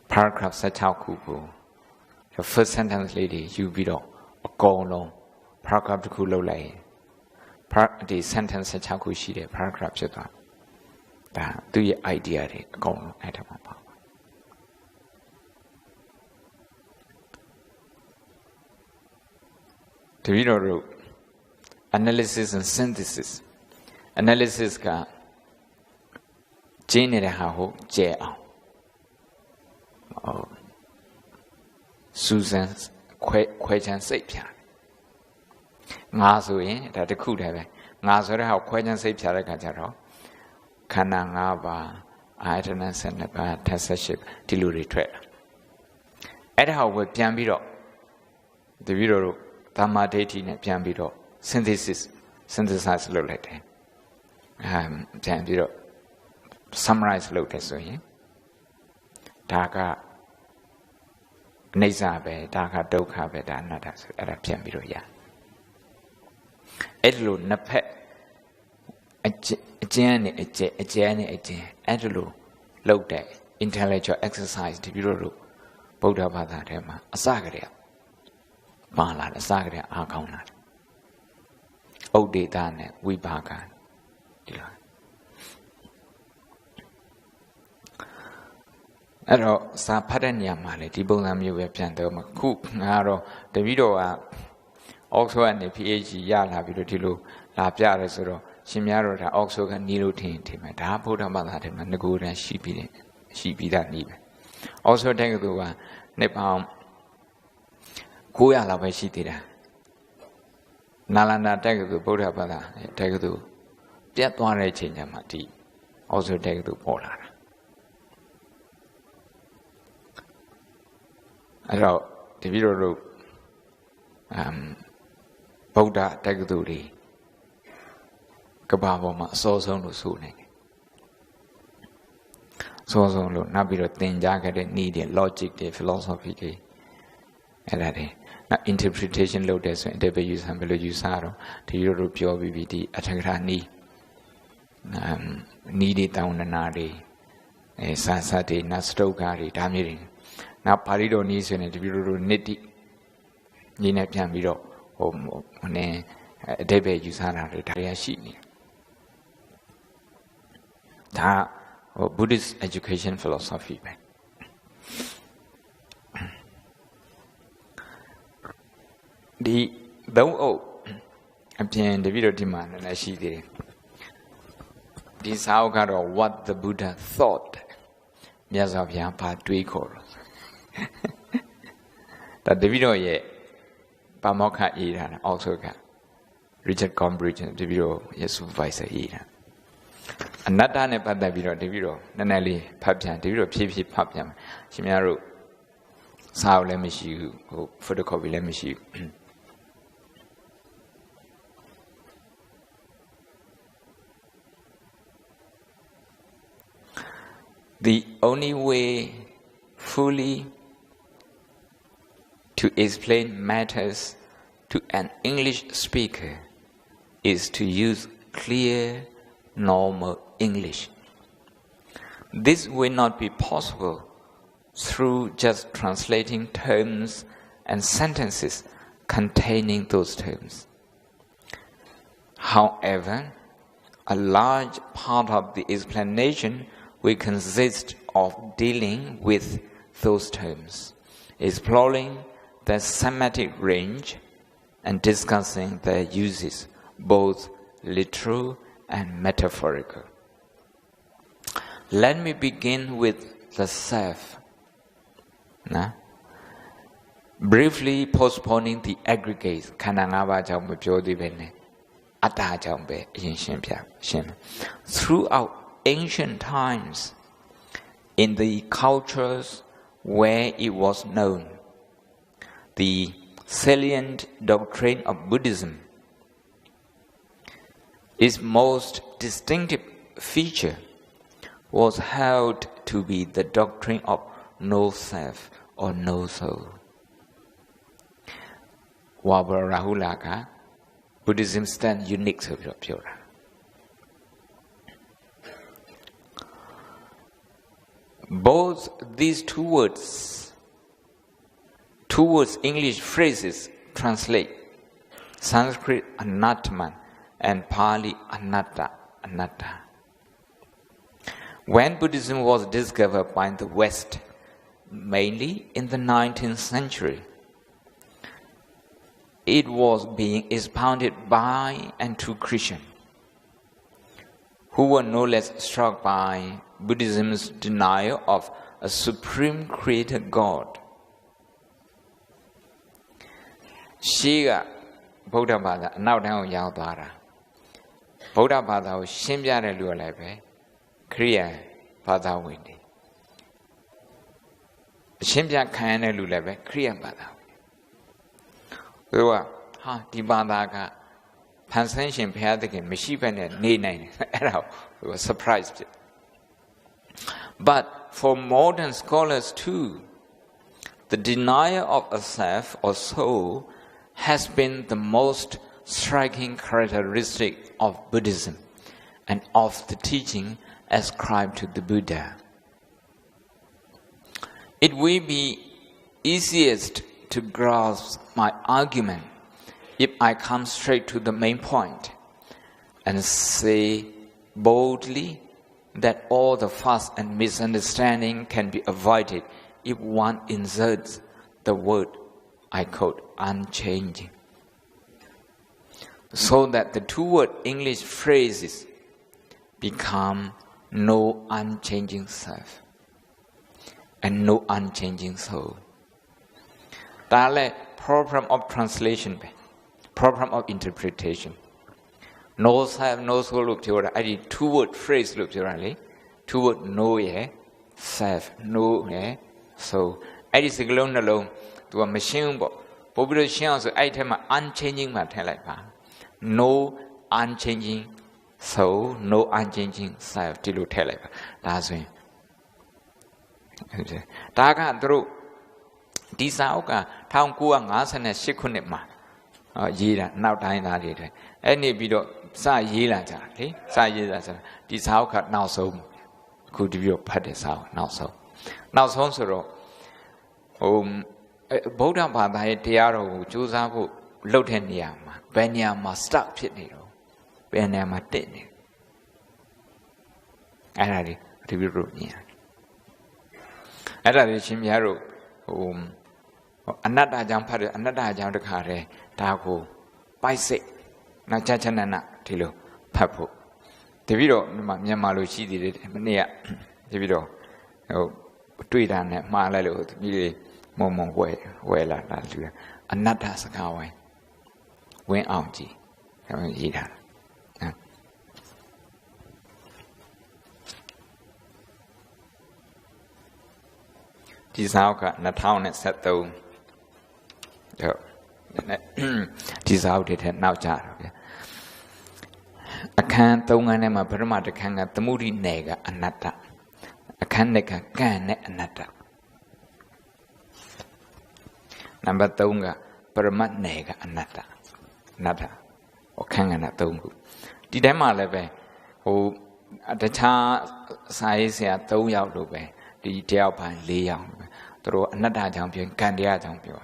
paragraph such how kuku. The first sentence lady, you video a go long. Paragraph to kulo lay. The sentence such how she did paragraph cheta. That do your idea go long at a power. The video wrote analysis and synthesis. Analysis ka Jane how jail. Susan's question safe. Nazu that the could have Nazu how question safe Yaracajaro. Kanangaba, idleness and about tessership till you retreat. At how with Piambiro, the video Tama dating at Piambiro, synthesize low letter. Piambiro. Summarize look at so here. Taka Nezabe, Taka Doka Vedana at a Piambiroya. Edlu Nape a journey, Edlu looked at intellectual exercise to Biro Boda Badama, a Sagaria. Mala, a Sagaria, Akona. Ode Dane, we bagan. At all, Sapadania Mali, Tibonam, you were Pianto, Cook, Naro, the video also and the PhD Yala Vidotilo, La Piaresoro, Shimiaro, also can Nilutin, Tim, Tapo Damalatim, and the good and sheepy that need. Also, take the one, Nepal, Kuyala Vashitida. Nalana take the Buddha Bada, take the Piat one change Mati, also take the Polar. I wrote the video wrote Buddha Tagaduri Kababoma, so no sooning. So now be the thing jacket needed logic, the philosophy, and that now interpretation load as interpret use and below use to Europe, your BBD, Atagrani, needed down an array, a Sansati, Nastokari, Damiring. Now Parido needs an interview nitty, Nina Piamiro, or Debe Usana, retire sheet. Or Buddhist education philosophy. The obtained the video demand and I see the this how got or what the Buddha thought. Yes, of your part tweakle. That the video ye Pamoka Iran also got Richard Combridge and the video yes supervisor Iran. Another ne pada biro de biro nanali phapyan de biro phip phip phapyan shin mya ro sao le mashi hu photocopy le mashi The only way fully to explain matters to an English speaker is to use clear normal English. This will not be possible through just translating terms and sentences containing those terms. However, a large part of the explanation will consist of dealing with those terms, exploring their semantic range, and discussing their uses, both literal and metaphorical. Let me begin with the self. Briefly postponing the aggregates. Throughout ancient times, in the cultures where it was known, the salient doctrine of Buddhism, its most distinctive feature was held to be the doctrine of no self or no soul. Wabra Rahulaka, Buddhism stands unique to Pura. Both these two words English phrases translate Sanskrit anatman and Pali anatta. When Buddhism was discovered by the West, mainly in the 19th century, it was being expounded by and to Christians, who were no less struck by Buddhism's denial of a supreme creator God. Shiga Buddha Bada, now down Yaldara. Buddha Bada was Shimbya Lulebe, Kriya Bada Windy. Shimbya Kayana Lulebe, Kriya Bada. We were, Dibadaga, Pansenshin Piataki, Mishipan and Nine. We were surprised. But for modern scholars too, the denial of a self or soul has been the most striking characteristic of Buddhism and of the teaching ascribed to the Buddha. It will be easiest to grasp my argument if I come straight to the main point and say boldly that all the fuss and misunderstanding can be avoided if one inserts the word, I quote, unchanging, so that the two-word English phrases become no unchanging self and no unchanging soul. That's a problem of translation, problem of interpretation. No self, no soul look to I two-word phrase look to two-word no self, no soul. I is alone to a machine book. Popular chance I tell my unchanging matter like no unchanging So no unchanging self till you tell it. That's when. Taga through Disauka, Town Kua Nas and a Shikunima. Yida, now dying at it. Any video, Sa Yila, Sa Yila, Disauka now so could you put this out now so. Now so. Boda by Tiaro, Juzabu, Loteniama, Benyama, stop pitney. Benyama didn't. And I review near. At a Shimyaro, another jump, another jump the car, Tago, by sick, Nachanana, Tilo, Papo. The video, Yamalu, she did it near the video. Tweet and Malalo, really. Momon way, well, another Sakaway went out. G. Disauka, Natown and set though. Disauka it now jar. I can't tell my name a permata can at the moody nega, another. I can't make a can another. Number Tonga, Permat Nega, Anata, Nata, or Kangana Tongu. Didema leve, who at the cha size at Toya Lube, the Tiapan Liang, through another champion, Candia champion.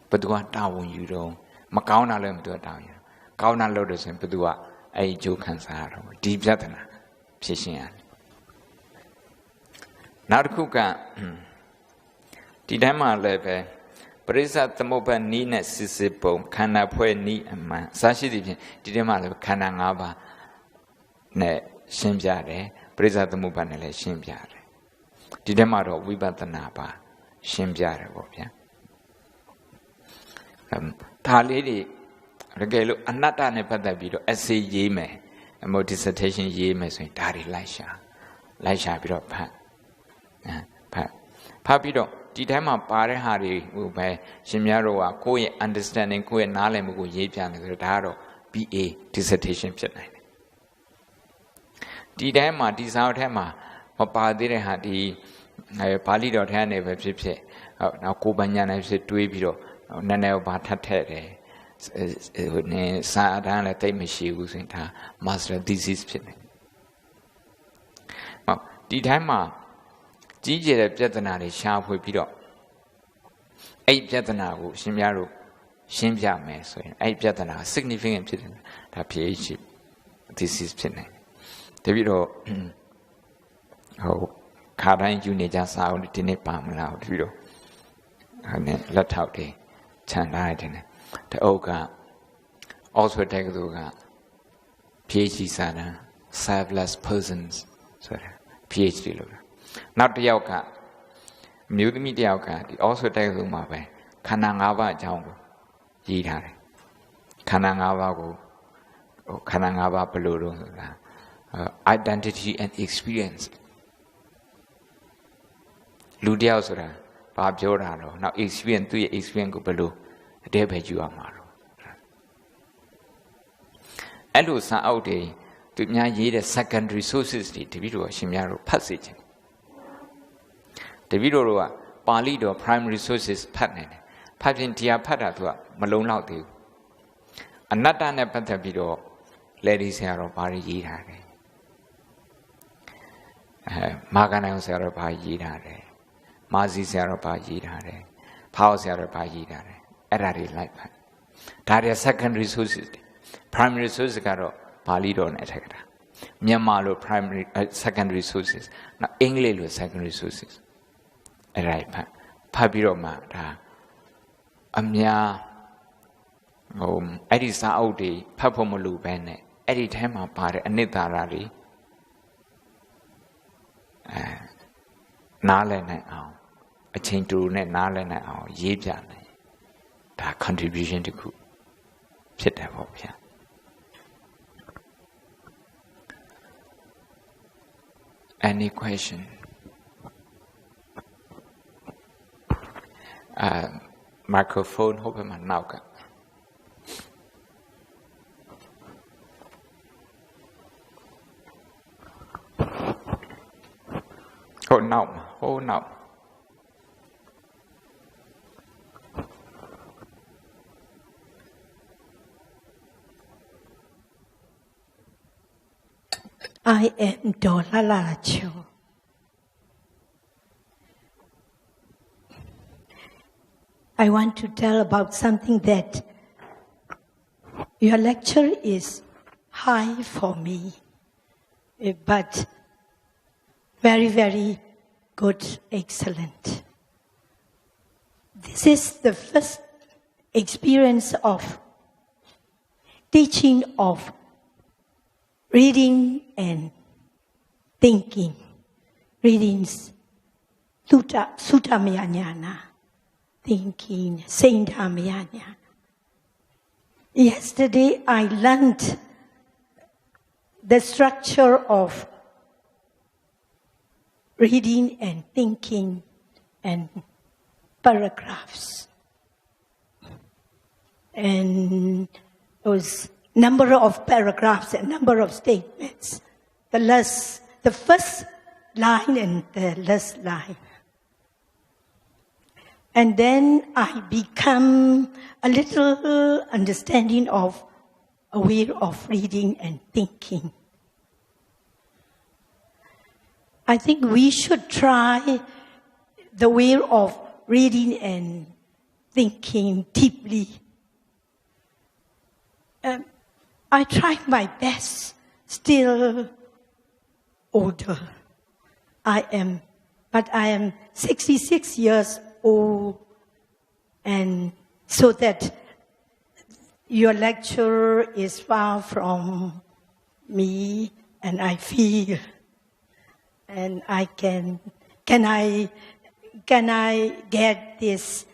But what down you do, Macauna lem to a town. Kauna loaders and Padua, a Joe Cansaro, deep Zatana, Pishian. Now the cooker. Didema leve, Presa Tamoba Nina Sisipo, Kana Pue Ni and Man, Sashi Didema leve Kanangaba Ne Shimjare, Presa Tamoba Nele Shimjare. Didemaro Vibatanaba, Shimjare Wopia. Talidi Regalo Anata Nepadabido, essay Yeme, a more dissertation Yeme, so Dari Laisha, Laisha Biro Pat. Papido. Didema Pare Hari will by Shimiaroa, Koy understanding Koy Nalamu Yapian Gradaro, B.A. dissertation pitnight. Didema, Disautema, Papa didn't have the Pali.Hane website, now Kubanyana said to Ebiro, Nanel Batate, Sadan, a time she was in her master disease pitnight. Didema. Gigi Jatanari sharp with Pido. 8 Jatana, Shimyaru, Shimbia Maso, 8 Jatana, significant that PhD. This is Pinay. The video, oh, Karan Unija sound, Tinepam loud video. And then let out the Chandai, the Oga, also take the Oga, PhD Sana, serveless persons, sorry, PhD loader. Not the Yoka, Mutimi Yoka, also take the Mabe, Kanangava Jango, Yidare, Kanangava go, or Kanangava Peluru, identity and experience. Ludiausura, Bob Jorano, now experience to experience go below, Debe Juamaro. Elusa out day, to Nya secondary sources, the video Shimyaro passage. The video Pali do primary sources partner. Patin Tia Patatua, Malone out there. Another Nepata video, ladies here of Pari Yidare. Magana Sarapa Yidare. Mazi Sarapa Yidare. Pao Sarapa Yidare. Erari like that. That is secondary sources. Primary sources are Pali do Netagata. Myanmar primary secondary sources. Now English secondary sources. Right, Pabiroma, Amia, Edisa Audi, Papomolu Bene, Edit Hema Pare, Anita Rari, Nalene, a change to Nalene, Yijane, that contribution to cook. Sit there, Popia. Any question? Microphone, hope I'm not. out, hold out. I am Dolala Cho. I want to tell about something that your lecture is high for me, but very, very good, excellent. This is the first experience of teaching of reading and thinking. Readings, Sutta thinking, Sainthamayana. Yesterday I learned the structure of reading and thinking and paragraphs. And those number of paragraphs and number of statements. The first line and the last line. And then I become a little understanding of, aware of reading and thinking. I think we should try the way of reading and thinking deeply. I try my best, still older. But I am 66 years old, and so that your lecture is far from me, and I feel, and I can I get this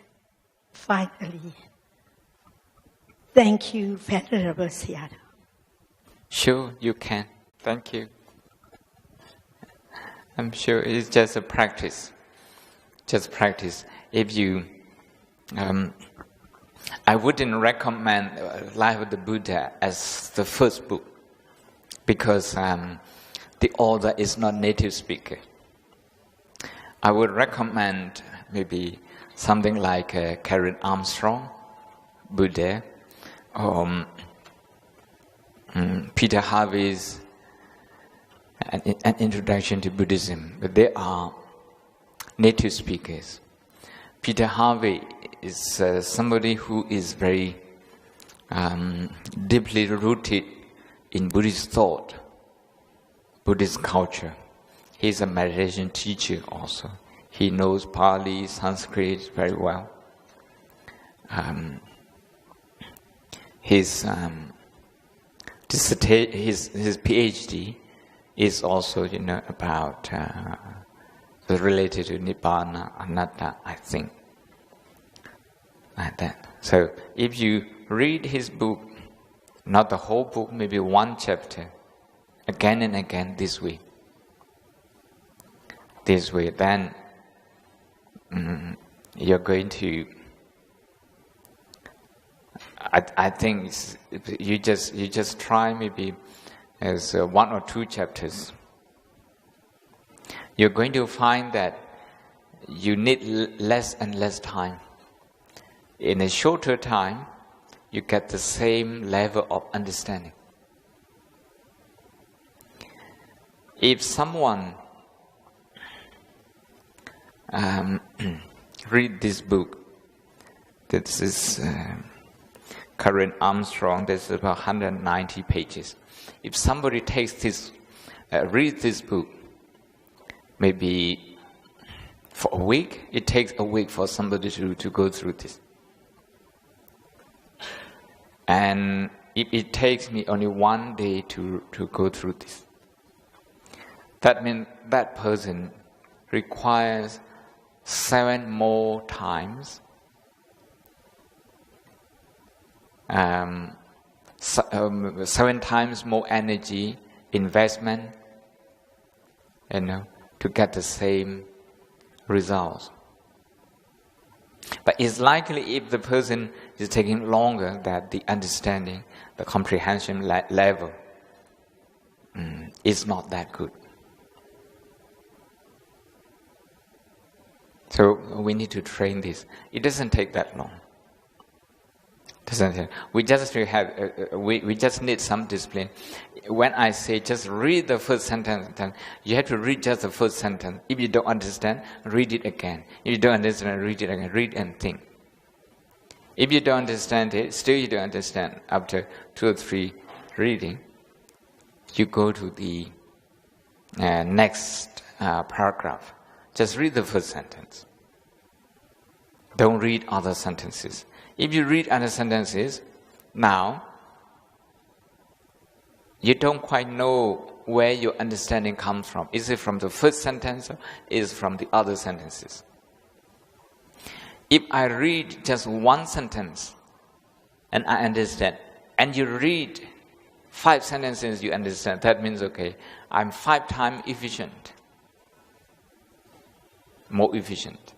finally? Thank you, Venerable Sayadaw. Sure, you can. Thank you. I'm sure it's just a practice. Just practice. If you, I wouldn't recommend Life of the Buddha as the first book because the author is not native speaker. I would recommend maybe something like Karen Armstrong, Buddha, Peter Harvey's An Introduction to Buddhism, but they are native speakers. Peter Harvey is somebody who is very deeply rooted in Buddhist thought, Buddhist culture. He's a meditation teacher also. He knows Pali, Sanskrit very well. His PhD is also, about related to Nibbana, Anatta, I think, like that. So if you read his book, not the whole book, maybe one chapter, again and again this way, then you're going to. I think you just try maybe as 1 or 2 chapters. You're going to find that you need less and less time. In a shorter time, you get the same level of understanding. If someone read this book, this is Karen Armstrong, this is about 190 pages. If somebody takes this, reads this book, maybe for a week, it takes a week for somebody to go through this. And it takes me only 1 day to go through this. That means that person requires 7 more times 7 times more energy, investment, to get the same results. But it's likely if the person is taking longer that the understanding, the comprehension level is not that good. So we need to train this. It doesn't take that long. We just need some discipline. When I say just read the first sentence, you have to read just the first sentence. If you don't understand, read it again. If you don't understand, read it again. Read and think. If you don't understand it, still you don't understand, after 2 or 3 reading, you go to the next paragraph. Just read the first sentence. Don't read other sentences. If you read other sentences, now you don't quite know where your understanding comes from. Is it from the first sentence or is it from the other sentences? If I read just one sentence and I understand, and you read 5 sentences you understand, that means, okay, I'm 5 times efficient. More efficient.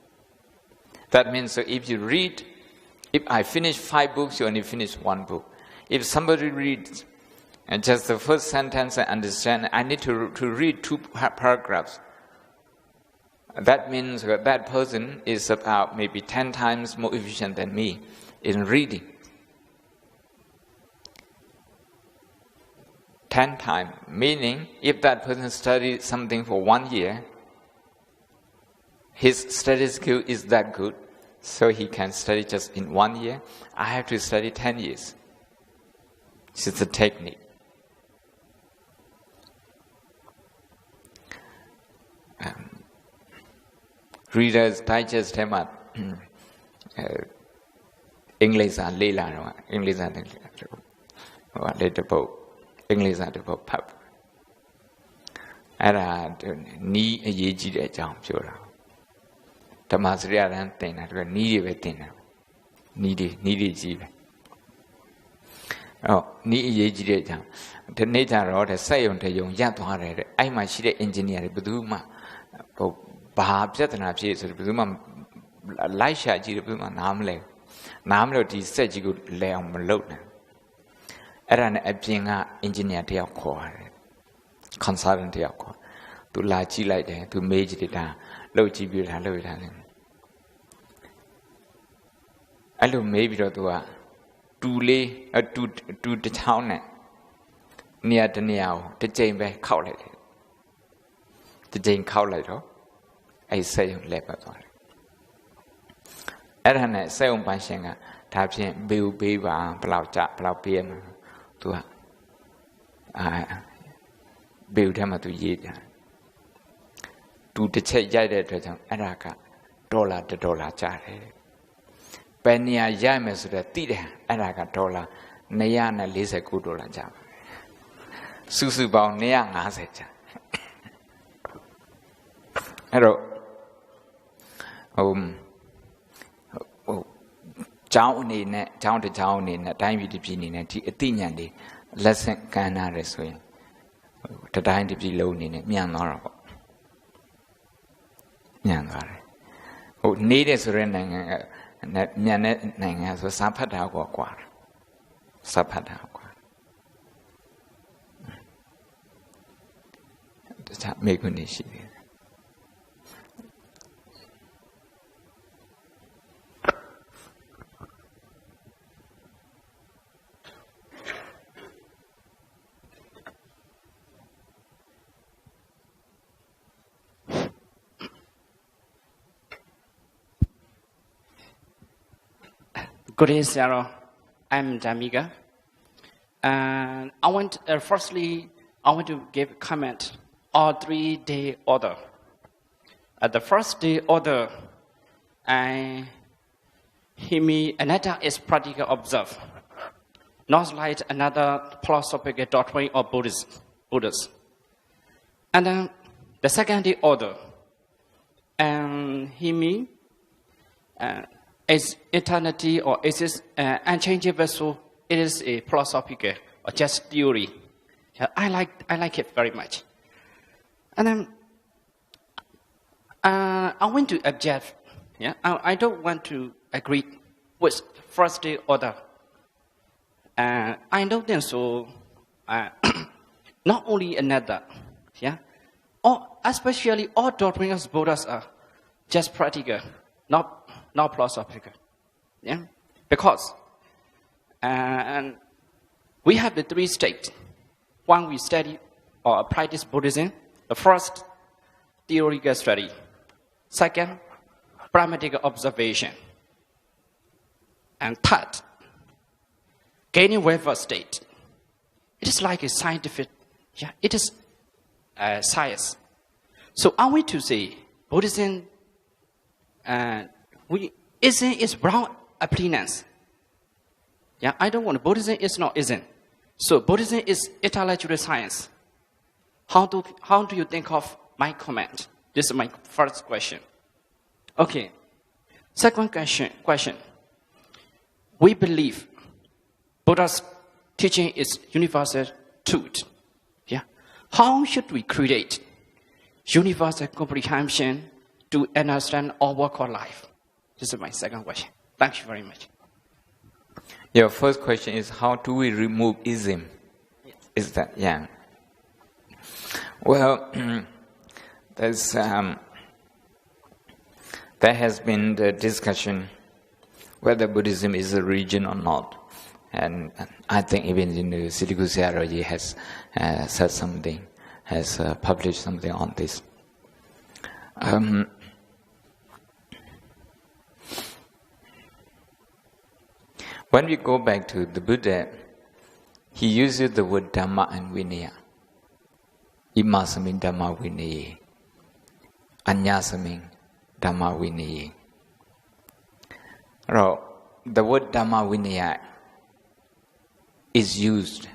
That means so if you read, if I finish 5 books, you only finish 1 book. If somebody reads and just the first sentence I understand, I need to read 2 paragraphs. That means that person is about maybe 10 times more efficient than me in reading. 10 times, meaning if that person studied something for 1 year, his study skill is that good, so he can study just in 1 year. I have to study 10 years. This is the technique. Reader's Digest ထဲမှာအင်္ဂလိပ်စာလေ့လာတော့အင်္ဂလိပ်စာနဲ့လေ့တပုတ်အင်္ဂလိပ်စာတပုတ်ဖတ်အဲ့ဒါနီးအရေးကြီးတဲ့အကြောင်းပြောတာဓမ္မစရိယရန်သင်တာသူကနီးတွေပဲသင်တာနီးတွေကြီးပဲနီးအရေးကြီးတဲ့အကြောင်းဒီနေ့ကျတော့တဲ့စက်ယုံတယုံရပ်သွားတယ်တဲ့အဲ့မှာရှိတဲ့ engineer တွေဘယ်သူမှဘာပြဿနာဖြစ်ဆိုတော့ဘယ်သူမှလိုက်ရှာကြည့်တယ်ဘယ်သူမှနားမလဲလို့ဒီစက်ကြီးကိုလဲအောင်မလုပ်နိုင်အဲ့ဒါနဲ့အပြင်က engineer တယောက်ခေါ်ရတယ် consultant တယောက်ခေါ်သူလာကြည့်လိုက်တယ်သူမေးကြည့်တယ်ဒါလုပ်ကြည့်ပြတာလုပ်ရတာလေအဲ့လိုမေးပြီးတော့သူကတူတစ်ချောင်းနဲ့နေရာတနေရာကိုတစ်ကြိမ်ပဲခောက်လိုက်တယ်တစ်ကြိမ်ခောက်လိုက်တော့အဲ့စက်ရုံလဲပတ်သွားတယ်အဲ့ဒါနဲ့စက်ရုံပန်းရှင်ကဒါဖြင့်ဘေးပါဘယ်လောက်ပေးရမှာသူကဘေးထဲမှာသူရေးတယ်တူတစ်ချက်ရိုက်တဲ့အတွက်ကြောင့်အဲ့ဒါကဒေါ်လာ$1ကျတယ်ဘယ်နေရာရိုက်မယ်ဆိုတော့သိတယ်အဲ့ဒါကဒေါ်လာ$249ကျပါတယ်စုစုပေါင်း250ကျအဲ့တော့ကျောင်းအနေနဲ့ကျောင်းတစ်ကျောင်းအနေနဲ့တိုင်းပြည်တစ်ပြည်အနေနဲ့ဒီအသိဉာဏ်တွေလက်ဆင့်ကမ်းနာတယ်ဆိုရင်တတိုင်းတစ်ပြည်လုံးအနေနဲ့မြန်သွားတာပေါ့မြန်သွားတယ်နေတဲ့ဆိုတဲ့နိုင်ငံကမြန်တဲ့နိုင်ငံဆိုစာဖတ်တာကွာစာဖတ်တာကွာတခြားမိခွန်းနေရှိတယ်Good evening, Sarah. I'm Jamiga. And firstly, I want to give a comment on 3-day order. At the first day order, another is practical observe, not like another philosophical doctrine of Buddhists. And then the second day order, is eternity or is this unchangeable soul? It is a philosophical or just theory. I like it very much. And then I want to object. Yeah, I don't want to agree with first day order. I don't think so. Not only another. Yeah, or especially all doctrines of Buddhas are just practical, not philosophical. Yeah? Because and we have the three states. One, we study or practice Buddhism. The first, theoretical study. Second, pragmatic observation. And third, gaining welfare state. It is like a scientific, it is science. So are we to say Buddhism is wrong appliance? Yeah, I don't want Buddhism is not isn't. So Buddhism is intellectual science. How do you think of my comment? This is my first question. Okay. Second question. We believe Buddha's teaching is universal truth. Yeah. How should we create universal comprehension to understand our work or life? This is my second question. Thank you very much. Your first question is how do we remove ism? Yes. Is that, yeah. Well, there has been the discussion whether Buddhism is a religion or not. And I think even Siddhiku Sayadaw has said something, has published something on this. When we go back to the Buddha, he uses the word Dhamma and Vinaya. Imasamin Dhamma Vinaya. Anyasamin Dhamma Vinaya. The word Dhamma Vinaya is used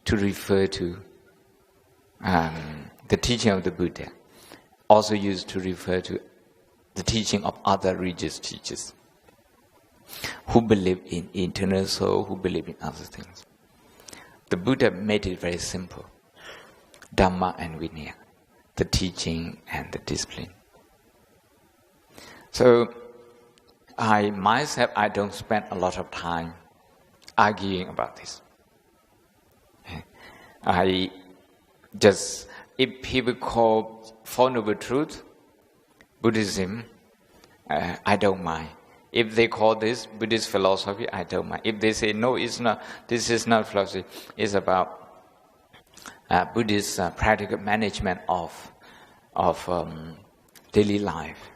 to refer to the teaching of the Buddha, also used to refer to the teaching of other religious teachers who believe in eternal soul, who believe in other things. The Buddha made it very simple. Dhamma and Vinaya, the teaching and the discipline. So, I don't spend a lot of time arguing about this. I just, if people call Four Noble Truths Buddhism, I don't mind. If they call this Buddhist philosophy, I don't mind. If they say, no, it's not, this is not philosophy, it's about Buddhist practical management of daily life,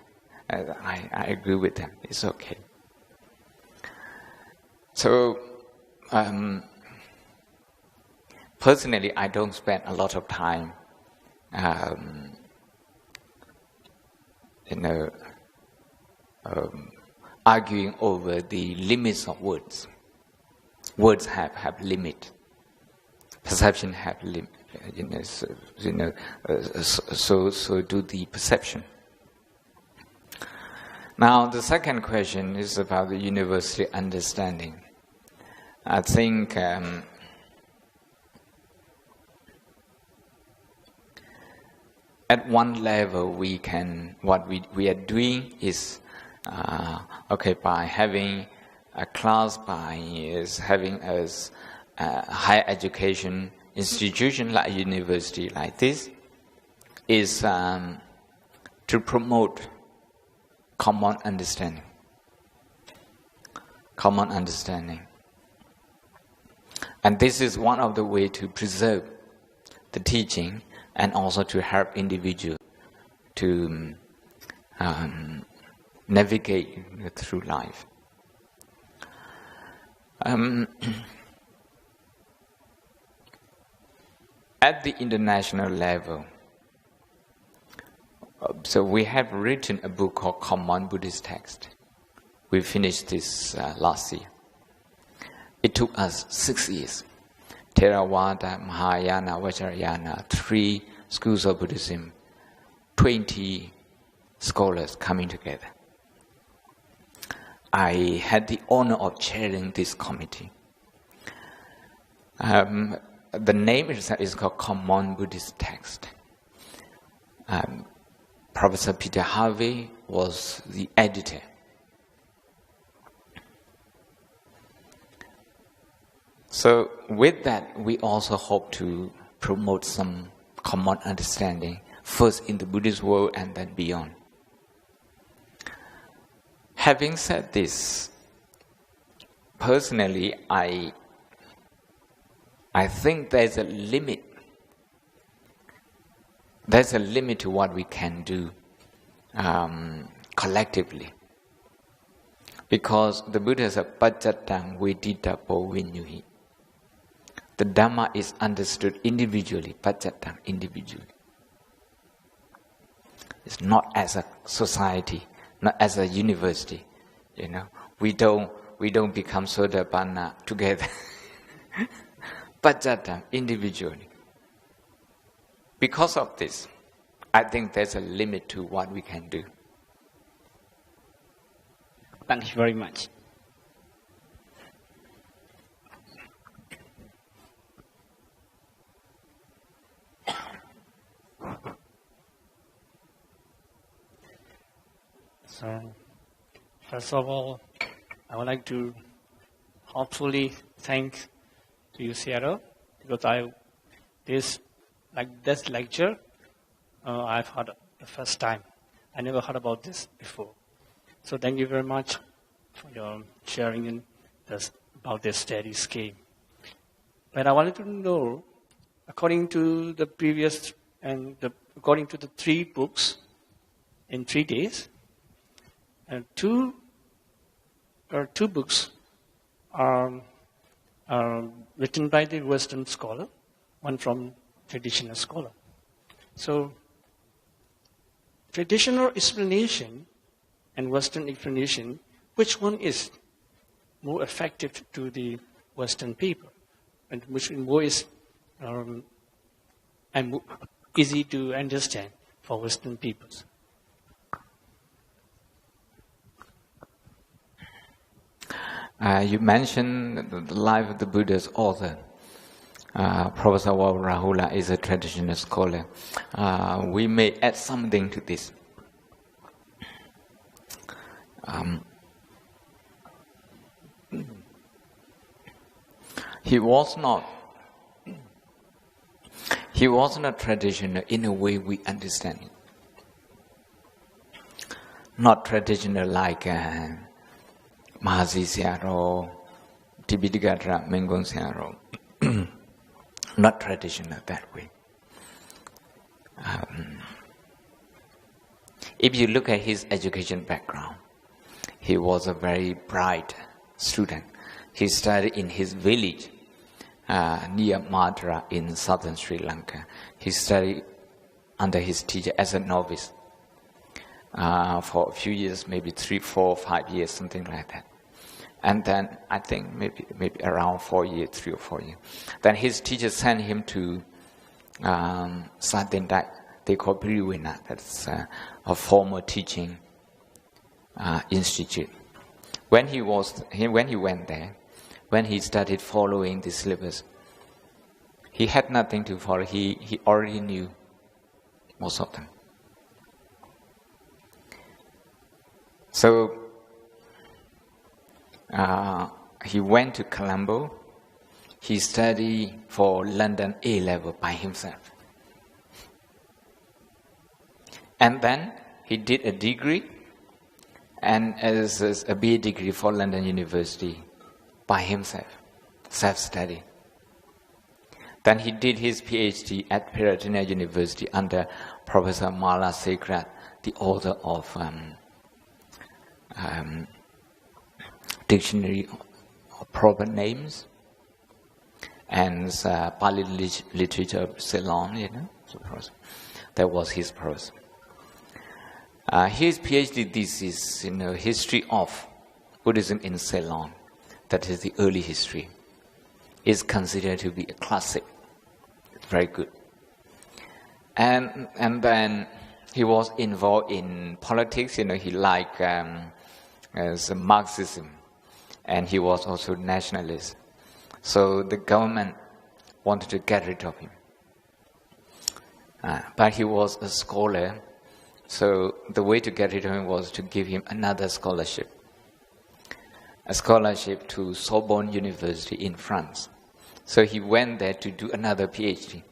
I agree with them. It's okay. So, personally, I don't spend a lot of time, arguing over the limits of words. Words have limit. Perception have limit. So do the perception. Now, the second question is about the universal understanding. I think at one level what we are doing is by having a class, by having a higher education institution like a university like this, is to promote common understanding. Common understanding. And this is one of the ways to preserve the teaching and also to help individuals to navigate through life. At the international level, so we have written a book called Common Buddhist Text. We finished this last year. It took us 6 years. Theravada, Mahayana, Vajrayana, 3 schools of Buddhism, 20 scholars coming together. I had the honor of chairing this committee. The name is called Common Buddhist Text. Professor Peter Harvey was the editor. So with that, we also hope to promote some common understanding, first in the Buddhist world and then beyond. Having said this, personally, I think there's a limit. There's a limit to what we can do collectively. Because the Buddha said, Pajjatang veditapo vinyuhi. The Dhamma is understood individually, Pajjatang, individually. It's not as a society, not as a university. You know, we don't become Sotapanna together. Pajjatang, individually. Because of this, I think there's a limit to what we can do. Thank you very much. So, first of all, I would like to heartfully thank to you, Seattle, because this lecture, I've heard the first time. I never heard about this before. So thank you very much for your sharing about this study scheme. But I wanted to know, according to the previous according to the 3 books in 3 days, two books are written by the Western scholar, one from traditional scholar. So traditional explanation and Western explanation, which one is more effective to the Western people, and which more is and easy to understand for Western peoples? You mentioned the life of the Buddha's author. Professor Rahula is a traditional scholar. We may add something to this. He was not traditional in a way we understand it. Not traditional like Mahasi Sayadaw, Tipitaka Mengon Sayadaw. Not traditional that way. If you look at his education background, he was a very bright student. He studied in his village near Madura in southern Sri Lanka. He studied under his teacher as a novice for a few years, maybe 3, 4, 5 years, something like that. And then I think maybe around 4 years, 3 or 4 years. Then his teacher sent him to Satindak, they call Piriwina, that's a former teaching institute. When he went there, when he started following the syllabus, he had nothing to follow. He already knew most of them. So he went to Colombo. He studied for London A level by himself. And then he did a degree, and as a BA degree for London University by himself, self-study. Then he did his PhD at Peradeniya University under Professor Mala Sekrat, the author of Dictionary of Proper Names and Pali Literature of Ceylon, you know. That was his prose. His PhD thesis, history of Buddhism in Ceylon, that is the early history, is considered to be a classic. Very good. And then he was involved in politics. He liked Marxism, and he was also nationalist. So the government wanted to get rid of him. But he was a scholar, so the way to get rid of him was to give him another scholarship. A scholarship to Sorbonne University in France. So he went there to do another PhD,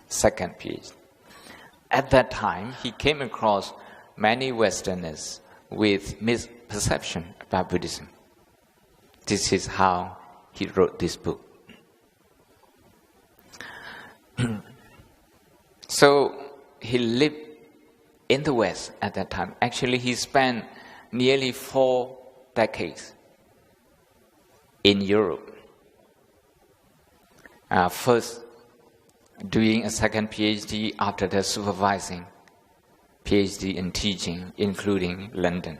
second PhD. At that time, he came across many Westerners with misperception about Buddhism. This is how he wrote this book. So he lived in the West at that time. Actually, he spent nearly 4 decades in Europe. First, doing a second PhD, after that supervising PhD in teaching, including London.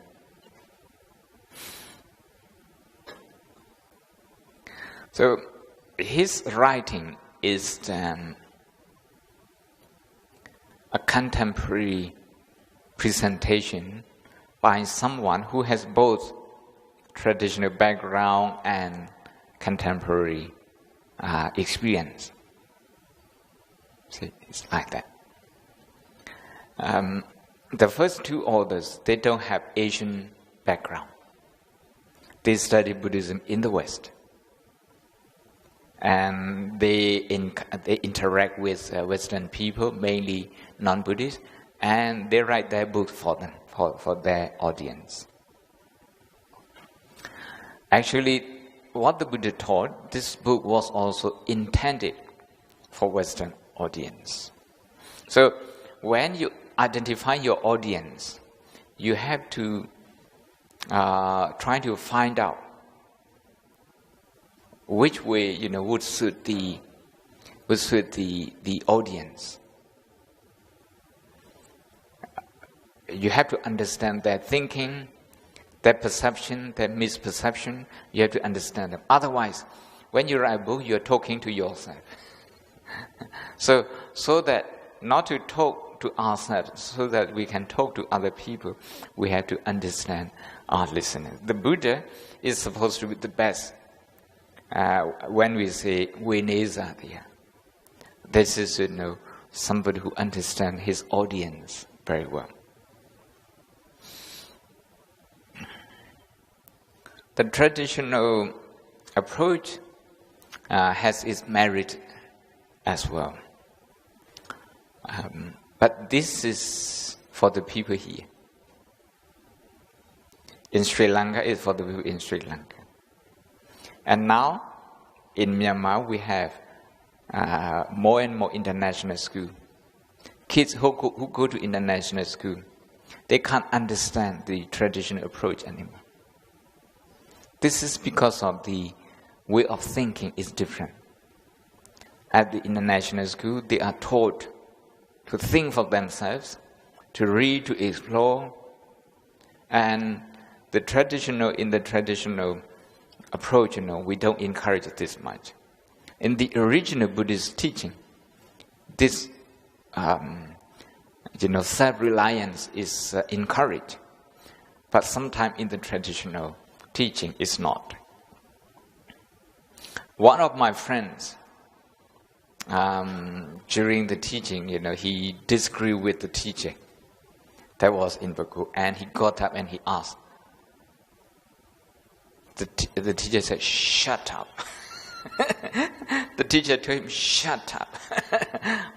So his writing is a contemporary presentation by someone who has both traditional background and contemporary experience. See, it's like that. The first 2 authors, they don't have Asian background. They study Buddhism in the West. And they interact with Western people, mainly non-Buddhists, and they write their books for them, for their audience. Actually, what the Buddha taught, this book was also intended for Western audience. So when you identify your audience, you have to try to find out which way would suit the audience. You have to understand their thinking, their perception, their misperception. You have to understand them. Otherwise, when you write a book, you're talking to yourself. So that not to talk to ourselves, so that we can talk to other people, we have to understand our listeners. The Buddha is supposed to be the best. When we say Vinaya, this is somebody who understands his audience very well. The traditional approach has its merit as well. But this is for the people here. In Sri Lanka, it's for the people in Sri Lanka. And now, in Myanmar, we have more and more international schools. Kids who go to international school, they can't understand the traditional approach anymore. This is because of the way of thinking is different. At the international school, they are taught to think for themselves, to read, to explore, and in the traditional approach, we don't encourage this much. In the original Buddhist teaching, this, self-reliance is encouraged, but sometimes in the traditional teaching, it's not. One of my friends, during the teaching, he disagreed with the teacher that was in Baku, and he got up and he asked. The teacher said, "Shut up." The teacher told him, "Shut up."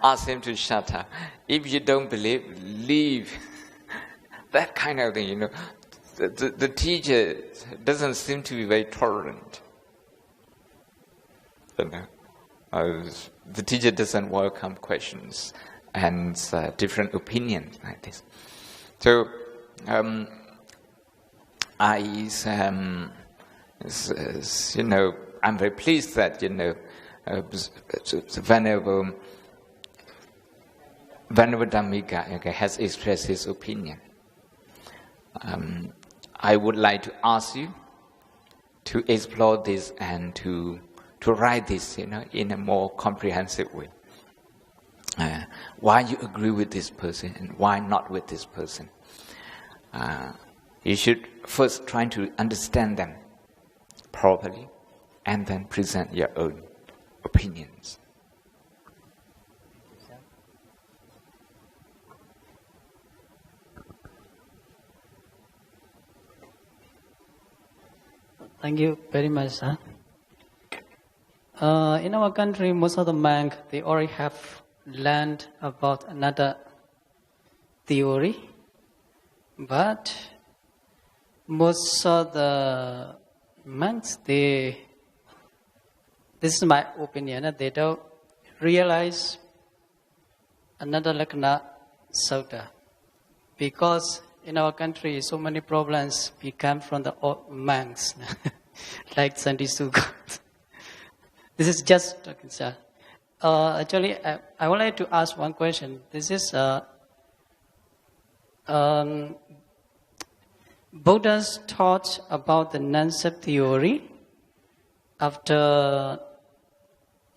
Asked him to shut up. If you don't believe, leave. That kind of thing, The teacher doesn't seem to be very tolerant. The teacher doesn't welcome questions and different opinions like this. So I'm very pleased that Venerable Dhammika has expressed his opinion. I would like to ask you to explore this and to write this, in a more comprehensive way. Why you agree with this person and why not with this person. You should first try to understand them properly and then present your own opinions. Thank you very much, sir. In our country, most of the monks, they already have learned about another theory, but most of the monks, this is my opinion, they don't realize another Lakkhana Sutta. Because in our country, so many problems become from the monks, like Santisuka. This is just talking, sir. Actually, I would like to ask one question. This is Buddha's taught about the non-self theory after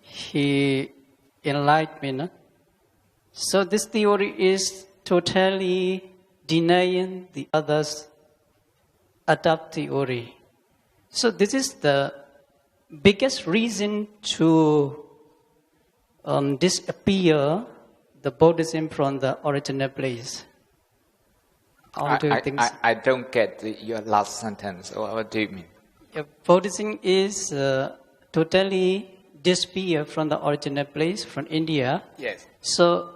he enlightenment. So this theory is totally denying the others' adopt theory. So this is the biggest reason to disappear the Buddhism from the original place. How do you think? I don't get your last sentence. What do you mean? Buddhism is totally disappear from the original place, from India. Yes. So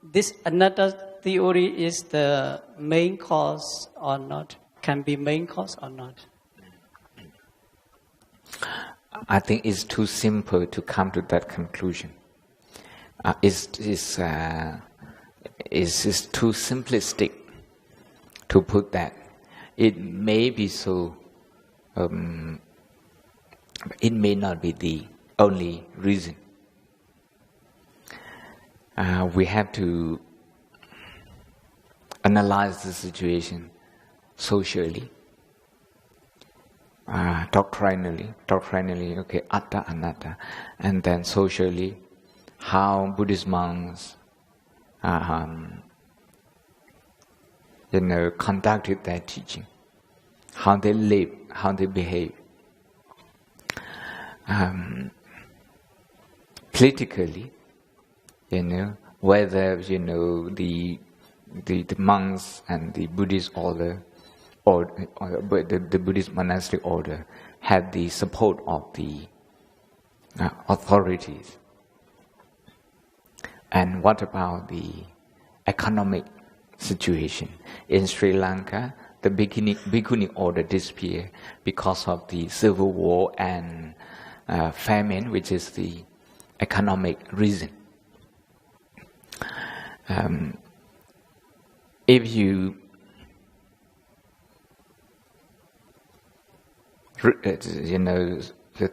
this another theory is the main cause or not? Can be main cause or not? I think it's too simple to come to that conclusion. It's too simplistic to put that. It may be so, it may not be the only reason. We have to analyze the situation socially, doctrinally, okay, atta, anatta, and then socially, how Buddhist monks, conducted their teaching, how they live, how they behave. Politically, whether the monks and the Buddhist order, or the Buddhist monastic order, had the support of the authorities. And what about the economic situation? In Sri Lanka, the Bhikkhuni order disappeared because of the civil war and famine, which is the economic reason. If you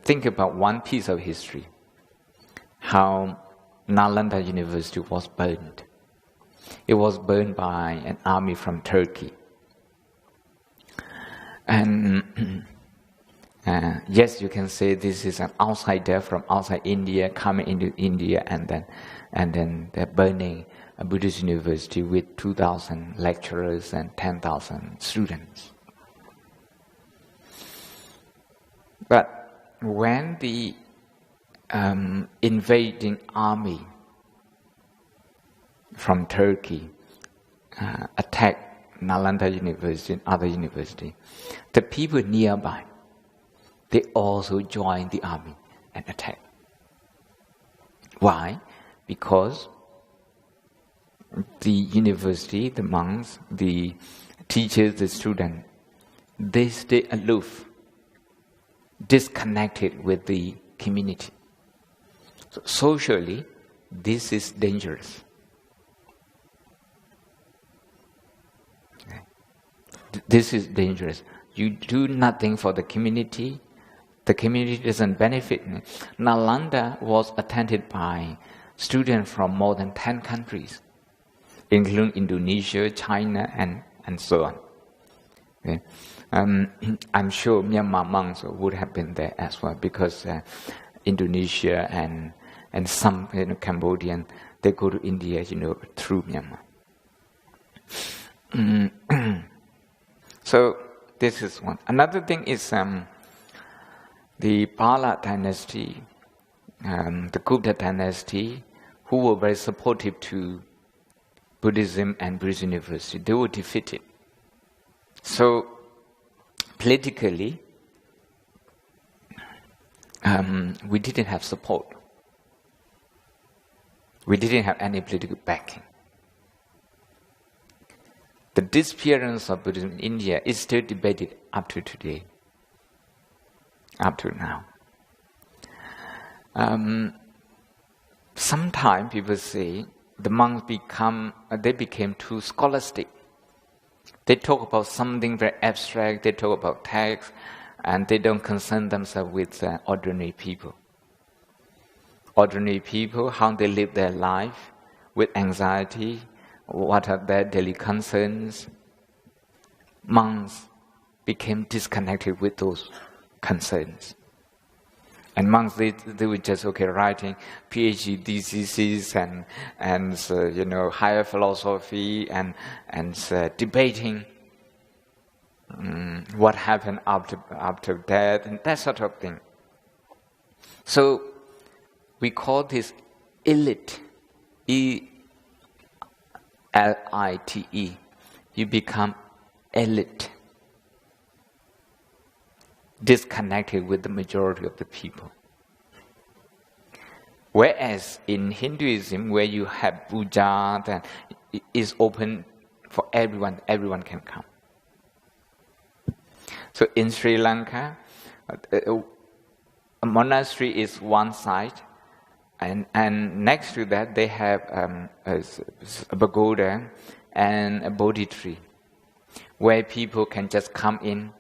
think about one piece of history, how Nalanda University was burned. It was burned by an army from Turkey. And yes, you can say this is an outsider from outside India coming into India, and then they're burning a Buddhist university with 2,000 lecturers and 10,000 students. But when the invading army from Turkey attacked Nalanda University and other universities, the people nearby, they also joined the army and attacked. Why? Because the university, the monks, the teachers, the students, they stay aloof, disconnected with the community. So socially, this is dangerous. This is dangerous. You do nothing for the community doesn't benefit. Nalanda was attended by students from more than 10 countries, including Indonesia, China, and so on. Okay. I'm sure Myanmar monks would have been there as well, because Indonesia and some Cambodian, they go to India through Myanmar. So this is one. Another thing is the Pala dynasty, the Gupta dynasty, who were very supportive to Buddhism and Buddhist university. They were defeated. So politically, we didn't have support. We didn't have any political backing. The disappearance of Buddhism in India is still debated up to today, up to now. Sometimes people say the monks became too scholastic. They talk about something very abstract, they talk about text, and they don't concern themselves with ordinary people. Ordinary people, how they live their life with anxiety, what are their daily concerns. Monks became disconnected with those concerns. And monks, they were just writing PhD theses and higher philosophy and debating what happened after death and that sort of thing. So we call this elite, E-L-I-T-E. You become elite, disconnected with the majority of the people. Whereas in Hinduism, where you have puja, then it is open for everyone can come. So in Sri Lanka, a monastery is one side, and next to that they have a pagoda and a bodhi tree, where people can just come in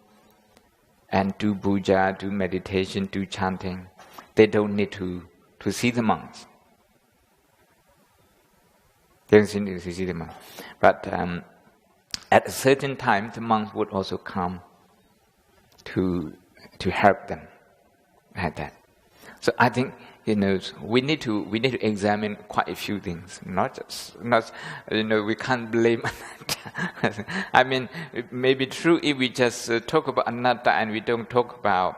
and do puja, do meditation, do chanting. They don't need to see the monks. They don't need to see the monks. But at a certain time, the monks would also come to help them at that. So I think we need to examine quite a few things. Not we can't blame anatta. I mean, it may be true if we just talk about anatta and we don't talk about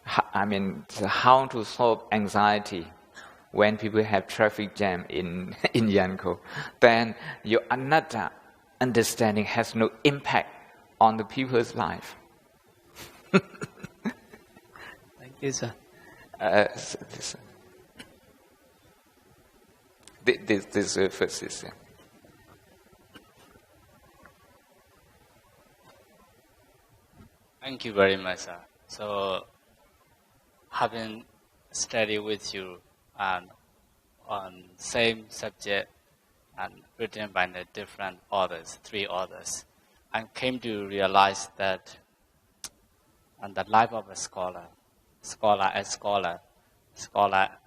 how to solve anxiety when people have traffic jam in Yangon. Then your anatta understanding has no impact on the people's life. Thank you, sir. This first is. Thank you very much, sir. So, having studied with you on same subject and written by the different authors, 3 authors, I came to realize that in the life of a scholar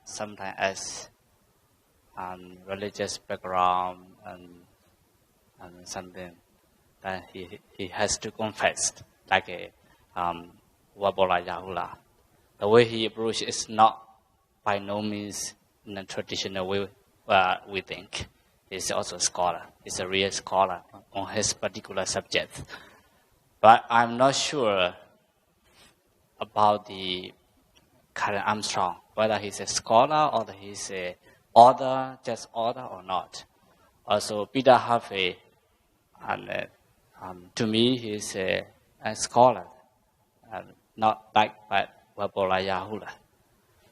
sometimes as religious background and something that he has to confess, like a Wabola Yahula. The way he approaches is not by no means in the traditional way we think. He's also a scholar. He's a real scholar on his particular subject. But I'm not sure about the Karen Armstrong, whether he's a scholar or he's a author, just author or not. Also, Peter Harvey, and to me, he's a scholar, not like Wabola Yahula.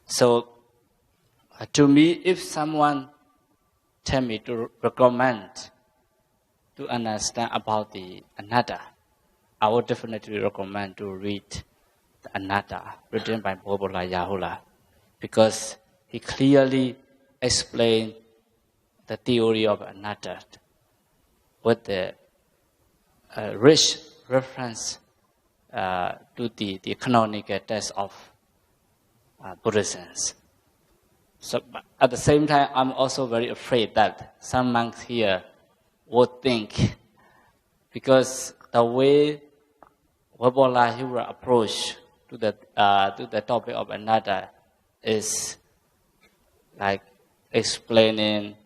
So, to me, if someone tell me to recommend to understand about the anatta, I would definitely recommend to read the anatta written by Wabola Yahula, because he clearly explained the theory of anatta with the rich reference to the canonical text of Buddhism. So, at the same time, I'm also very afraid that some monks here would think, because the way Wabola Yahula approach to the topic of anatta is like explaining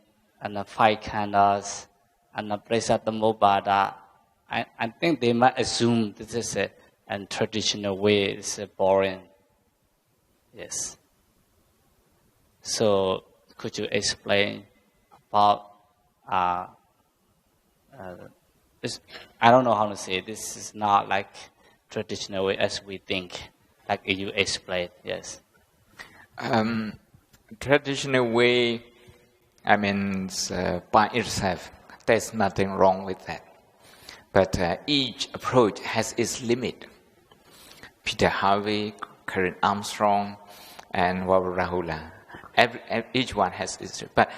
and the 5 khandhas and the Prasatamobada. I think they might assume this is a traditional way. It's boring. Yes. So, could you explain about this? I don't know how to say it. This is not like traditional way as we think, like you explained. Yes. Traditional way, by itself, there's nothing wrong with that. But each approach has its limit. Peter Harvey, Karen Armstrong, and Wawal Rahula, each one has its, but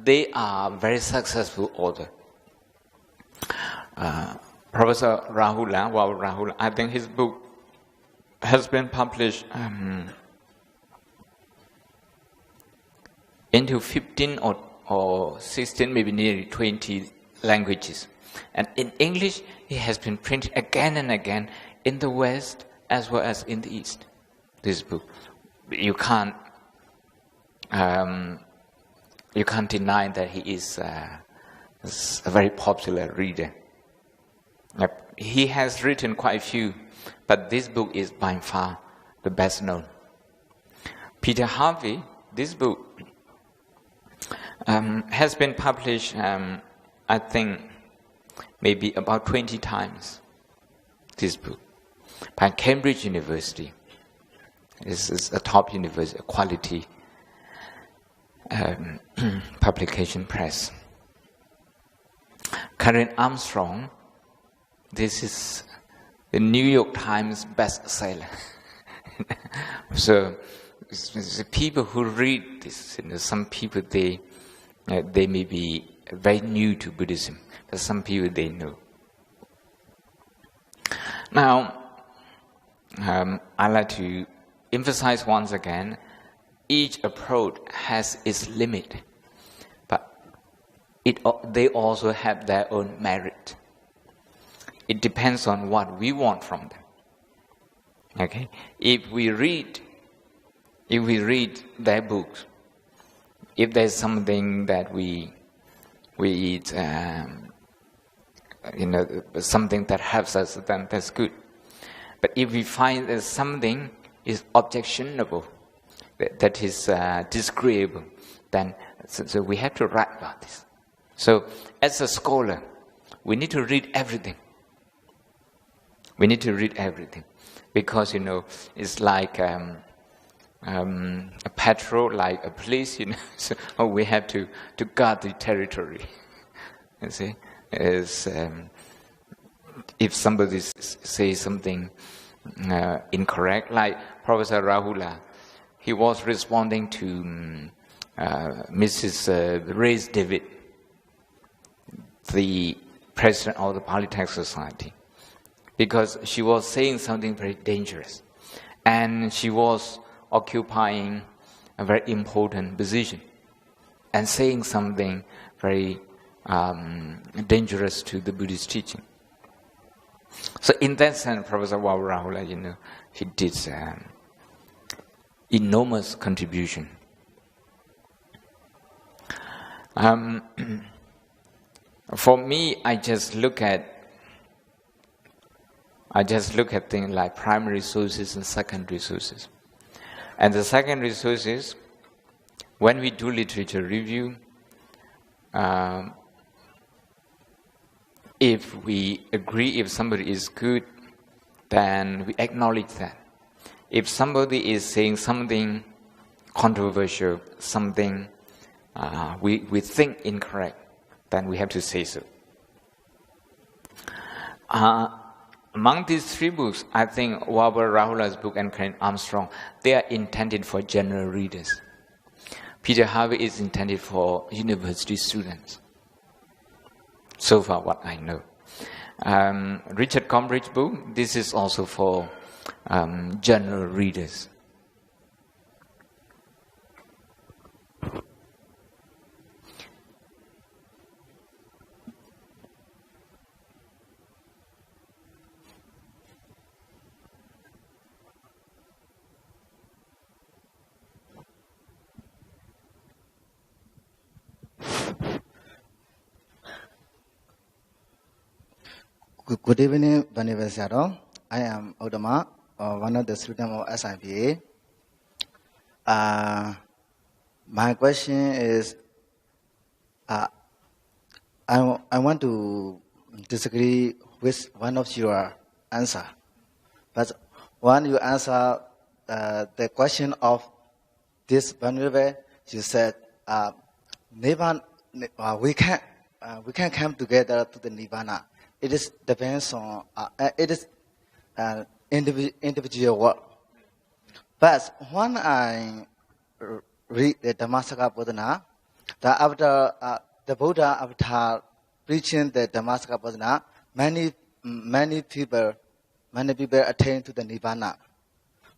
they are very successful authors. Professor Rahula, Wawal Rahula, I think his book has been published into 15 or 16, maybe nearly 20 languages. And in English, it has been printed again and again in the West as well as in the East. This book, you can't deny that he is a very popular reader. He has written quite a few, but this book is by far the best known. Peter Harvey, this book has been published, I think, maybe about 20 times. This book by Cambridge University. This is a top university, a quality publication press. Karen Armstrong, this is the New York Times bestseller. So the people who read this, some people they may be very new to Buddhism, but some people they know. Now, I'd like to emphasize once again, each approach has its limit, but they also have their own merit. It depends on what we want from them. Okay, if we read their books, if there's something that we something that helps us, then that's good. But if we find that something is objectionable, that is disagreeable, then so we have to write about this. So as a scholar, we need to read everything. We need to read everything, because it's like a patrol, like a police. So we have to guard the territory. You see, if somebody says something incorrect, like Professor Rahula, he was responding to Mrs. Reyes David, the president of the Polytech Society, because she was saying something very dangerous, and she was occupying a very important position and saying something very dangerous to the Buddhist teaching. So in that sense, Professor Wawal Rahula, he did enormous contribution. For me, I just look at things like primary sources and secondary sources. And the secondary sources, when we do literature review, if we agree if somebody is good, then we acknowledge that. If somebody is saying something controversial, something we think incorrect, then we have to say so. Among these three books, I think Wawal Rahula's book and Karen Armstrong, they are intended for general readers. Peter Harvey is intended for university students. So far, what I know. Richard Gombrich's book, this is also for general readers. Good evening, Banivasaro. I am Odama, one of the students of SIPA. My question is, I want to disagree with one of your answer. But when you answer the question of this Banivasaro, you said, we can we can come together to the Nibbana. It is depends on it is individual work. But when I read the Dhammasakapodana, that after the Buddha after preaching the Dhammasakapodana, many people attain to the Nibbana.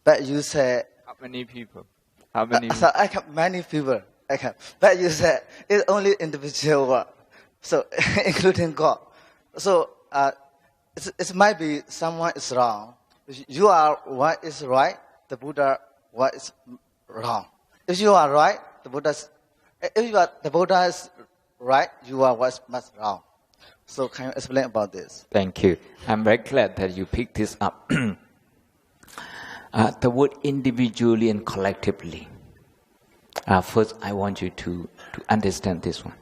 But you say how many people? How many? So I can many people. I can. But you said it's only individual work, so including God. So it might be someone is wrong. You are what is right. The Buddha what is wrong. If you are right, the Buddha is right. You are what's wrong. So can you explain about this? Thank you. I'm very glad that you picked this up. The word individually and collectively. First, I want you to understand this one.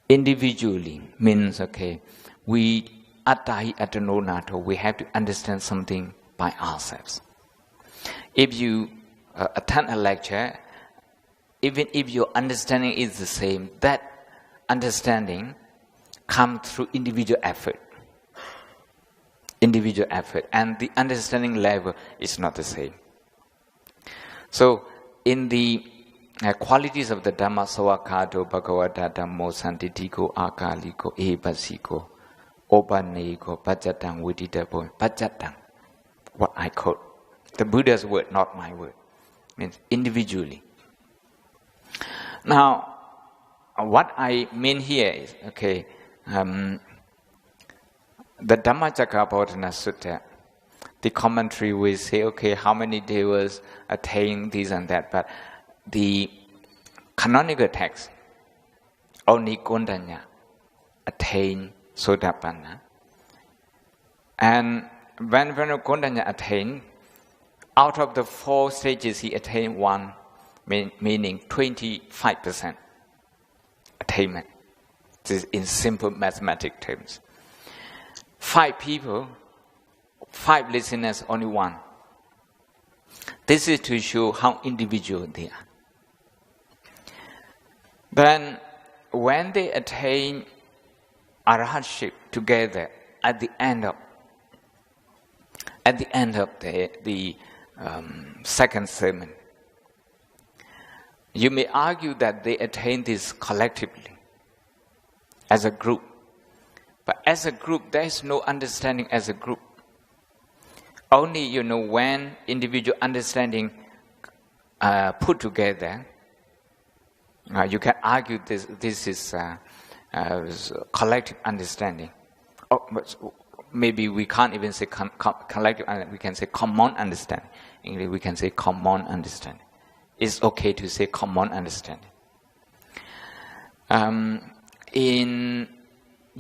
Individually means, okay, we atai atanonato, we have to understand something by ourselves. If you attend a lecture, even if your understanding is the same, that understanding comes through individual effort. Individual effort, and the understanding level is not the same. So, in the qualities of the Dhamma Sawakato Bhagavata Dhammo Santitiko Akaliko Ebasiko Obaneko Bajatang Viditabo Bajatang, what I quote. The Buddha's word, not my word. Means individually. Now, what I mean here is, okay, the Dhammacakkappavattana Sutta, the commentary will say, okay, how many devas attain this and that, but the canonical text, only Kondanya attain Sotapanna. And when Kondanya attained, out of the 4 stages he attained one, meaning 25% attainment. This is in simple mathematical terms. 5 people, 5 listeners, only 1. This is to show how individual they are. Then, when they attain arhatship together at the end of the second sermon, you may argue that they attain this collectively, as a group. But as a group, there is no understanding as a group. Only, when individual understanding put together, you can argue this is collective understanding. But maybe we can't even say collective, we can say common understanding. In English, we can say common understanding. It's okay to say common understanding. In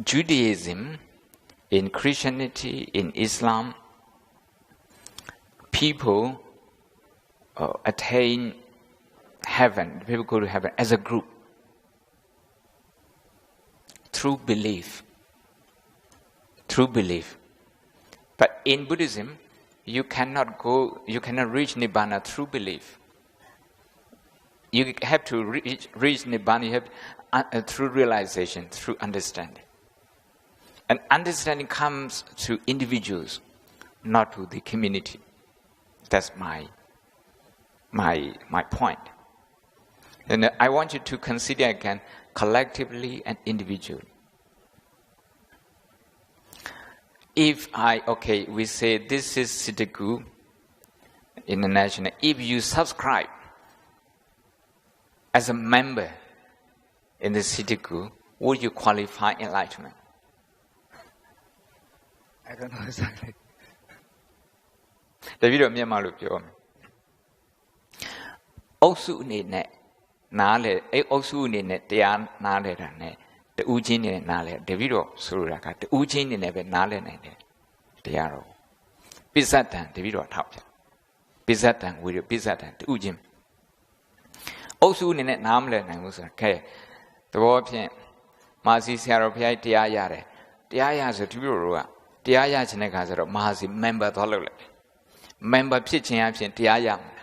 Judaism, in Christianity, in Islam, people attain heaven, people go to heaven as a group through belief. Through belief. But in Buddhism, you cannot reach Nibbana through belief. You have to reach Nibbana, you have through realization, through understanding. And understanding comes to individuals, not to the community. That's my point. And I want you to consider again collectively and individually. If we say this is Siddhaku International. If you subscribe as a member in the Siddhaku, would you qualify enlightenment? I don't know exactly. တပည့်တော်မြန်မာလိုပြောမယ်အုပ်စုအနေနဲ့နားလေအဲ့အုပ်စုအနေနဲ့တရားနားလေတာနဲ့တူးချင်းနေနဲ့နားလေတပည့်တော်ဆိုလိုတာကတူးချင်းနေနဲ့ပဲနားလေနိုင်တယ်တရားတော်ပိဿတံတပည့်တော်ထောက်ပြပိဿတံဝိရပိဿတံတူးချင်းအုပ်စုအနေနဲ့နားမလဲနိုင်ဘူးဆိုတာခဲသဘောဖြင့်မာစီဆရာတော်ဘုရားတရားရတယ်တရားရဆိုတပည့်တော်တို့ကတရားရခြင်းတဲ့ခါဆိုတော့မာစီ member သွားလုပ်လိုက်member ဖြစ်ခြင်းအဖြစ်တရားရမှာ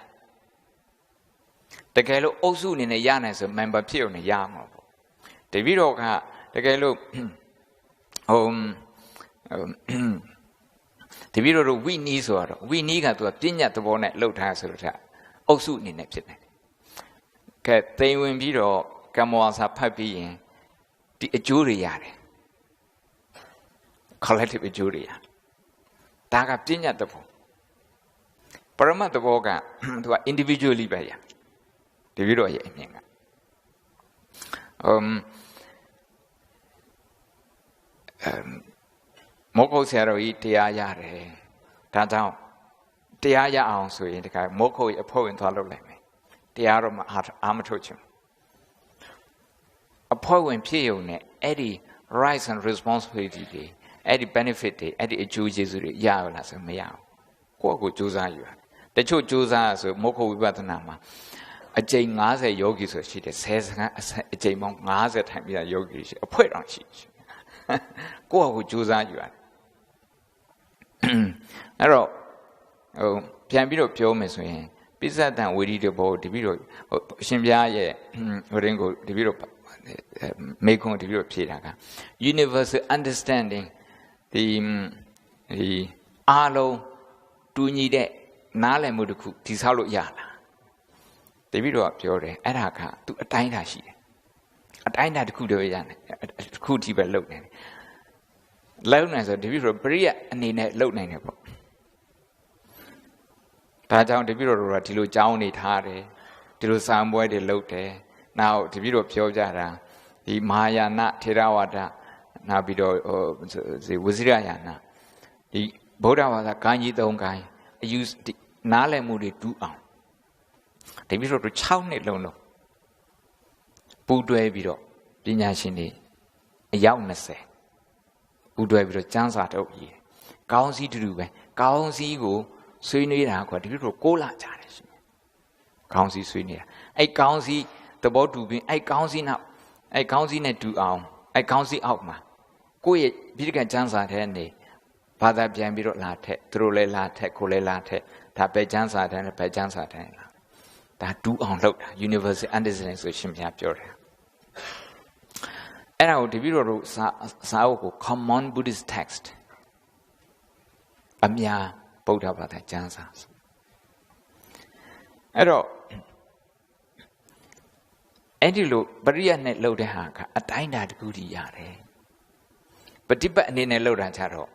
တကယ်လို့အုပ်စုအနေနဲ့ရနိုင်ဆို member ဖြစ်ုံနဲ့ရမှာပေါ့တပည့်တော်က ကယ်လို့တပည့်တော်တို့ဝိနည်းဆိုတော့ဝိနည်းကသူကပညာသဘောနဲ့လှုပ်ထားဆိုတော့အုပ်စုအနေနဲ့ဖြစ်နေတယ်ကဲသိဝင်ပြီးတော့ကမ္မဝါစာဖတ်ပြီးရင်ဒီအကျိုးတွေရတယ် collective အကျိုးတွေရဒါကပညာသဘောပရမတ်သဘောကသူက individually ပဲရတပည့်တော်ရဲ့အမြင်ကမောခုတ်ဆရာတော်ကြီးတရားရတယ်ဒါကြောင့်တရားရအောင်ဆိုရင်ဒီကမောခုတ်ရဲ့အဖို့ဝင်သွားလုပ်လိုက်မယ်တရားတော့အာမထုတ်ချင်အဖို့ဝင်ဖြစ်ရုံနဲ့အဲ့ဒီ rights and responsibility တွေအဲ့ဒီ benefit တွေအဲ့ဒီအကျိုးကျေးဇူးတွေရရလားဆိုမရဘူးကိုယ့်ကိုစူးစမ်းယူတချို့စူးစမ်းဆိုမောခုတ်ဝိပဿနာမှာအကျိန်90ယောဂီဆိုရှိတယ်10စက္ကန့်အကျိန်ပေါင်း90ထိုင်ပြီးတာယောဂီရှိအဖွဲတောင်ရှိကိုယ့်ကိုစူးစမ်းယူရတယ်အဲ့တော့ပြန်ပြီးတော့ပြောမယ်ဆိုရင်ပိဿတံဝေဒီတဘောတပြီးတော့အရှင်ဘုရားရဲ့ဟိုရင်ကိုတပြီးတော့မေခွန်းတပြီးတော့ဖြေတာက universal understanding ဒီအားလုံးတူညီတဲ့နားလည်မှုတစ်ခုတည်ဆောက်လို့ရလားတပြီးတော့ပြောတယ်အဲ့ဒါကသူအတိုင်းတာရှိတယ်အတိုင်းတာတစ်ခုတည်းရတယ်တစ်ခုထိပဲလုပ်နေတယ်လုံနိုင်ဆိုတပည့်တော်ပရိယအနေနဲ့လုံနိုင်တယ်ပေါ့ဒါကြောင့်တပည့်တော်တို့ကဒီလိုကြောင်းနေထားတယ်ဒီလိုစာပွဲတွေလုပ်တယ်နောက်တပည့်တော်ပြောကြတာဒီမဟာယာနထေရဝါဒနောက်ပြီးတော့ဝိဇိရယာနဒီဗုဒ္ဓဘာသာကိုင်းကြီး၃ကိုင်းအယူနားလည်မှုတွေတူးအောင်တပည့်တော်တို့6နှစ်လုံးပူးတွဲပြီးတော့ပညာရှင်တွေအယောက်20ဥတွဲပြီးတော့ကျမ်းစာထုတ်ရေးကောင်းစီးတူပဲကောင်းစီးကိုဆွေးနွေးတာကွာတပည့်တော်6လကြာတယ်ရှင်ကောင်းစီးဆွေးနေတာအဲ့ကောင်းစီးသဘောတူပြီးအဲ့ကောင်းစီးနောက်အဲ့ကောင်းစီးနဲ့တူအောင်အဲ့ကောင်းစီးအောက်မှာကိုယ့်ရဲ့ဘိဓိကကျမ်းစာထဲနေဘာသာပြန်ပြီးတော့လာထက်သူတို့လည်းလာထက်ကိုလည်းလာထက်ဒါပဲကျမ်းစာထဲနဲ့ပဲကျမ်းစာထဲလာဒါတူအောင်လုပ်တာ universal understanding ဆိုရှင်ပြပြောတယ်အဲ့ဒါကိုတပည့်တော်တို့စာအုပ်ကို common Buddhist text အများဗုဒ္ဓဘာသာကျမ်းစာအဲ့တော့အဲ့ဒီလိုပရိယတ်နဲ့လှုပ်တဲ့ဟာကအတိုင်းတာတစ်ခုတည်းရတယ်ပฏิပတ်အနေနဲ့လှုပ်တာကြတော့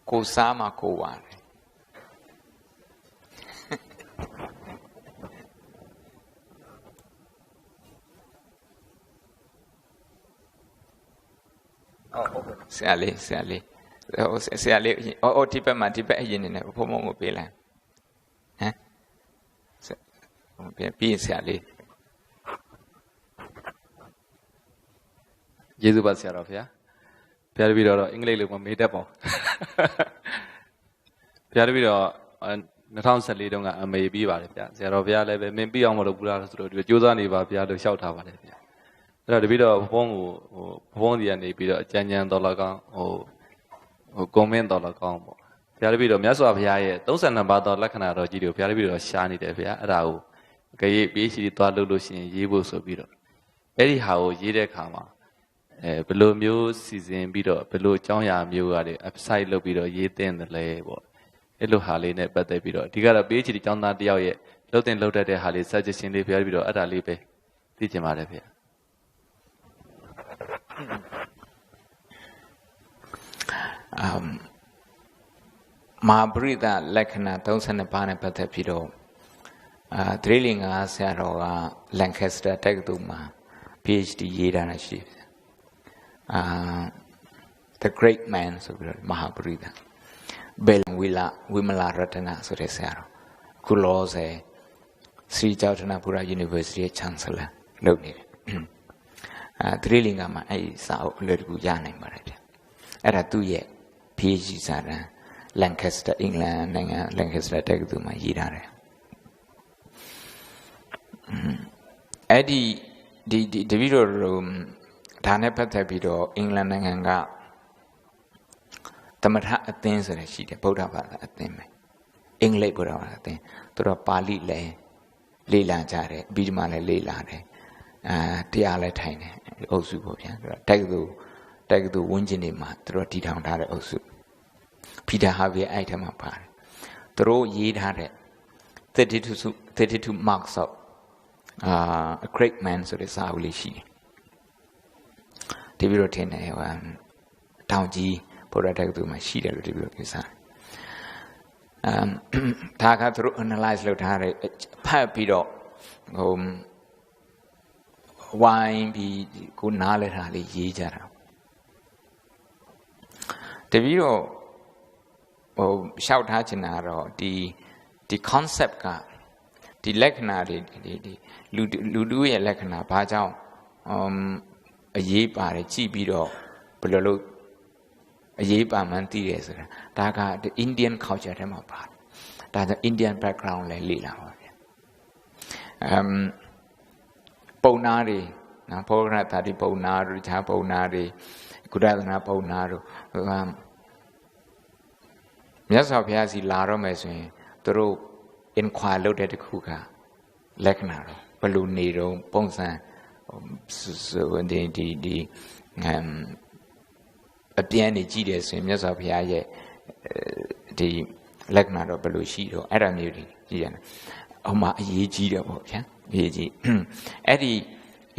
ကိုစားမှကိုပါတယ်ဆရာလေးဒီဘက်မှာဒီဘက်အရင်နေဘုံဘုံကိုပေးလိုက်ဟမ်ပြီးဆရာလေးယေရှုပါဆရာတော်ဘုရားဘုရားတပည့်တော်အင်္ဂလိပ်လိုမမေးတတ်ပါဘူးဘုရားတပည့်တော်2014တုန်းကအမေပြီးပါတယ်ဗျာဆရာတော်ဘုရားလည်းပဲမင်းပြီးအောင်မလုပ်ဘူးလားဆိုတော့ဒီကြိုးစားနေပါဘုရားလို့လျှောက်ထားပါတယ်ဗျာအဲ့တော့တပည့်တော်ဘုန်းစီကနေပြီးတော့အကြံဉာဏ်တော်လောက်ကောင်းကွန်မန့်တော်လောက်ကောင်းပေါ့ဘုရားတပည့်တော်မြတ်စွာဘုရားရဲ့32ပါးသောလက္ခဏာတော်ကြီးတွေကိုဘုရားတပည့်တော်ရှားနေတယ်ဗျာအဲ့ဒါကိုကြေးရှိသွားလို့ရှိရင်ရေးဖို့ဆိုပြီးတော့အဲ့ဒီဟာကိုရေးတဲ့အခါမှာဘယ်လိုမျိုးစီစဉ်ပြီးတော့ဘယ်လိုအကြောင်းအရာမျိုးကနေ website လုပ်ပြီးတော့ရေးတင်တယ်လဲပေါ့အဲ့လိုဟာလေးနဲ့ပတ်သက်ပြီးတော့ဒီကတော့ PhD ကျောင်းသားတယောက်ရဲ့လှုပ်တင်လှုပ်တတ်တဲ့ဟာလေး suggestion လေးပြောပြီးတော့အဲ့ဒါလေးပဲသိချင်ပါတယ်ဗျာမဟာပရိသလက္ခဏာ32ပါးနဲ့ပတ်သက်ပြီးတော့သတိလင်္ကာဆရာတော်က Lancaster တက္ကသိုလ်မှာ PhD ရေးတာရှိတယ်The Great Man ဆိုပြီးတော့မဟာပရိသဘယ်ဝိမလာရတနာဆိုတဲ့ဆရာတော်ခုလောဆယ်Sri Chaitanya University ရဲ့ Chancellor လုပ်နေတယ်သတိလင်္ကာမှာအဲ့ဒီစာအုပ်အလွယ်တကူရနိုင်ပါတယ်ဗျအဲ့ဒါသူ့ရဲ့ PhD စာတမ်း Lancaster အင်္ဂလန်နိုင်ငံ Lancaster တက္ကသိုလ်မှာရေးထားတယ်အဲ့ဒီတပည့်တော်ဒါနဲ့ပတ်သက်ပြီးတော့အင်္ဂလန်နိုင်ငံကသမထအသင်းဆိုတာရှိတယ်ဗုဒ္ဓဘာသာအသင်းပဲအင်္ဂလိပ်ဗုဒ္ဓဘာသာအသင်းသူတို့ပါဠိလည်းလေ့လာကြတယ်ပြီးဒီမှာလည်းလေ့လာတယ် တရားလဲထိုင်တယ်အုပ်စုပေါ့ဗျာတက္ကသိုလ်ဝန်းကျင်တွေမှာသူတို့တည်ထောင်ထားတဲ့အုပ်စုပီတာဟာဗီအဲ့ထက်မှာပါတယ်သူတို့ရေးထားတဲ့32 marks of a great man ဆိုတဲ့စာအုပ်လေးရှိတယ်ဒီပြီးတော့ထင်တယ်တောင်ကြီးဗုဒ္ဓတက္ကသိုလ်မှာရှိတယ်လို့ဒီပြီးတော့ပြောစားဒါကသူတို့ analyze လုပ်ထားတယ်ဖတ်ပြီးတော့ဝိုင်းပြီးကိုနားလဲထားလေးရေးကြတာတပည့်တော့ရှောက်ထားချင်တာတော့ဒီ concept ကဒီလက္ခဏာတွေဒီလူတူရဲ့လက္ခဏာဘာကြောင့်အရေးပါတယ်ကြည့်ပြီးတော့ဘယ်လိုလုပ်အရေးပါမှန်းသိတယ်ဆိုတာဒါက Indian culture ထဲမှာပါတယ်ဒါကြောင့် Indian background လည်းလေ့လာပါဗျာပုံနာတွေနော်ဘောဂရတာဒီပုံနာတို့ခြားပုံနာတွေကုဒသနာပုံနာတို့မြတ်စွာဘုရားစီလာတော့မယ်ဆိုရင်သူတို့ inquire လုပ်တဲ့တခုကလက္ခဏာတော့ဘယ်လိုနေတော့ပုံစံဒီအပြင်းနေကြည့်တယ်ဆိုရင်မြတ်စွာဘုရားရဲ့ဒီလက္ခဏာတော့ဘယ်လိုရှိတော့အဲ့ဒါမျိုးတွေကြည့်ရတယ်ဟိုမှာအရေးကြီးတယ်ပေါ့ဗျာအရေးကြီးအဲ့ဒီ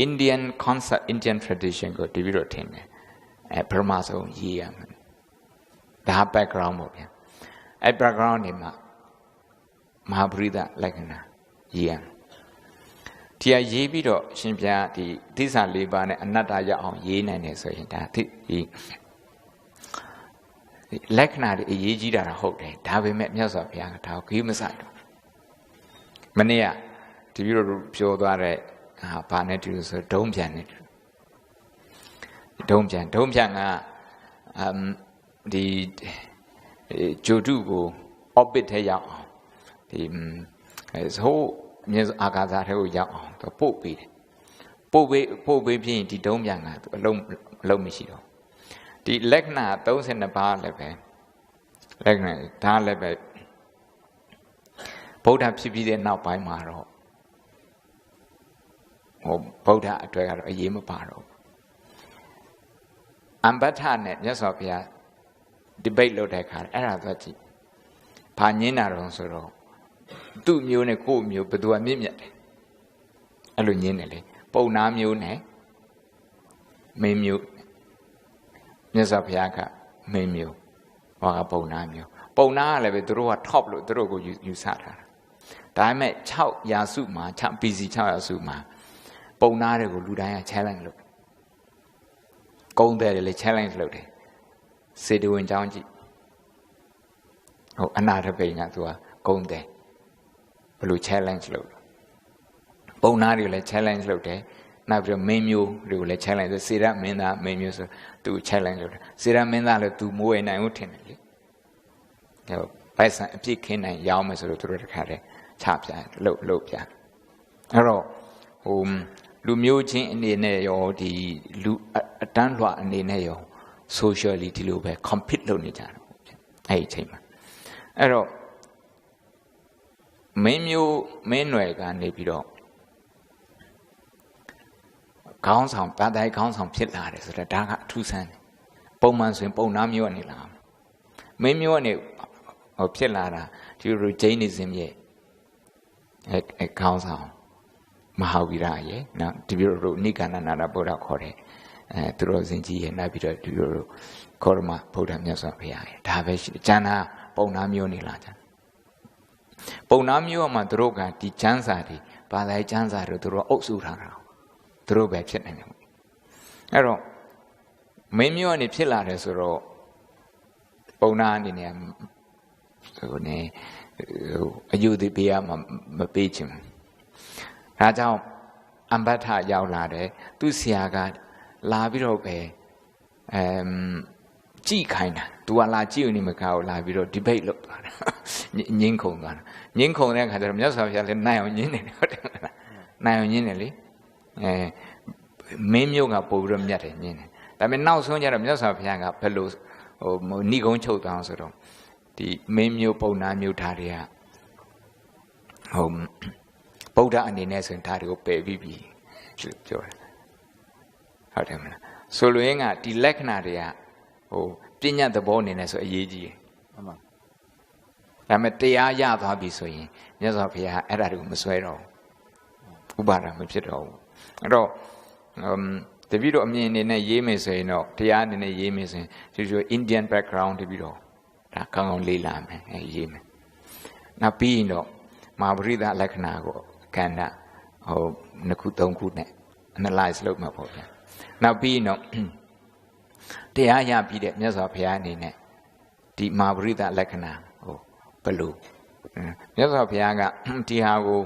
Indian concept Indian tradition ကိုဒီပြီးတော့ထင်တယ်ပထမဆုံးရေးရမယ်ဒါ background ပေါ့ဗျာအဲ့ background နေမှာမဟာပရိသလက္ခဏာရေးရမယ်ဒီဟာရေးပြီးတော့ရှင်ဘုရားဒီသစ္စာ၄ပါးနဲ့အနတ္တရအောင်ရေးနိုင်တယ်ဆိုရင်ဒါဒီလက္ခဏာတွေအရေးကြီးတာဟုတ်တယ်ဒါပေမဲ့မြတ်စွာဘုရားကဒါကိုဂိမဆိုင်တော့မနေ့ကဒီပြီးတော့ပြောသွားတဲ့ဘာနဲ့တူဆိုဒုံးပြန်နဲ့ဒုံးပြန်ကဒီဂျိုတုကို orbit ထဲရောက်အောင်ဒီဆိုမြေအာကာသထဲကိုရောက်အောင်သူပို့ပေးတယ်ပို့ပေးပြီးရင်ဒီဒုံးပြန်ကသူအလုံးမရှိတော့ဒီလက္ခဏာ32ပါးလည်းပဲလက္ခဏာဒါလည်းပဲဗုဒ္ဓဖြစ်ပြီးတဲ့နောက်ပိုင်းမှာတော့ဗုဒ္ဓအတွက်ကတော့အရေးမပါတော့အမ္ဘထနဲ့မြတ်စွာဘုရား debate လုပ်တဲ့အခါအဲ့ဒါသွားကြည့်ဘာညင်းတာတော့ဆိုတော့သူ့မျိုးနဲ့ကိုယ့်မျိုးဘယ်သူကမြင့်မြတ်တယ်အဲ့လိုညင်းတယ်လေပုံနာမျိုးနဲ့မင်းမျိုးမြတ်စွာဘုရားကမင်းမျိုးဟောကပုံနာမျိုးပုံနာကလည်းပဲသူတို့က top လို့သူတို့ကိုယူဆထားတာဒါပေမဲ့6ရာစုမှာBC 6ရာစုမှာပုံနာတွေကိုလူတိုင်းက challenge လုပ်ကုန်းတယ်လေ challenge လုပ်တယ်စေတဝင်ကြောင်းကြည့်အနာထပိန်ကသူကကုန်းတယ်ဘယ်လို challenge လုပ်ပုံနာတွေကိုလည်း challenge လုပ်တယ်နောက်ပြီးတော့မင်းမျိုးတွေကိုလည်း challenge ဆိုစေရမင်းသားမင်းမျိုးဆိုသူ challenge လုပ်တယ်စေရမင်းသားလည်းသူမိုးဝဲနိုင်ဦးထင်တယ်လေဘိုက်ဆန်အပြစ်ခင်းနိုင်ရောင်းမယ်ဆိုတော့သူတို့တခါတည်းချပြလုပ်ပြအဲ့တော့လူမျိုးချင်းအနေနဲ့ရောဒီလူအတန်းလွှာအနေနဲ့ရော socially ဒီလိုပဲ compete လုပ်နေကြတာအဲ့ဒီအချိန်မှာအဲ့တော့မင်းမျိုးမင်းနွယ်ကနေပြီးတော့ခေါင်းဆောင်ဗတိုင်းခေါင်းဆောင်ဖြစ်လာတယ်ဆိုတော့ဒါကအထူးဆန်းတယ်ပုံမှန်ဆိုရင်ပုံနာမျိုးကနေလာမင်းမျိုးကနေဖြစ်လာတာဒီလိုဂျိန်းနေစင်ရဲ့ခေါင်းဆောင်မဟာဝီရရဲ့နော်ဒီလိုလိုနိကန္နနာရဗုဒ္ဓခေါ်တယ်သူတော်စင်ကြီးရဲ့နောက်ပြီးတော့ဒီလိုခေါရမဗုဒ္ဓမြတ်စွာဘုရားရဲ့ဒါပဲရှိတယ်ကျန်တာပုံနာမျိုးနေလာကြပုံနာမျိုးမှာသူတို့ကဒီကျမ်းစာတွေဘာသာကျမ်းစာတွေသူတို့အုပ်စုထားတာသူတို့ပဲဖြစ်နေတယ်အဲ့တော့မင်းမျိုးကနေဖြစ်လာတယ်ဆိုတော့ပုံနာအနေနဲ့ဆိုနေအယူသည်ပေးရမှာမပေးချင်ဘူးဒါကြောင့်အမ္ဘထရောက်လာတယ်သူ့ဆရာကလာပြီးတော့ပဲကြည်ခိုင်းတာသူကလာကြည့်နေမကောက်လာပြီးတော့ debate လုပ်သွားတာညင်းခုန်သွားတာညင်းခုန်တဲ့အခါကျတော့မြတ်စွာဘုရားလည်းနိုင်အောင်ညင်းနေတယ်ဟုတ်တယ်မလားနိုင်အောင်ညင်းတယ်လေမင်းမျိုးကပို့ပြီးတော့မြတ်တယ်ညင်းတယ်ဒါပေမဲ့နောက်ဆုံးကျတော့မြတ်စွာဘုရားကဘယ်လိုဏိကုံးချုပ်သွားအောင်ဆိုတော့ဒီမင်းမျိုးပုံနာမျိုးဓာတ်တွေကဗုဒ္ဓအနေနဲ့ဆိုရင်ဓာတ်တွေကိုပယ်ပြီးပြီ ပြောတယ်ဟုတ်တယ်မလားဆိုလိုရင်းကဒီလက္ခဏာတွေကဟိုပညာသဘောအနေနဲ့ဆိုအရေးကြီးတယ်မှန်ပါဒါပေမဲ့တရားရသွားပြီဆိုရင်မြတ်စွာဘုရားအဲ့ဒါတွေကိုမစွဲတော့ဘူးဥပါဒမဖြစ်တော့ဘူးအဲ့တော့တပည့်တော်အမြင်အနေနဲ့ရေးမယ်ဆိုရင်တော့တရားအနေနဲ့ရေးမယ်ဆိုရင်ကျိုး Indian background တပည့်တော်ဒါကောင်းကောင်းလေ့လာမယ်ရေးမယ်နောက်ပြီးရင်တော့မဟာပရိသလက္ခဏာကိုကန္တဟိုနှစ်ခုသုံးခုနဲ့ analyze လုပ်မှာပေါ့ဗျာနောက်ပြီးရင်တော့တရားရပြီးတဲ့မြတ်စွာဘုရားအနေနဲ့ဒီမဟာပရိသလက္ခဏာဟိုဘယ်လိုမြတ်စွာဘုရားကဒီဟာကို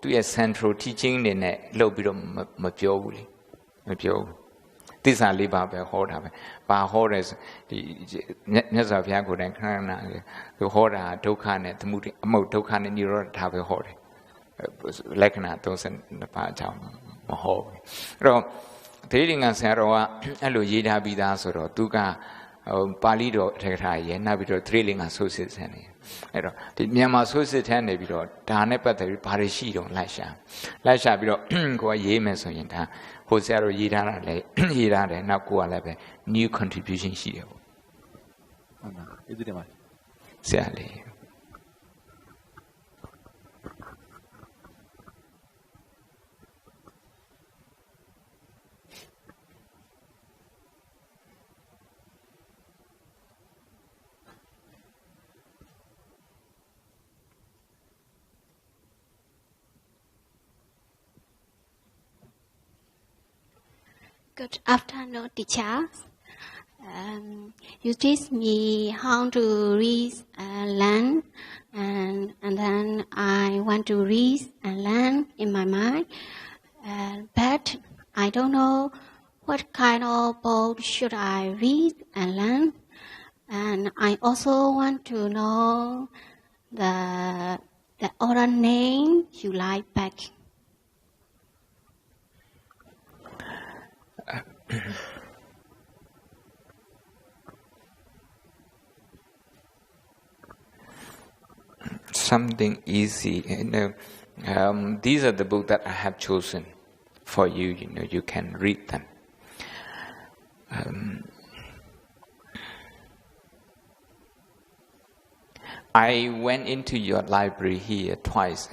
သူ့ရဲ့ central teaching အနေနဲ့လုပ်ပြီးတော့မပြောဘူးလေမပြောဘူးသစ္စာလေးပါးပဲဟောတာပဲဘာဟောတယ်ဒီမြတ်စွာဘုရားကိုယ်တိုင်ခဏခဏသူဟောတာဒုက္ခနဲ့သမုဒိအမုတ်ဒုက္ခနဲ့និရောဓထားပဲဟောတယ်လက္ခဏာ32ပါးအကြောင်းမဟောဘူးအဲ့တော့သေရိငါဆရာတော်ကအဲ့လိုရေးထားပြီးသားဆိုတော့သူကပါဠိတော်အထက်ကထာရဲ့နောက်ပြီးတော့သေရိငါဆိုးစစ်ဆန်နေအဲ့တော့ဒီမြန်မာဆိုးစစ်ထမ်းနေပြီးတော့ဒါနဲ့ပတ်သက်ပြီးဘာတွေရှိတော့လိုက်ရှာပြီးတော့ကိုကရေးမယ်ဆိုရင်ဒါဟိုဆရာတော်ရေးထားတာလည်းရေးထားတယ်နောက်ကိုကလည်းပဲ new contribution ရှိတယ်ပေါ့ဟုတ်ပါဘူးကျေးဇူးတင်ပါတယ်ဆရာလေး Good afternoon, teachers. You teach me how to read and learn, and then I want to read and learn in my mind. But I don't know what kind of book should I read and learn. And I also want to know the other name you like back. Something easy, these are the books that I have chosen for you. You can read them. I went into your library here twice,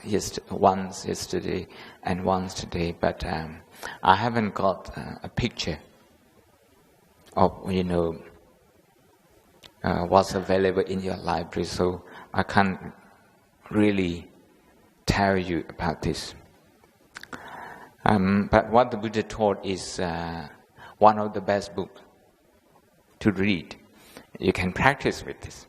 once yesterday and once today, but I haven't got a picture of what's available in your library, so I can't really tell you about this. But what the Buddha taught is one of the best books to read. You can practice with this.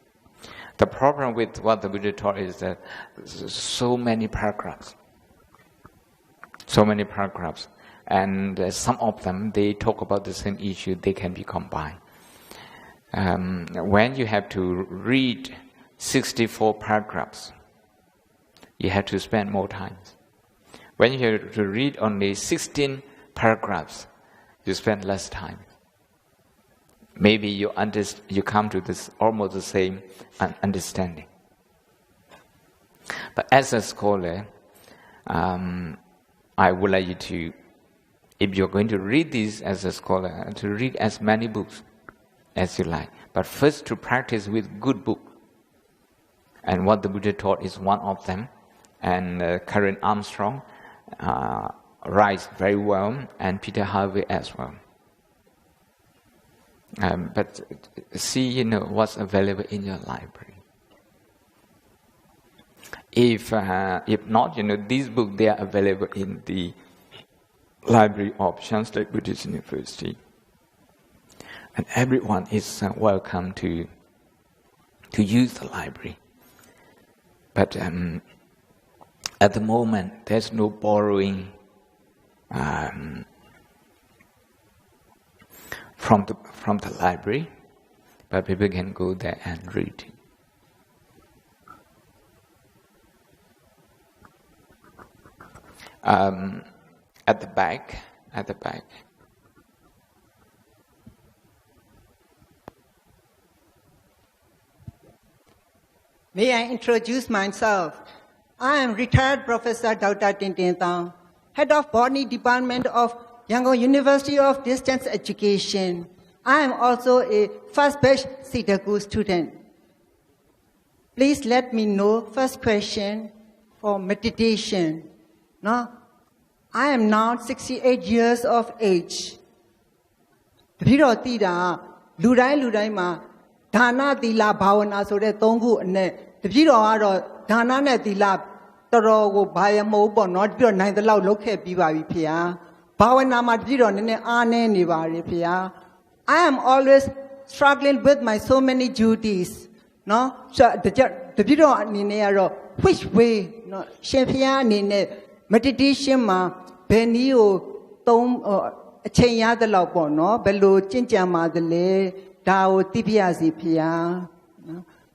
The problem with what the Buddha taught is that so many paragraphs, and some of them, they talk about the same issue, they can be combined. When you have to read 64 paragraphs, you have to spend more time. When you have to read only 16 paragraphs, you spend less time. Maybe you come to this almost the same understanding. But as a scholar, I would like you to, if you're going to read this as a scholar, to read as many books as you like. But first to practice with good book. And what the Buddha taught is one of them. And Karen Armstrong writes very well, and Peter Harvey as well. But see, what's available in your library. If not, these books, they are available in the library of Shanghai Buddhist University. And everyone is welcome to use the library. But at the moment, there's no borrowing from the library, but people can go there and read. At the back. May I introduce myself? I am retired Professor Dr. Tintin Thong, Head of Botany Department of Yangon University of Distance Education. I am also a first batch Sitaku student. Please let me know first question for meditation. No? I am now 68 years of age. Biro tida ludai ma dana tila bhavana so de tongu ne biro aro dana ne tila toro ko bhaya mo po no biro nai the law lok khe pi ba bi phya bhavana ma biro ne aane ni ba ri phya. I am always struggling with my so many duties. No, so the biro ni ne aro which way no shin phya ni ne meditation ma beni o tong a chain ya the law po no belo chincha ma the le dao tipia si phya.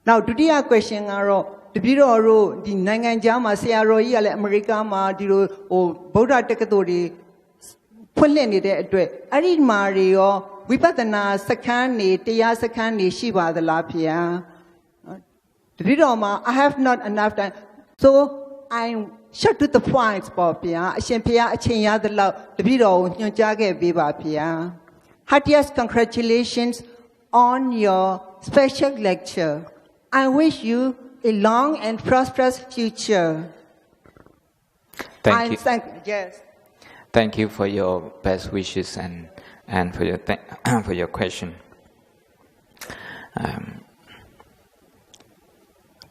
Now today question aro the biro ro di nangan jama sia ro yi ale America ma di ro o Buddha tekatori ဖွင့်လှစ်နေတဲ့အတွက်အဲ့ဒီမှာတွေရောဝိပဿနာစခန်းတွေတရားစခန်းတွေရှိပါသလားဖေဟာတတိတော်မှာ I have not enough time so I short to the point ပေါ့ဖေဟာအရှင်ဖေဟာအချိန်ရသလောက်တတိတော်ကိုညွှန်ကြားခဲ့ပေးပါဖေဟာ Heartiest congratulations on your special lecture. I wish you a long and prosperous future. Thank you. Yes. Thank you for your best wishes and for your for your question.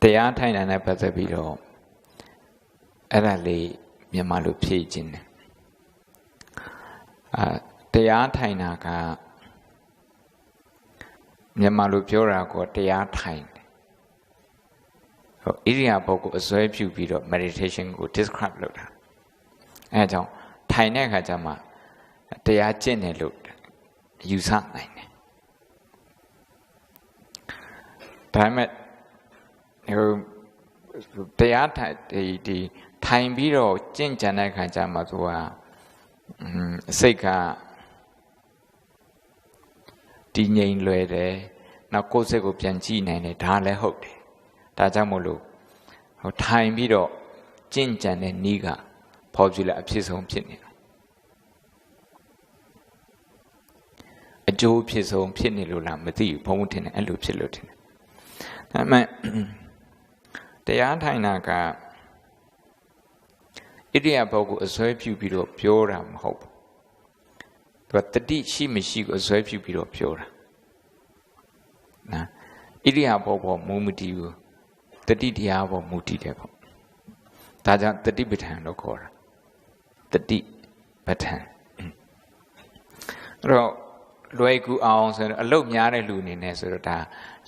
တရားထိုင်တာနဲ့ပတ်သက်ပြီးတော့အဲ့ဒါလေးမြန်မာလိုဖြည့်ခြင်းတယ်တရားထိုင်တာကမြန်မာလိုပြောတာကတရားထိုင်တယ်ဟိုဣရိယာပုတ်ကိုအစွဲပြုပြီးတော့ meditation ကို describe လုပ်တာအဲဒါကြောင့်ထိုင်တဲ့အခါကျမှတရားကျင့်တယ်လို့ယူဆနိုင်တယ်ဒါပေမဲ့ဟိုတရားထိုင်ဒီထိုင်ပြီးတော့ကျင့်ကြံတဲ့အခါကျမှသူကစိတ်ကတည်ငြိမ်လွယ်တယ်နောက်ကိုယ်စိတ်ကိုပြန်ကြည့်နိုင်တယ်ဒါလည်းဟုတ်တယ်ဒါကြောင့်မို့လို့ဟိုထိုင်ပြီးတော့ကျင့်ကြံတဲ့နည်းကဖော်ပြလိုက်အဖြစ်ဆုံးဖြစ်နေတာအကျိုးဖြစ်ဆုံးဖြစ်နေလို့လားမသိဘူးဘုံဘုံထင်တယ်အဲ့လိုဖြစ်လို့ထင်တယ်ဒါပေမဲ့တရားထိုင်တာကဣရိယာပုတ်ကိုအစွဲပြုပြီးတော့ပြောတာမဟုတ်ဘူးသူကတတိရှိမရှိကိုအစွဲပြုပြီးတော့ပြောတာနော်ဣရိယာပုတ်ပေါ်မူမတည်ဘူးတတိတရားပေါ်မူတည်တယ်ပေါ့ဒါကြောင့်တတိပဋ္ဌာန်လို့ခေါ်တာတတိပဋ္ဌာန်အဲ့တော့လွယ်ကူအောင်ဆိုတော့အလုတ်များတဲ့လူအနေနဲ့ဆိုတော့ဒါ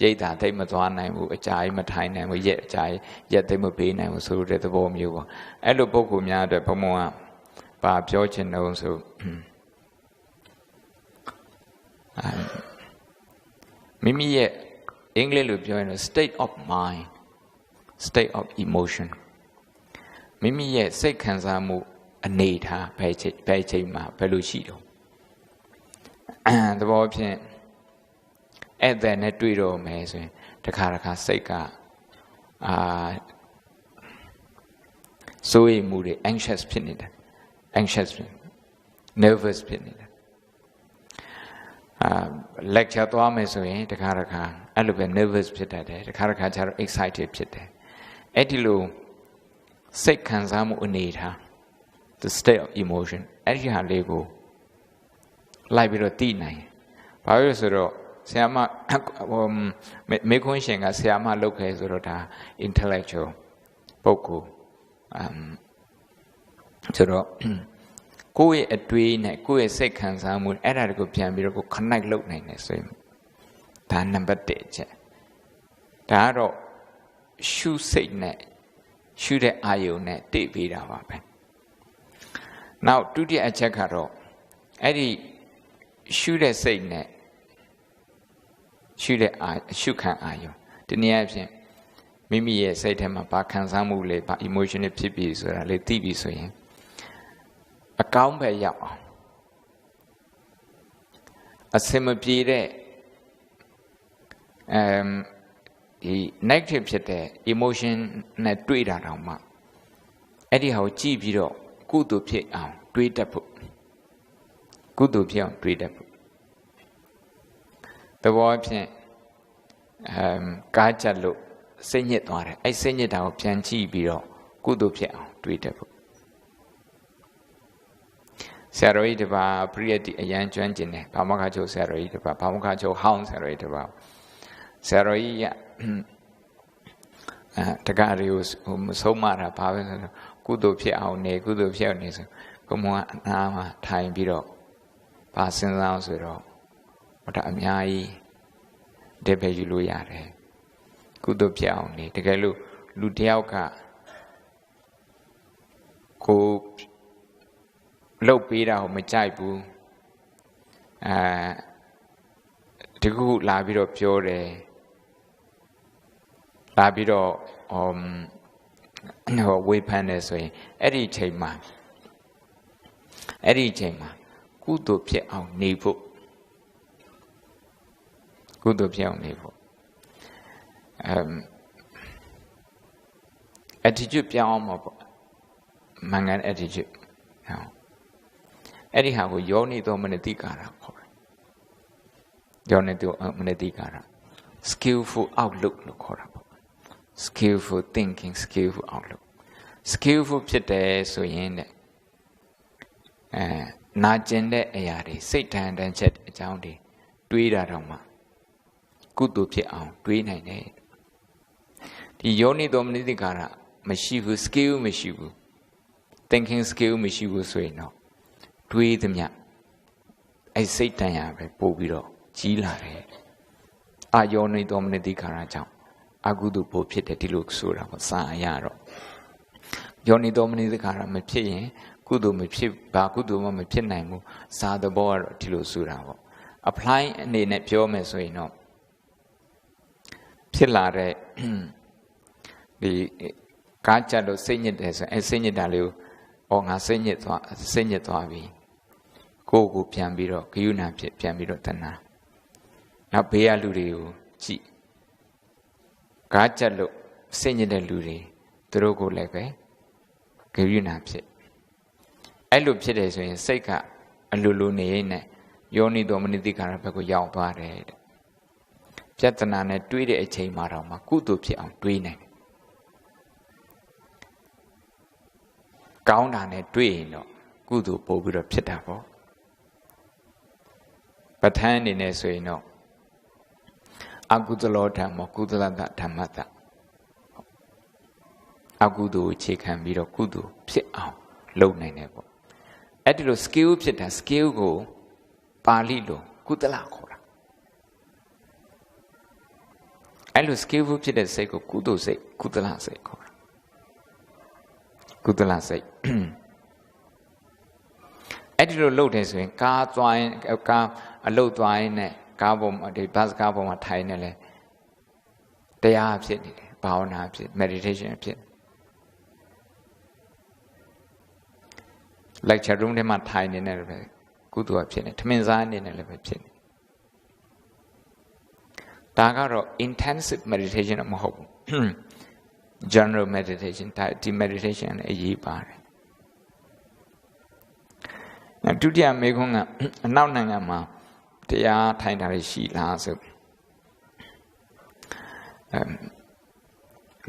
ရိတ်တာသိမသွားနိုင်ဘူးအကြာကြီးမထိုင်နိုင်ဘူးရက်အကြာကြီးရက်သိမပေးနိုင်ဘူးဆိုတဲ့သဘောမျိုးပေါ့အဲ့လိုပုံကူများအတွက်ဘုံဘုံကပါပြောချင်တော့ဆိုမိမိရဲ့အင်္ဂလိပ်လိုပြောရင် state of mind state of emotion မိမိရဲ့စိတ်ခံစားမှုအနေထားဘယ်ချိန်မှာဘယ်လိုရှိတော့သဘောဖြင့်အဲ့ဒါနဲ့တွေ့တော့မယ်ဆိုရင်တခါစိတ်ကစိုးရိမ်မှုတွေ anxious ဖြစ်နေတယ် nervous ဖြစ်နေတယ်lecture သွားမယ်ဆိုရင်တခါအဲ့လိုပဲ nervous ဖြစ်တတ်တယ်တခါကျတော့ excited ဖြစ်တယ်အဲ့ဒီလိုစိတ်ခံစားမှုအနေထား the state of emotion အဲ့ဒီဟာလေးကိုလိုက်ပြီးတော့သိနိုင်ဘာလို့လဲဆိုတော့ဆရာမမေခွန်းရှင်ကဆရာမလုပ်ခဲ့ဆိုတော့ဒါ intellectual ပုဂ္ဂိုလ်ဆိုတော့ကိုယ့်ရဲ့အတွေးနဲ့ကိုယ့်ရဲ့စိတ်ခံစားမှုအဲ့ဒါတွေကိုပြန်ပြီးတော့ကို connect လုပ်နိုင်တယ်ဆိုရင်ဒါနံပါတ်1ချက်ဒါကတော့ရှုစိတ်နဲ့ရှုတဲ့အာယုံနဲ့တိပေးတာပါပဲနောက်ဒုတိယအချက်ကတော့အဲ့ဒီရှုတဲ့စိတ်နဲ့ရှုတဲ့ရှုခံအာယုံဒီနည်းအားဖြင့်မိမိရဲ့စိတ်ထဲမှာဘာခံစားမှုလဲဘာ emotion တွေဖြစ်ပြီးဆိုတာလေသိပြီဆိုရင်အကောင်းပဲရောက်အောင်အစင်မပြေတဲ့ဒီ negative ဖြစ်တဲ့ emotion နဲ့တွေ့တာတောင်မှအဲ့ဒီဟာကိုကြည့်ပြီးတော့ ကုသိုလ်ဖြစ်အောင်တွေးတတ်ဖို့ကုသိုလ်ဖြစ်အောင်တွေးတတ်ဖို့သဘောအဖြစ်ကားကြလို့စိတ်ညစ်သွားတယ်အဲ့စိတ်ညစ်တာကိုပြန်ကြည့်ပြီးတော့ကုသိုလ်ဖြစ်အောင်တွေးတတ်ဖို့ဆရာတော်ကြီးတပါပရိယတ်တိအရန်ကျွမ်းကျင်တယ်ဘာမခါချုပ်ဆရာတော်ကြီးတပါဘာမခါချုပ်ဟောင်းဆရာတော်ကြီးတပါဆရာတော်ကြီးကတက္ကရာကိုမဆုံးမတာဘာပဲဆိုတော့ကုသိုလ်ဖြစ်အောင်နေကုသိုလ်ဖြစ်အောင်နေဆိုဘုံဘုံကအနာမှာထိုင်ပြီးတော့ဘာစဉ်းစားဆိုတော့ဟောတာအများကြီးဒီပဲယူလို့ရတယ်ကုသိုလ်ဖြစ်အောင်နေတကယ်လို့လူတယောက်ကကိုလှုပ်ပေးတာကိုမကြိုက်ဘူးတကူလာပြီးတော့ပြောတယ်လာပြီးတော့ဝေဖန်တယ်ဆိုရင်အဲ့ဒီအချိန်မှာကုသိုလ်ဖြစ်အောင်နေဖို့ကုသိုလ်ဖြစ်အောင်နေဖို့attitude ပြောင်းအောင်မှာပေါ့မင်္ဂန် attitude အဲ့ဒီဟာကိုယောနိသောမနတိကာရခေါ်တယ်ယောနိသောမနတိကာရ skillful outlook လို့ခေါ်တာပေါ့ skillful thinking skillful outlook skillful ဖြစ်တယ်ဆိုရင်တဲ့နာကျင်တဲ့အရာတွေစိတ်တန်တန်ချက်အကြောင်းတွေတွေးတာတော့မှကုသိုလ်ဖြစ်အောင်တွေးနိုင်တယ်ဒီယောနိသောမနတိကာရမရှိဘူး skill မရှိဘူး thinking skill မရှိဘူးဆိုရင်တော့တွေးသမျှအဲ့စိတ်တန်ရပဲပို့ပြီးတော့ကြီးလာတယ်အာယောနိသောမနတိကာရကြောင့်အကုသိုလ်ပို့ဖြစ်တယ်ဒီလိုဆိုတာပေါ့စာရတော့ယောနိသောမနတိကာရမဖြစ်ရင်ကုသိုလ်မဖြစ်ဘာကုသိုလ်မှမဖြစ်နိုင်ဘူးစာသဘောကတော့ဒီလိုဆိုတာပေါ့ apply အနေနဲ့ပြောမယ်ဆိုရင်တော့ဖြစ်လာတဲ့ဒီကားကြလို့စိတ်ညစ်တယ်ဆိုရင်အဲစိတ်ညစ်တာလေးကိုငါစိတ်ညစ်သွားပြီကိုယ်ကိုပြန်ပြီးတော့ဂယုဏဖြစ်ပြန်ပြီးတော့တဏှာနောက်ဘေးကလူတွေကိုကြည့်ကားကြလို့စိတ်ညစ်တဲ့လူတွေသူတို့ကိုလည်းပဲဂယုဏဖြစ်အဲ့လိုဖြစ်တယ်ဆိုရင်စိတ်ကအလိုလိုနေရင်နဲ့ယောနိသောမနတိကာရဘက်ကိုရောက်သွားတယ်တဲ့ပြဿနာနဲ့တွေးတဲ့အချိန်မှာတော့မှကုသိုလ်ဖြစ်အောင်တွေးနိုင်တယ်ကောင်းတာနဲ့တွေ့ရင်တော့ကုသိုလ်ပို့ပြီးတော့ဖြစ်တာပေါ့ပဋ္ဌာန်းအနေနဲ့ဆိုရင်တော့အကုသလောဓမ္မကုသလတဓမ္မတအကုသိုလ်အခြေခံပြီးတော့ကုသိုလ်ဖြစ်အောင်လုပ်နိုင်တယ်ပေါ့အဲ့ဒီလို skill ဖြစ်တာ skill ကိုပါဠိလိုကုသလခေါ်တာအဲ့လို skillful ဖြစ်တဲ့စိတ်ကိုကုသိုလ်စိတ်ကုသလစိတ်ခေါ်တာကုသလစိတ်အဲ့ဒီလိုလုပ်တယ်ဆိုရင်ကားသွားရင်ကားအလုတ်သွားရင်နဲ့ကားပေါ်မှာဒီဘတ်ကားပေါ်မှာထိုင်နေလဲတရားဖြစ်နေတယ်ဘာဝနာဖြစ် meditation ဖြစ် lecture room ထဲမှာထိုင်နေတယ်ပဲကုသိုလ်ဖြစ်နေထမင်းစားနေတယ်လည်းပဲဖြစ်နေဒါကတော့ intensive meditation မဟုတ်ဘူး general meditation ဒီ meditation နဲ့အရေးပါတယ်ဒုတိယမေခွန်းကအနောက်နိုင်ငံမှာတရားထိုင်တာရှိလားဆို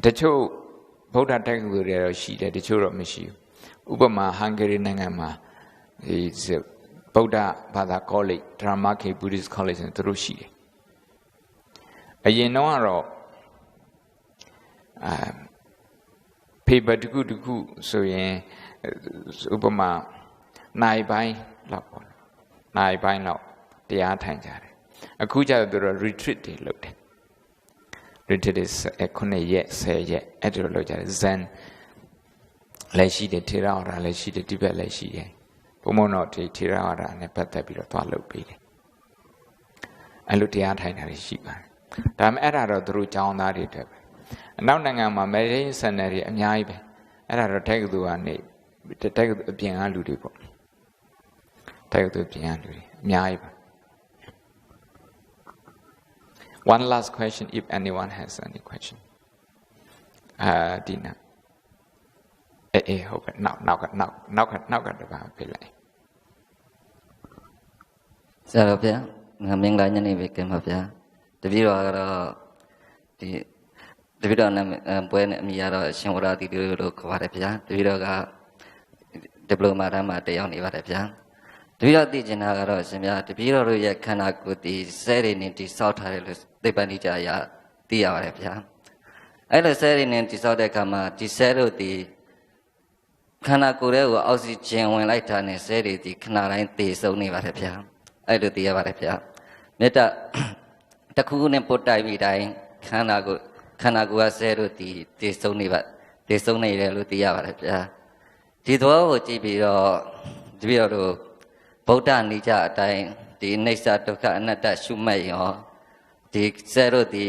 တချို့ဗုဒ္ဓတက္ကသိုလ်တွေတော့ရှိတယ်တချို့တော့မရှိဘူးဥပမာဟန်ဂေရီနိုင်ငံမှာဒီဗုဒ္ဓဘာသာ college Dharma K Buddhist college နဲ့သူတို့ရှိတယ်အရင်တော့ကတော့paper တခုဆိုရင်ဥပမာနိုင်ပိုင်းလောက်ပေါ့နိုင်ပိုင်းလောက်တရားထိုင်ကြတယ်အခုကျတော့သူတို့ retreat တွေလုပ်တယ် retreat တွေ9ရက်10ရက်အဲ့ဒါလိုလုပ်ကြတယ် Zen လည်းရှိတယ်ထေရဝါဒလည်းရှိတယ်တိဘက်လည်းရှိတယ်ဘုံဘုံတော့ဒီထေရဝါဒနဲ့ပတ်သက်ပြီးတော့သွားလုပ်ပေးတယ်အဲ့လိုတရားထိုင်တာရှိပါတယ်ဒါပေမဲ့အဲ့ဒါတော့သူတို့ကျောင်းသားတွေတက်ပဲအနောက်နိုင်ငံမှာ meditation center တွေအများကြီးပဲအဲ့ဒါတော့တက္ကသိုလ်ကနေတက္ကသိုလ်အပြင်ကလူတွေပေါ့တက္ကသိုလ်ပြင်ကလူတွေအများကြီးပဲ One last question if anyone has any question Dina ဟုတ်ကဲ့နောက်ကတပါပြလိုက်ဆရာတော်ဗျာငါမင်္ဂလာညနေပဲကင်ပါဗျာတပည့်တော်ကတော့ဒီတပည့်တော်နဲ့ပွဲနဲ့အမိရတော့ရှင်ဝရတိလို့ခေါ်ပါတယ်ဗျာတပည့်တော်ကဒီပလိုမာတန်းမှာတက်ရောက်နေပါတယ်ဗျာတပည့်တော်သိချင်တာကတော့ရှင်ဗျာတပည့်တော်တို့ရဲ့ခန္ဓာကိုယ်ဒီဆဲတွေနဲ့တိဆောက်ထားတယ်လို့သိပ္ပံနိကြရသိရပါတယ်ဗျာအဲ့လိုဆဲတွေနဲ့တိဆောက်တဲ့အခါမှာဒီဆဲတို့ဒီခန္ဓာကိုယ်ရဲ့ကိုအောက်ဆီဂျင်ဝင်လိုက်တာနဲ့ဆဲတွေဒီခဏတိုင်းတည်ဆုံနေပါတယ်ဗျာအဲ့လိုသိရပါတယ်ဗျာမေတ္တာတစ်ခုခုနဲ့ပုတ်တိုက်ပြီးတိုင်းခန္ဓာကိုယ်ကဆဲတို့ဒီတည်ဆုံနေတယ်လို့သိရပါတယ်ဗျာဒီသဘောကိုကြည့်ပြီးတော့တပည့်တော်တို့ဗုဒ္ဓနိကြအတိုင်းဒီအိဋ္ဌဒုက္ခအနတ္တရှုမှတ်ရောဒီဆဲတို့ဒီ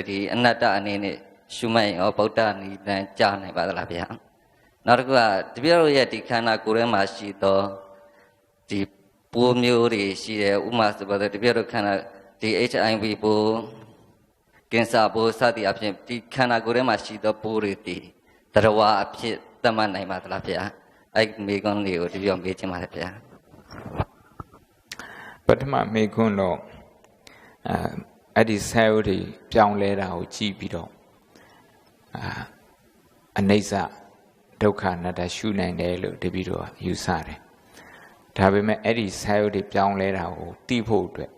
ဒီအနတ္တအနေနဲ့ရှုမှတ်ရောဗုဒ္ဓနိလန်ကြားနိုင်ပါသလားဗျာနောက်တစ်ခုကတပည့်တော်ရဲ့ဒီခန္ဓာကိုယ်ထဲမှာရှိသောဒီပိုးမျိုးတွေရှိတယ်ဥမာဆိုတော့တပည့်တော်ခန္ဓာဒီ HIV ပိုးကင်ဆာပိုးစသည်အဖြစ်ဒီခန္ဓာကိုယ်ထဲမှာရှိသောပိုးတွေဒီတရဝအဖြစ်သတ်မှတ်နိုင်ပါသလားဗျာအဲ့မိကွန်းလေးကိုတပည့်တော်မေးချင်ပါတယ်ဗျာပထမမိကွန်းတော့အဲ့ဒီဆဲဥတွေပြောင်းလဲတာကိုကြည့်ပြီးတော့အနိစ္စဒုက္ခအနတ္တရှုနိုင်တယ်လို့တပည့်တော်ယူဆတယ်ဒါပေမဲ့အဲ့ဒီဆဲဥတွေပြောင်းလဲတာကိုသိဖို့အတွက်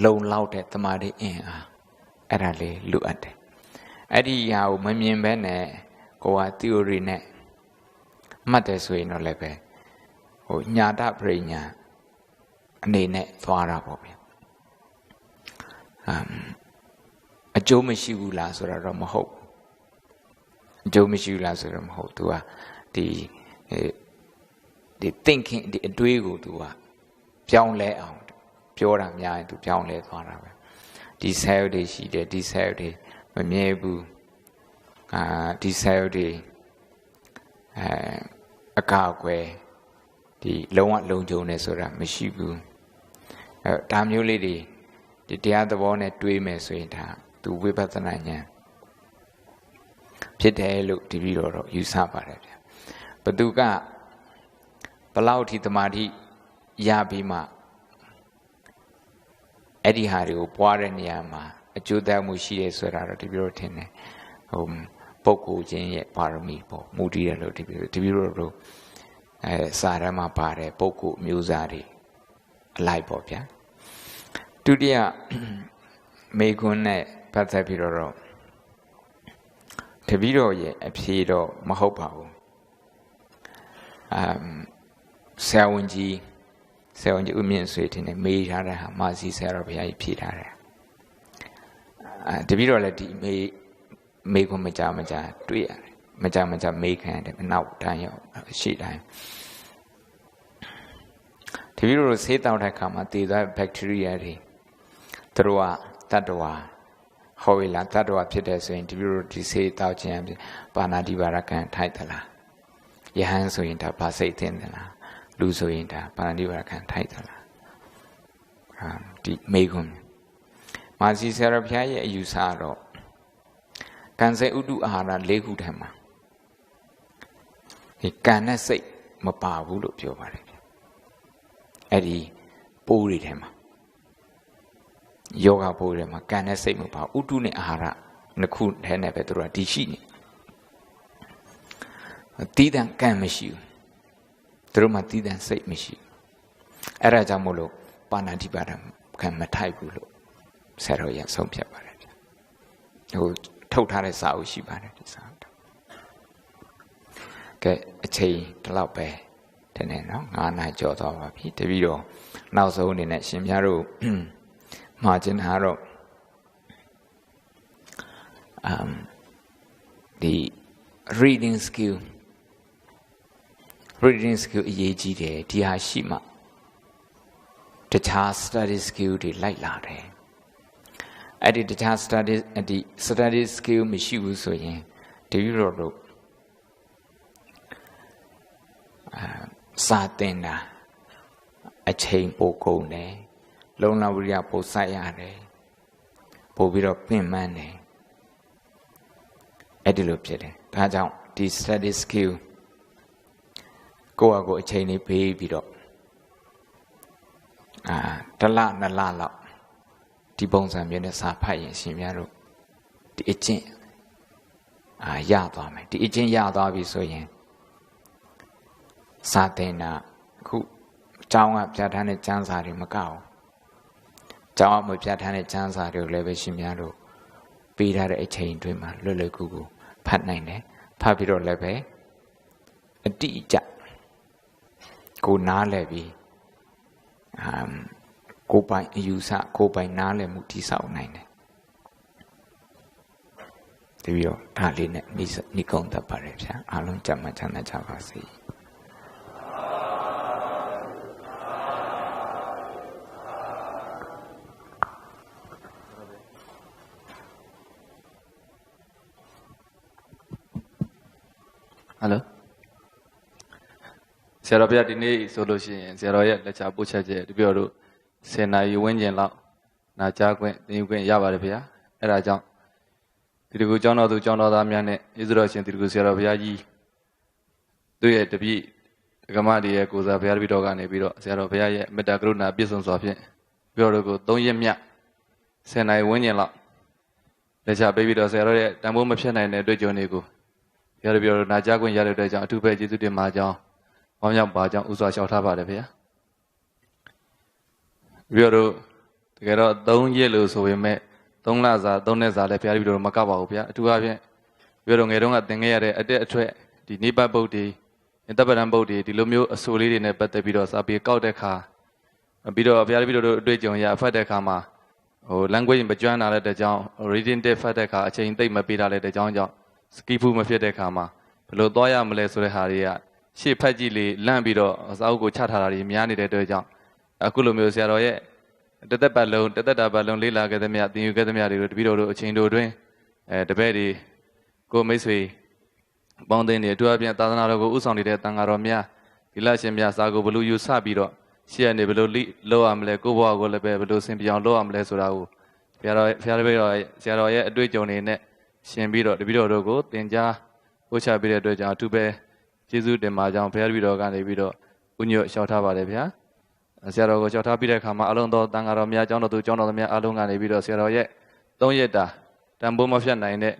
လုံလောက်တဲ့တမာတိအင်အားအဲ့ဒါလေးလိုအပ်တယ်အဲ့ဒီဟာကိုမမြင်ဘဲနဲ့ကိုယ်က theory နဲ့မှတ်တယ်ဆိုရင်တော့လည်းပဲညာတပရိညာအနေနဲ့သွားတာပေါ့ဗျအကျိုးမရှိဘူးလားဆိုတော့မဟုတ်အကျိုးမရှိဘူးလားဆိုတော့မဟုတ်သူကဒီ thinking ဒီအတွေးကိုသူကပြောင်းလဲအောင်ပြောတာများရင်သူပြောင်းလဲသွားတာပဲဒီ cell တွေရှိတယ်ဒီ cell တွေမမြဲဘူးဒီ cell တွေအကာအကွယ်ဒီလုံးဝလုံခြုံနေဆိုတာမရှိဘူးဒါမျိုးလေးတွေဒီတရားသဘောနဲ့တွေးမယ်ဆိုရင်ဒါသူဝိပဿနာဉာဏ်ဖြစ်တယ်လို့တပည့်တော်ယူဆပါတယ်ဗျဘသူကဘလောက်ထိသမာဓိရပြီးမှအဲ့ဒီဟာတွေကိုပွားတဲ့နေရာမှာအကျိုးသက်မှုရှိတယ်ဆိုတာတော့တပည့်တော်ထင်တယ်ပုဂ္ဂိုလ်ချင်းရဲ့ပါရမီပေါ့မူတည်တယ်လို့တပည့်တော်တို့စာထဲမှာပါတယ်ပုဂ္ဂိုလ်မျိုးစားတွေအလိုက်ပေါ့ဗျာဒုတိယမေခွန်းနဲ့ပတ်သက်ပြီးတော့တပည့်တော်ရဲ့အဖြေတော့မဟုတ်ပါဘူးဆရာဝန်ကြီးဦးမြင့်ဆွေတင်နေမေးထားတဲ့ဟာမာစီဆရာတော်ဘုရားကြီးဖြေထားတယ်တပည့်တော်လည်းဒီမေခွန်းမကြတွေ့ရတယ်မကြမေးခံရတယ်နောက်တိုင်းရောက်ရှေ့တိုင်းတပည့်တော်ဆေးတောက်တဲ့အခါမှာတည်သွားဘက်တီးရီးယားတွေသူတို့ကတတ္တဝါဟောရလားတတ္တဝါဖြစ်တယ်ဆိုရင်တပည့်တော်ဒီဆေးတောက်ခြင်းပါဏာတိပါရကံထိုက်သလားယဟန်ဆိုရင်ဒါဘာစိတ်သင်သလားလူဆိုရင်ဒါပါဏာတိပါရကံထိုက်သလားဒီမေခွန်းမာစီဆရာတော်ဘုရားရဲ့အယူဆတော့ကံစိတ်ဥတုအာဟာရ၄ခုထဲမှာဒီကံနဲ့စိတ်မပါဘူးလို့ပြောပါတယ်အဲ့ဒီပိုးတွေထဲမှာယောဂပိုးတွေမှာကံနဲ့စိတ်မပါဥတုနဲ့အာဟာရနှစ်ခုထဲနဲ့ပဲသူတို့ကဒီရှိနေတီးတန်ကံမရှိဘူးသူတို့မှာတီးတန်စိတ်မရှိဘူးအဲ့ဒါကြောင့်မို့လို့ပါဏာတိပါဒကံမထိုက်ဘူးလို့ဆရာတော်ရဆုံးဖြတ်ပါတယ်ဗျထုတ်ထားတဲ့စာအုပ်ရှိပါတယ်ဒီစာကဲအချိန်ဒီလောက်ပဲတနေ့နော်9နာရီကျော်သွားပါပြီတပည့်တော်နောက်ဆုံးအနေနဲ့ရှင်ပြတို့မှာကျင်တာတော့ဒီ reading skill အရေးကြီးတယ်ဒီဟာရှိမှတခြား study skill တွေလိုက်လာတယ်အဲ့ဒီတခြား study skill မရှိဘူးဆိုရင်တပည့်တော်တို့စာသင်တာအချိန်ပိုကုန်တယ်လုံလဝိရိယပိုစိုက်ရတယ်ပို့ပြီးတော့ပင်ပန်းတယ်အဲ့ဒီလိုဖြစ်တယ်ဒါကြောင့် ဒီ study skill ကိုယ့်အကိုအချိန်လေးပေးပြီးတော့တစ်လနှစ်လလောက်ဒီပုံစံမျိုးနဲ့စာဖတ်ရင်ရှင်များတို့ဒီအကျင့်ရသွားမယ်ဒီအကျင့်ရသွားပြီဆိုရင်စာသင်တာအခုကျောင်းကပြဋ္ဌာန်းတဲ့ကျမ်းစာတွေမကဘူးကျောင်းကမပြဋ္ဌာန်းတဲ့ကျမ်းစာတွေကိုလည်းပဲရှင်များတို့ပေးထားတဲ့အချိန်အတွင်းမှာလွယ်လွယ်ကူကူဖတ်နိုင်တယ်ဖတ်ပြီးတော့လည်းပဲအတိအကျကိုနားလည်ပြီးကိုပိုင်အယူဆကိုပိုင်နားလည်မှုတည်ဆောက်နိုင်တယ်တပြီးတော့ဒါလေးနဲ့နိဂုံးတတ်ပါတယ်ဗျာအားလုံးကြမ်းမှချမ်းသာကြပါစေဟယ်လိုဆရာတော်ဘုရားဒီနေ့ဆိုလို့ရှိရင်ဆရာတော်ရဲ့လက်ချပို့ချက်ချက်တပြည့်တို့10 နာရီဝန်းကျင်လောက်နာကြားခွင့်သင်ယူခွင့်ရပါတယ်ဗျာအဲ့ဒါကြောင့်ဒီတကူကျောင်းတော်သူကျောင်းတော်သားများနဲ့ဣဇရောရှင်ဒီတကူဆရာတော်ဘုရားကြီးသူ့ရဲ့တပည့်ဒကမတွေရဲ့ကိုယ်စားဘုရားတပည့်တော်ကနေပြီးတော့ဆရာတော်ဘုရားရဲ့မေတ္တာကရုဏာပြည့်စုံစွာဖြင့်ပြောတော်ကို3ရက်မြတ်10 နာရီဝန်းကျင်လောက်လက်ချပေးပြီးတော့ဆရာတော်ရဲ့တန်ဖိုးမဖြတ်နိုင်တဲ့တွေ့ကြုံတွေကိုဘုရားတပည့်တော်နာကြားခွင့်ရတဲ့အတွက်ကြောင့်အထူးပဲကျေးဇူးတင်ပါကြောင်းဝမ်းမြောက်ပါကြောင်းဥစွာလျှောက်ထားပါတယ်ဗျာပြီးတော့တကယ်တော့3ရက်လို့ဆိုပေမဲ့3လစာ3နှစ်စာလည်းဘုရားတပည့်တော်မကပါဘူးဗျာအထူးအားဖြင့်ပြီးတော့ငယ်တုန်းကသင်ခဲ့ရတဲ့အတက်အထွက်ဒီနိဗ္ဗာန်ပုဒ်တွေတပ္ပဒံပုဒ်တွေဒီလိုမျိုးအဆိုလေးတွေနဲ့ပတ်သက်ပြီးတော့စာပေကောက်တဲ့ခါပြီးတော့ဘုရားတပည့်တော်တို့အတွေ့အကြုံရဖတ်တဲ့ခါမှာlanguage မကျွမ်းတာလည်းတကြောင် reading တက်ဖတ်တဲ့ခါအချိန်သိမ့်မပေးတာလည်းတကြောင်ကြောင့် skill မဖြစ်တဲ့ခါမှာဘယ်လိုသွားရမလဲဆိုတဲ့ဟာတွေကရှေ့ဖက်ကြည့်လေလန့်ပြီးတော့စာအုပ်ကိုချထားတာတွေများနေတဲ့အတွက်ကြောင့်အခုလိုမျိုးဆရာတော်ရဲ့တသက်ပတ်လုံးတသက်တာပတ်လုံးလေးလာခဲ့သမျှသင်ယူခဲ့သမျှတွေကိုတပည့်တော်တို့အချိန်တို့တွင်တပည့်တွေကိုမိတ်ဆွေပေါင်းသင်းတွေအထူးအဖြင့်သာသနာတော်ကိုဥဆောင်နေတဲ့တန်ဃာတော်များဒီလရှင်များစာကိုဘလို့ယူဆပြီးတော့ရှေ့ကနေဘလို့လောက်ရမလဲကိုယ့်ဘဝကိုလည်းပဲဘလို့ဆင်ပြောင်းလောက်ရမလဲဆိုတာကိုဘုရားတပည့်တော်ဆရာတော်ရဲ့အတွေ့အကြုံတွေနဲ့ရှင်ပြီးတော့တပည့်တော်တို့ကိုသင်ကြားပို့ချပေးတဲ့အတွက်ကြောင့်အထူးပဲကျေးဇူးတင်ပါကြောင်းဘုရားတပည့်တော်ကနေပြီးတော့ဥညွတ်လျှောက်ထားပါတယ်ဗျာဆရာတော်ကိုလျှောက်ထားပြီးတဲ့အခါမှာအလုံးသောတန်ဃာတော်များကျောင်းတော်သူကျောင်းတော်များအားလုံးကနေပြီးတော့ဆရာတော်ရဲ့3ရက်တာတန်ဖိုးမဖြတ်နိုင်တဲ့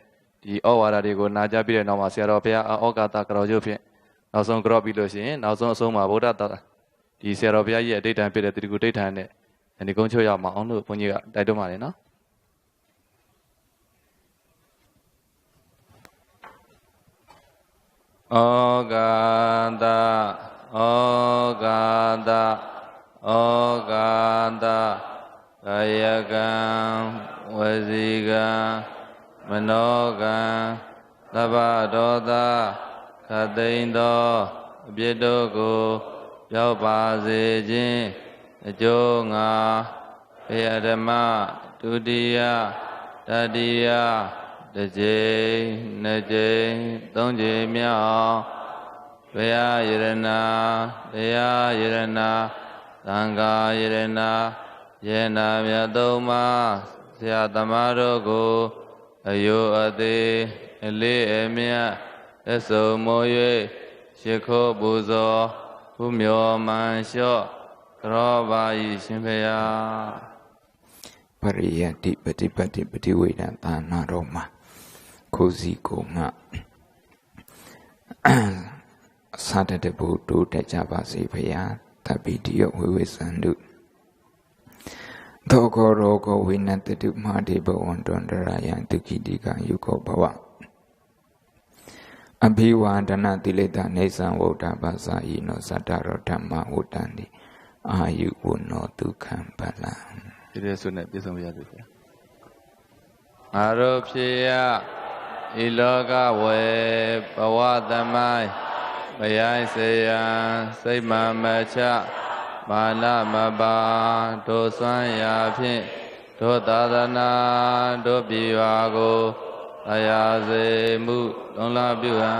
ဒီဩဝါဒတွေကိုနာကြားပြီးတဲ့နောက်မှာဆရာတော်ဘုရားဩကာသကတော်ကျုပ်ဖြင့်နောက်ဆုံးကြော့ပြီးလို့ရှိရင်နောက်ဆုံးအဆုံးမှာဗုဒ္ဓတာဒီဆရာတော်ဘုရားကြီးရဲ့အဋ္ဌံဖြစ်တဲ့တိကုဋ္ဌံနဲ့ဒီကုန်းချုပ်ရမှာအောင်လို့ဘုန်းကြီးကတိုက်တွန်းပါတယ်နော်ဩကာသဩကာသဩကာသကာယကံဝစီကံမနောကံသဗ္ဗဒောသခသိမ့်သောအပြစ်တို့ကိုရောက်ပါစေခြင်းအကျိုးငါဘေယဓမ္မဒုတိယတတိယတစ်ကြိမ်နှစ်ကြိမ်သုံးကြိမ်မြောက်ဘုရားယရဏတရားယရဏသံဃာယရဏယေနာမြတ်သုံးပါးဆရာသမားတို့ကိုအယုအသေးအလေးအမြတ်သက်ဆုံးမိုး၍ရှိခိုးပူဇော်ဘုမျောမှန်လျှော့ကြောပါ၏ရှင်ဖေယပရိယတိပฏิပတ်တိပฏิဝေဒသာနာတော်မှာကိုစီကိုငါသာတတဘူတိုးတက်ကြပါစေဖေယတပိတိယဝိဝေသန္တုသောကောရောဂဝိနတတုမာတိဘဝန္တန္တရာယံဒုက္ခိတိကယုခောဘဝအဘိဝန္ဒနာတိလေတနေသံဝုဒ္ဓဘာသာယိနောသတ္တရောဓမ္မဝတ္တန္တိအာယုဝနောဒုက္ခံပလံဒီလိုဆိုနေပြည့်စုံရပြီဗျာငါတို့ဖြစ်ရဤလောကဝေဘဝသမိုင်းမယိုင်းစေယံစိတ်မမချမာနမပါတို့စွမ်းရာဖြင့်တို့သာသနာတို့ပြည်ပါကိုတရားစေမှုလုံလပြုဟံ